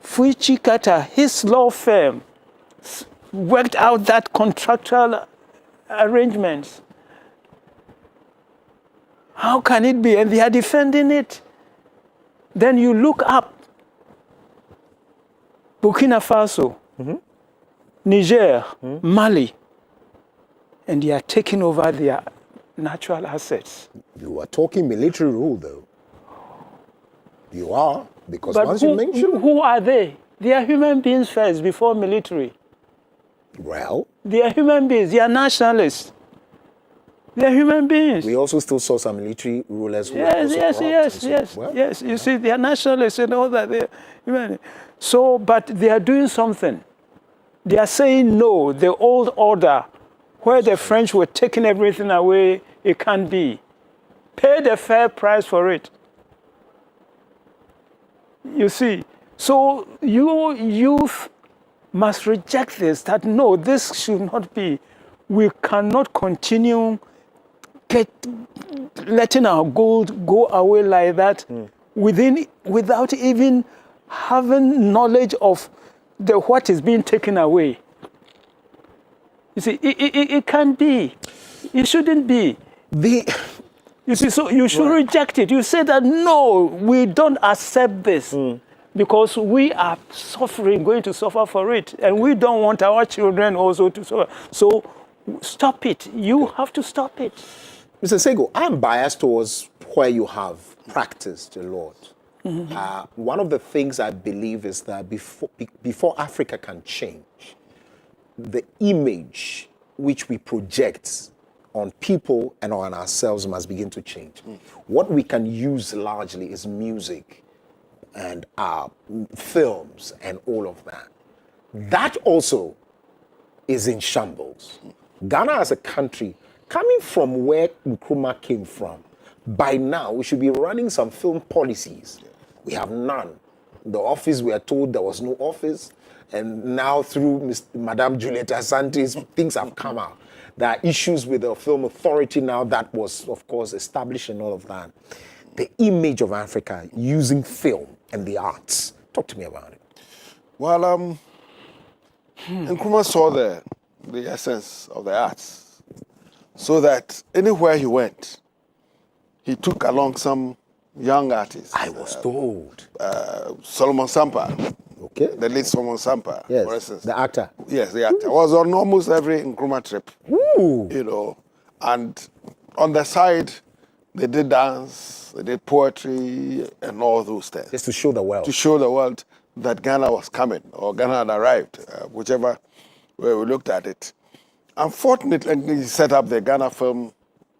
Fuichi Kata, his law firm, worked out that contractual arrangements. How can it be? And they are defending it. Then you look up Burkina Faso, Niger, Mali, and they are taking over their natural assets. You are talking military rule, though. You are, because once you mention... Who are they? They are human beings first, before military. Well... They are human beings. They are nationalists. They are human beings. We also still saw some military rulers who Yes. You see, they are nationalists and all that. They are human. So, but they are doing something. They are saying no, the old order, where the French were taking everything away, it can't be. Pay the fair price for it. You see, so your youth must reject this, that no, this should not be. We cannot continue letting our gold go away like that without even having knowledge of what is being taken away. You see, it can't be. It shouldn't be. You see, so you should reject it. You say that, no, we don't accept this because we are suffering, going to suffer for it, and we don't want our children also to suffer. So stop it. You have to stop it. Mr. Sego, I'm biased towards where you have practiced a lot. One of the things I believe is that before Africa can change, the image which we project on people and on ourselves must begin to change. What we can use largely is music and films and all of that. That also is in shambles. Ghana as a country, coming from where Nkrumah came from, by now we should be running some film policies. We have none. the office, we are told there was no office. And now through Madame Julieta Santis, things have come out. There are issues with the film authority now that was, of course, established and all of that. The image of Africa using film and the arts. Talk to me about it. Well, Nkrumah saw the essence of the arts, so that anywhere he went, he took along some young artists. I was told. Solomon Sampa. Okay. The late Solomon Sampa, yes, for instance. the actor. Yes, the actor. Was on almost every Nkrumah trip. Ooh. You know, and on the side, they did dance, they did poetry, and all those things. Just to show the world. To show the world that Ghana was coming, or Ghana had arrived, whichever way we looked at it. Unfortunately, he set up the Ghana Film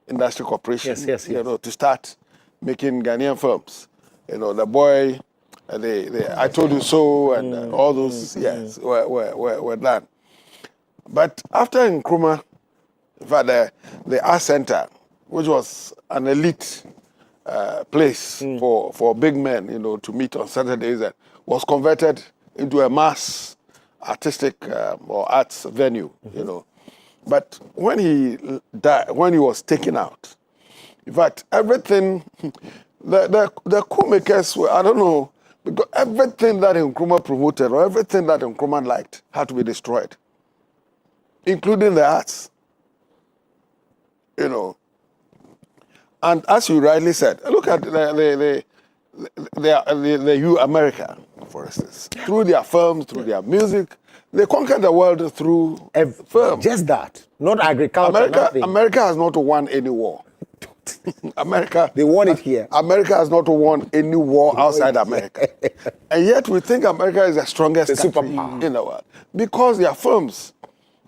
Industry Corporation. Yes. You know, to start making Ghanaian films. You know, the boy, I Told You So, and all those, were done. But after Nkrumah, in fact, the Art Center, which was an elite place for big men, you know, to meet on Saturdays, was converted into a mass artistic or arts venue, you know. But when he died, when he was taken out, in fact, everything, the coup makers were, I don't know, because everything that Nkrumah promoted or everything that Nkrumah liked had to be destroyed, including the arts, you know. And as you rightly said, look at the America, for instance. Through their films, through their music, they conquered the world through film. Just that, not agriculture. America has not won any war. America, they won it here. America has not won any war outside America, and yet we think America is the strongest country in the world because their films.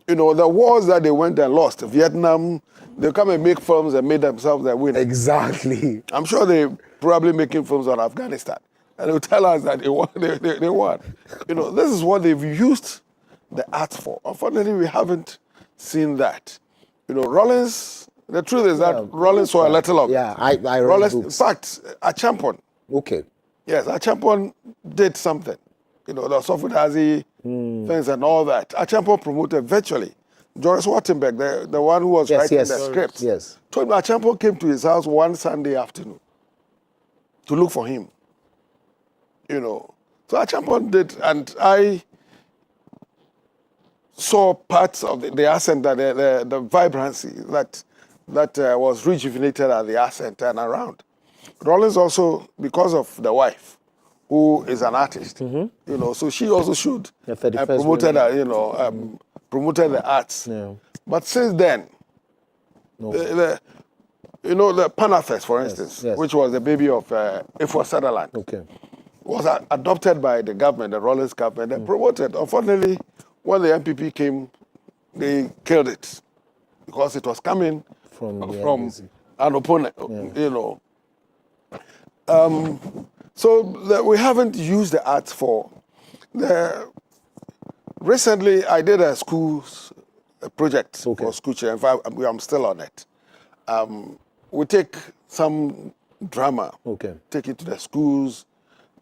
You know, the wars that they went and lost, Vietnam, they come and make films and made themselves their winners. Exactly. I'm sure they're probably making films on Afghanistan, and they'll tell us that they won. They won. You know, this is what they've used the arts for. Unfortunately, we haven't seen that. You know, Rollins. The truth is that Rollins saw a little of it. Yeah, I read Rollins, books. in fact, Achampon. Okay. Yes, Achampon did something. You know, the Sofudazi things and all that. Achampon promoted virtually. Joris Wattenberg, the one who was writing the script, told me Achampon came to his house one Sunday afternoon to look for him. You know, so Achampon did, and I saw parts of the Art Center, the vibrancy that was rejuvenated at the Art Center and around. Rollins also, because of the wife, who is an artist, you know, so she also should promoted, promoted the arts. Yeah. But since then, the Panafest, for instance, which was the baby of Ifo Sutherland, was adopted by the government, the Rollins government, and promoted. Unfortunately, when the MPP came, they killed it because it was coming from an opponent, you know. So we haven't used the arts for recently I did a project for school children. In fact, I'm still on it. We take some drama, take it to the schools,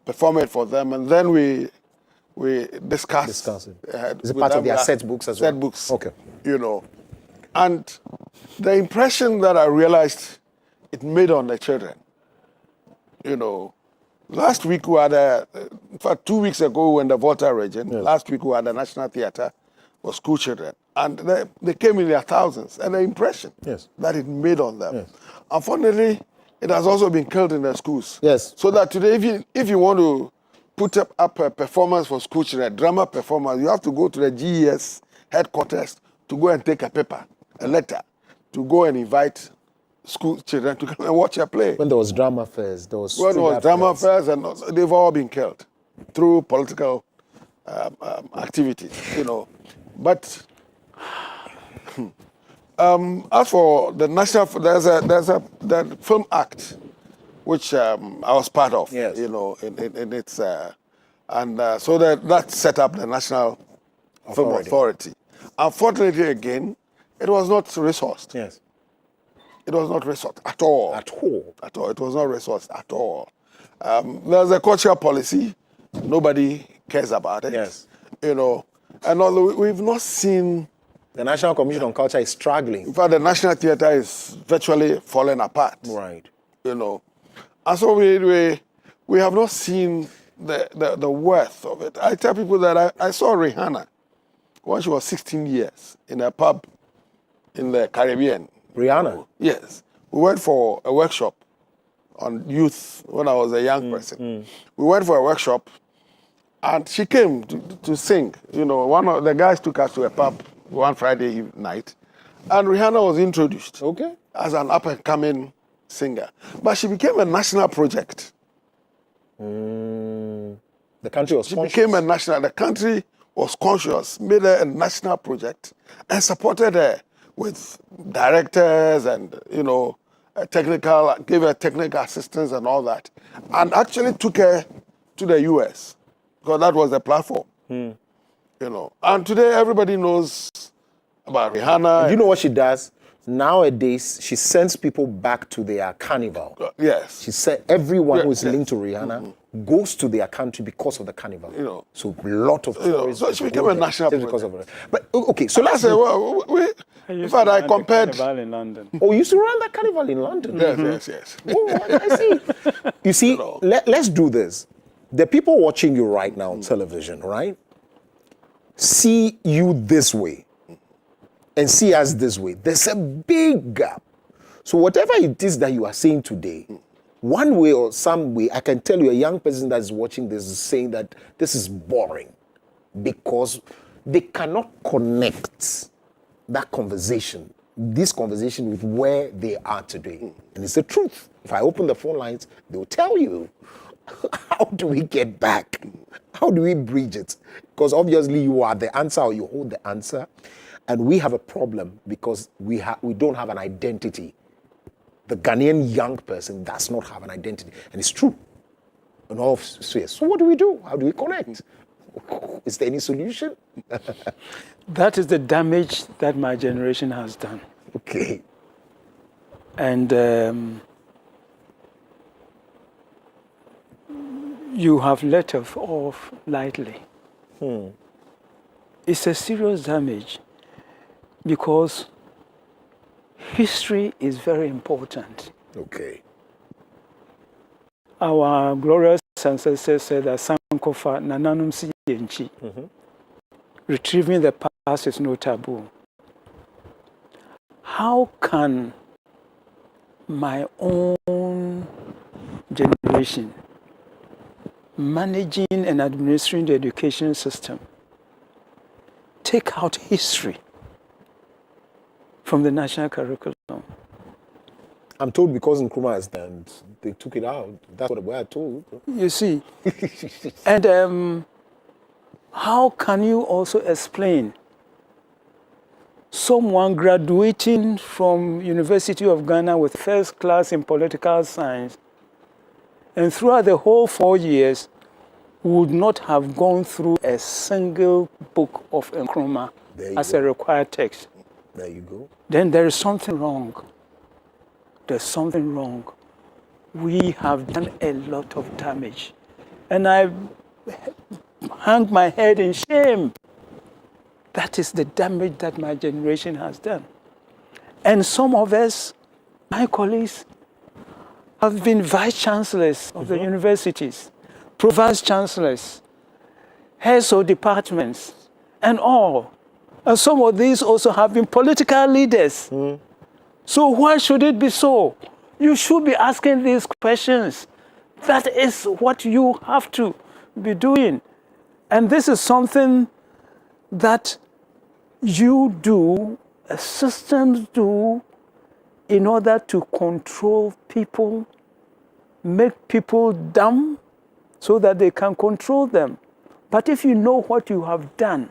perform it for them, and then we discuss it. Is it part of their set books as well? Set books. Okay. You know. And the impression that I realized it made on the children, you know, last week we had in fact 2 weeks ago in the Volta region, last week we had a National Theatre for school children. And they came in their thousands. And the impression that it made on them. Unfortunately, it has also been killed in the schools. So that today, if you want to put up a performance for school children, a drama performance, you have to go to the GES headquarters to go and take a paper, a letter, to go and invite school children to come and watch a play. When there was drama fairs, there was drama fairs, and they've all been killed through political activities, you know. But as for the national, there's the Film Act, which I was part of, you know, in its, so that set up the National Film Authority. Unfortunately, again, it was not resourced. It was not resourced at all. At all. It was not resourced at all. There's a cultural policy, Nobody cares about it. Yes. You know, and although we've not seen... The National Commission on Culture is struggling. In fact, the National Theatre is virtually falling apart. Right. You know. And so we have not seen the worth of it. I tell people that I saw Rihanna when she was 16 years in a pub in the Caribbean. Rihanna? Yes. We went for a workshop on youth when I was a young person. We went for a workshop and she came to sing. You know, one of the guys took us to a pub one Friday night and Rihanna was introduced as an up-and-coming singer. But she became a national project. The country was conscious. She became a national, the country was conscious, made her a national project and supported her with directors and, you know, gave her technical assistance and all that. And actually took her to the US because that was the platform. You know, and today everybody knows about Rihanna. You know what she does? Nowadays, she sends people back to their carnival. Yes. She said everyone who is linked to Rihanna goes to their country because of the carnival. You know. So a lot of tourists. So she became a national because of it. But okay, so let's say, in fact, I compared. In London. Oh, you used to run that carnival in London? Yes. Oh, I see. You see, let's do this. The people watching you right now on television, right, see you this way and see us this way. There's a big gap. So whatever it is that you are saying today, one way or some way, I can tell you a young person that is watching this is saying that this is boring because they cannot connect that conversation, this conversation with where they are today. And it's the truth. If I open the phone lines, they'll tell you, how do we get back? How do we bridge it? Because obviously you are the answer or you hold the answer. And we have a problem because we don't have an identity. The Ghanaian young person does not have an identity. And it's true in all spheres. So what do we do? How do we connect? Is there any solution? That is the damage that my generation has done. Okay. And you have let off lightly. It's a serious damage because history is very important. Okay. Our glorious ancestors said that Sankofa Nananum Siyenchi. Retrieving the past is no taboo. How can my own generation managing and administering the education system take out history from the national curriculum? I'm told because Nkrumah is there and they took it out. That's what we're told. You see. And how can you also explain someone graduating from University of Ghana with first class in political science and throughout the whole 4 years would not have gone through a single book of Nkrumah as a required text? There you go. Then there is something wrong. There's something wrong. We have done a lot of damage. And I hang my head in shame. That is the damage that my generation has done. And some of us, my colleagues, have been vice chancellors of the universities, pro-vice chancellors, heads of departments, and all. And some of these also have been political leaders. So why should it be so? You should be asking these questions. That is what you have to be doing. And this is something that you do, systems do, in order to control people, make people dumb so that they can control them. But if you know what you have done,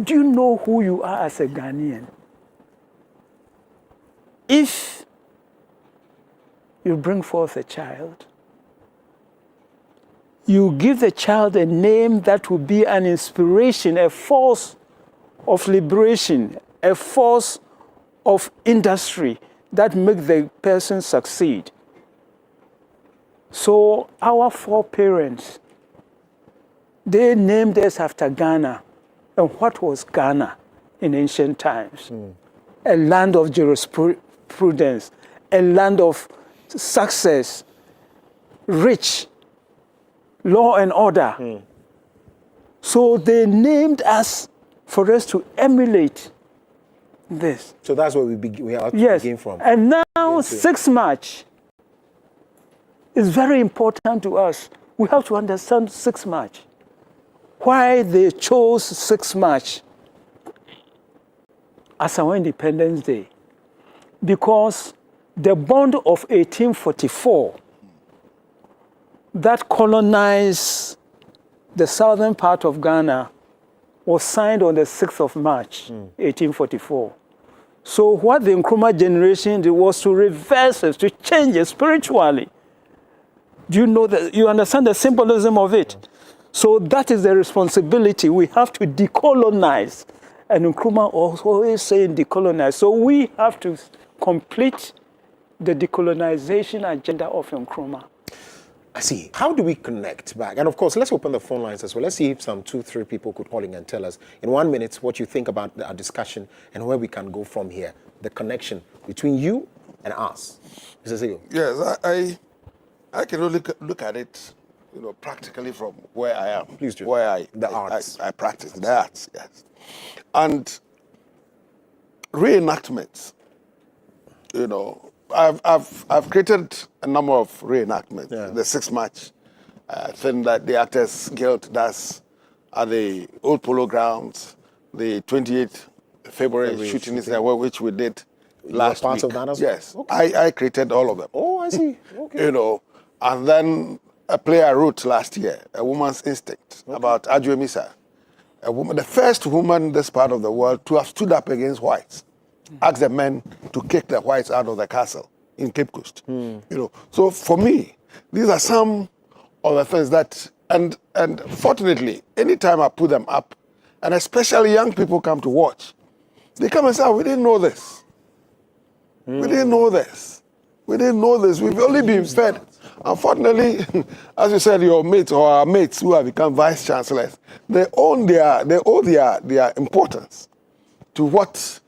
do you know who you are as a Ghanaian? If you bring forth a child, you give the child a name that will be an inspiration, a force of liberation, a force of industry that makes the person succeed. So our foreparents They named us after Ghana. And what was Ghana in ancient times? A land of jurisprudence, a land of success, rich, law and order. So they named us for us to emulate this. So that's where we begin from. And now 6 March is very important to us. We have to understand 6 March. Why they chose 6 March as our Independence Day. Because the bond of 1844 that colonized the southern part of Ghana was signed on the 6th of March, 1844. So what the Nkrumah generation did was to reverse it, to change it spiritually. Do you know that? You understand the symbolism of it? So that is the responsibility. We have to decolonize. And Nkrumah always saying decolonize. So we have to complete the decolonization agenda of Nkrumah. I see. How do we connect back? And of course, let's open the phone lines as well. Let's see if some 2-3 people could call in and tell us in 1 minute what you think about our discussion and where we can go from here. The connection between you and us. Mr. Sego. Yes, I can only look at it, practically from where I am. Please do. Where I practice the arts, yes. And reenactments, I've created a number of reenactments. Yeah. The 6 March thing that the Actors Guild does at the old polo grounds, the 28th February shooting incident, which we did last part week. of that as well? Yes, okay. I created all of them. Oh, I see. Okay. And then a play I wrote last year, A Woman's Instinct, about Adjoa Misa, a woman, the first woman in this part of the world to have stood up against whites, asked the men to kick the whites out of the castle in Cape Coast. So for me, these are some of the things that, and fortunately, anytime I put them up, and especially young people come to watch, they come and say, we didn't know this. We didn't know this. We didn't know this. We've only been fed. Unfortunately, as you said, your mates or our mates who have become vice chancellors, they owe their importance to what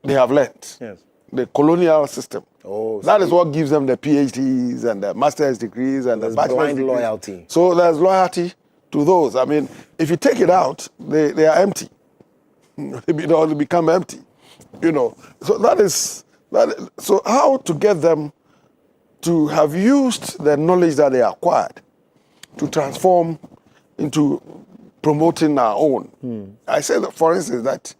they have learned. Yes. The colonial system. Oh, that is what gives them the PhDs and the master's degrees and the bachelor's blind degrees. loyalty. So there's loyalty to those. I mean, if you take it out, they are empty. They become empty. So that is. So how to get them to have used the knowledge that they acquired to transform into promoting our own. I say that, for instance, that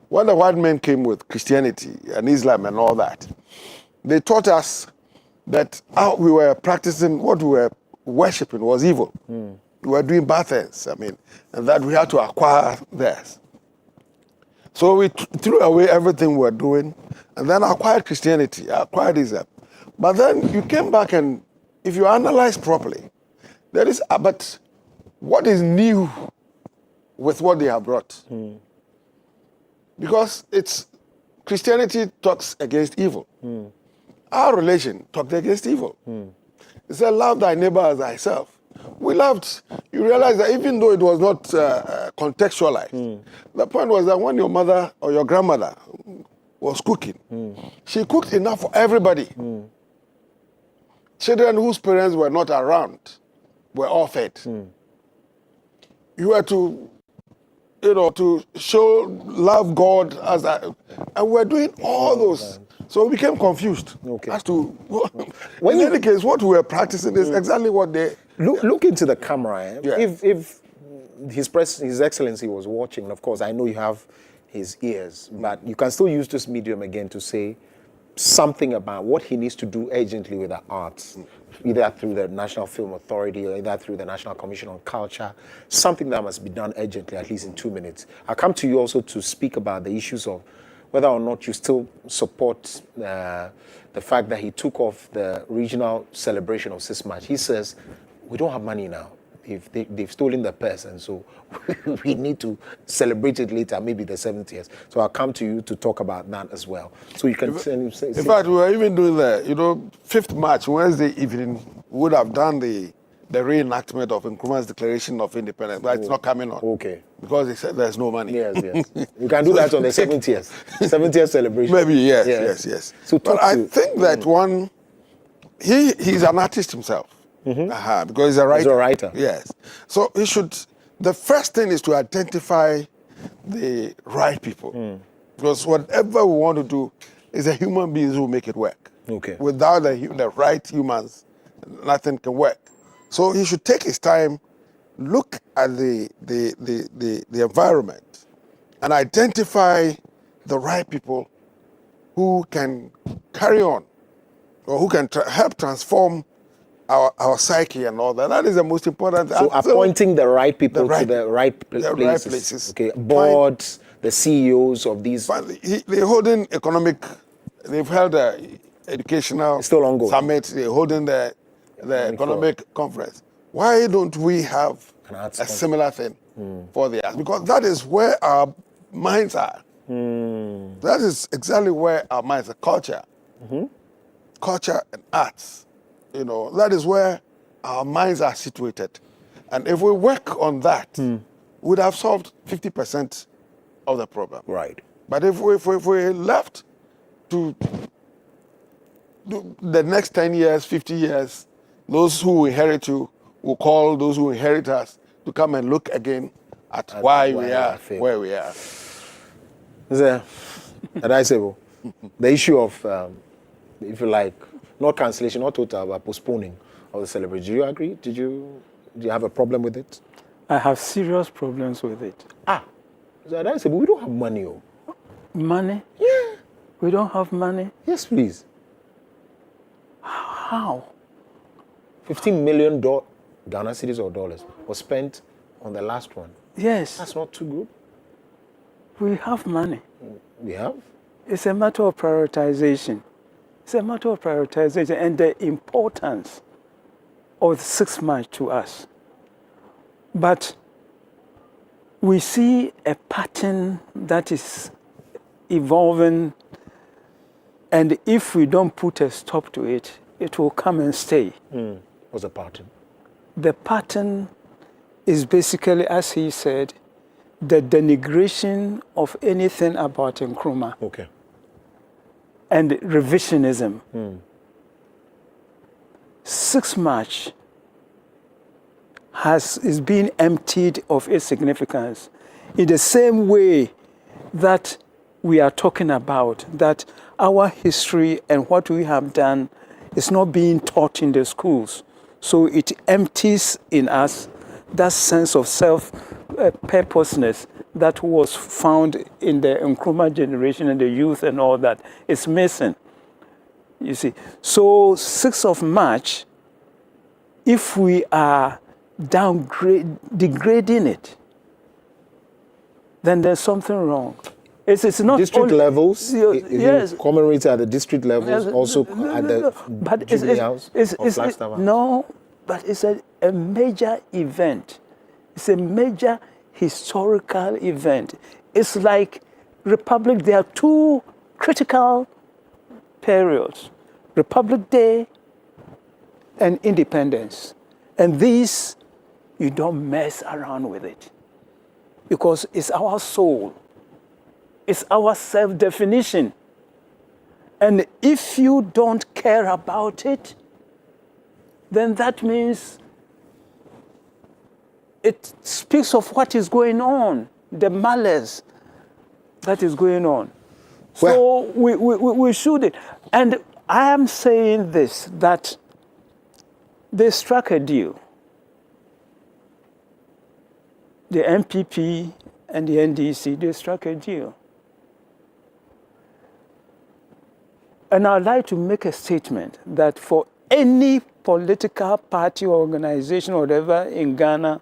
when the white men came with Christianity and Islam and all that, they taught us that how we were practicing, what we were worshipping was evil. We were doing bad things, and that we had to acquire theirs. So we threw away everything we were doing and then acquired Christianity, acquired Islam. But then you came back and if you analyze properly, there is, but what is new with what they have brought? Because Christianity talks against evil. Our religion talked against evil. It said, love thy neighbor as thyself. We loved, you realize that even though it was not contextualized, the point was that when your mother or your grandmother was cooking, she cooked enough for everybody. Children whose parents were not around were all fed. You were to, to show, love God as that, and we're doing all those. So we became confused as to, in any case, what we were practicing is exactly what they... Look into the camera. Yeah. If His Excellency was watching, and of course, I know you have his ears, but you can still use this medium again to say something about what he needs to do urgently with the arts, either through the National Film Authority or either through the National Commission on Culture, something that must be done urgently, at least in 2 minutes. I'll come to you also to speak about the issues of whether or not you still support the fact that he took off the regional celebration of 6 March. He says, we don't have money now. They've stolen the purse, and so we need to celebrate it later, maybe the 70th. So I'll come to you to talk about that as well. So you can say... In fact, we were even doing the, 5th March, Wednesday evening, we would have done the the reenactment of Nkrumah's Declaration of Independence, but it's not coming on. Okay. Because they said there's no money. Yes. You can do that on the 70th celebration. Maybe, yes. So but I think that he's an artist himself. Because he's a writer. He's a writer. Yes. So the first thing is to identify the right people. Because whatever we want to do is a human beings who make it work. Okay. Without the right humans, nothing can work. So he should take his time, look at the environment, and identify the right people who can carry on, or who can help transform our psyche and all that. That is the most important. So appointing the right people to the right places. Okay, boards, the CEOs of these. They're holding they've held an educational summit, they're holding the economic conference. Why don't we have a similar thing for the arts? Because that is where our minds are. That is exactly where our minds are. Culture and arts. That is where our minds are situated. And if we work on that, we'd have solved 50% of the problem. Right. But if we left to the next 10 years, 50 years, those who inherit you will call those who inherit us to come and look again at why we are where we are. The issue of, if you like, not cancellation, not total, but postponing of the celebration. Do you agree? Do you have a problem with it? I have serious problems with it. So we don't have money. Money? Yeah. We don't have money? Yes, please. How? $15 million Ghana cedis or dollars was spent on the last one. Yes. That's not too good. We have money. We have? It's a matter of prioritization. It's a matter of prioritization and the importance of the 6 March to us. But we see a pattern that is evolving, and if we don't put a stop to it, it will come and stay. What's the pattern? The pattern is basically, as he said, the denigration of anything about Nkrumah. Okay. And revisionism. 6 March is being emptied of its significance in the same way that we are talking about, that our history and what we have done is not being taught in the schools. So it empties in us that sense of self-purposeness that was found in the Nkrumah generation and the youth and all that. It's missing, you see. So 6th of March, if we are degrading it, then there's something wrong. It's not district levels. Yes, commemorate at the district levels, also at the Jubilee House of Flagstaff. No, but it's a major event. It's a major historical event. It's like Republic. There are 2 critical periods: Republic Day and Independence. And these, you don't mess around with it, because it's our soul. It's our self-definition. And if you don't care about it, then that means it speaks of what is going on, the malice that is going on. So we should. And I am saying this, that they struck a deal. The MPP and the NDC, they struck a deal. And I'd like to make a statement that for any political party or organization or whatever in Ghana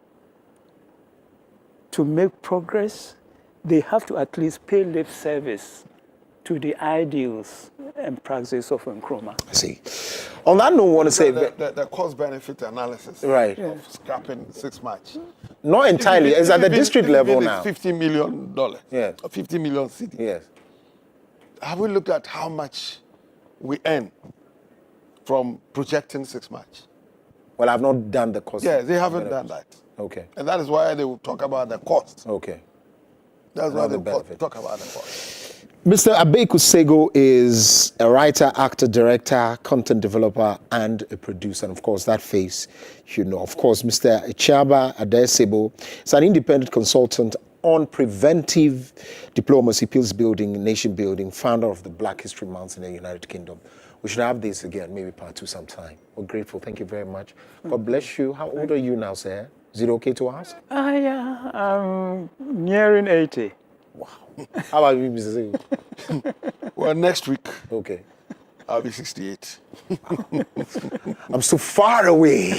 to make progress, they have to at least pay lip service to the ideals and practices of Nkrumah. I see. On that note, I want to say the cost-benefit analysis of scrapping 6 March. Not entirely. It's at the district level now. $50 million. Yes. Or 50 million cedis. Yes. Have we looked at how much we earn from projecting 6 March? Well, I've not done the cost. Yeah, they haven't done that. Okay. And that is why they will talk about the cost. Okay. That's why they will benefit. talk about the cost. Mr. Abeku Sego is a writer, actor, director, content developer, and a producer. And of course, that face, you know. Of course, Mr. Chaba Adesebo is an independent consultant on preventive diplomacy, peace building, nation building, founder of the Black History Month in the United Kingdom. We should have this again, maybe part 2 sometime. We're grateful. Thank you very much. God bless you. How old are you now, sir? Is it okay to ask? Yeah, I'm nearing 80. Wow. How about you, Mr. Sego? Well, next week. Okay. I'll be 68. I'm so far away,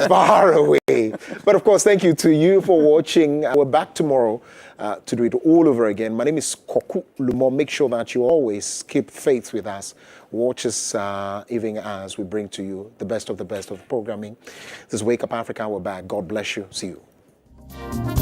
far away. But of course, thank you to you for watching. We're back tomorrow to do it all over again. My name is Koku Lumo. Make sure that you always keep faith with us. Watch us even as we bring to you the best of the programming. This is Wake Up Africa. We're back. God bless you. See you.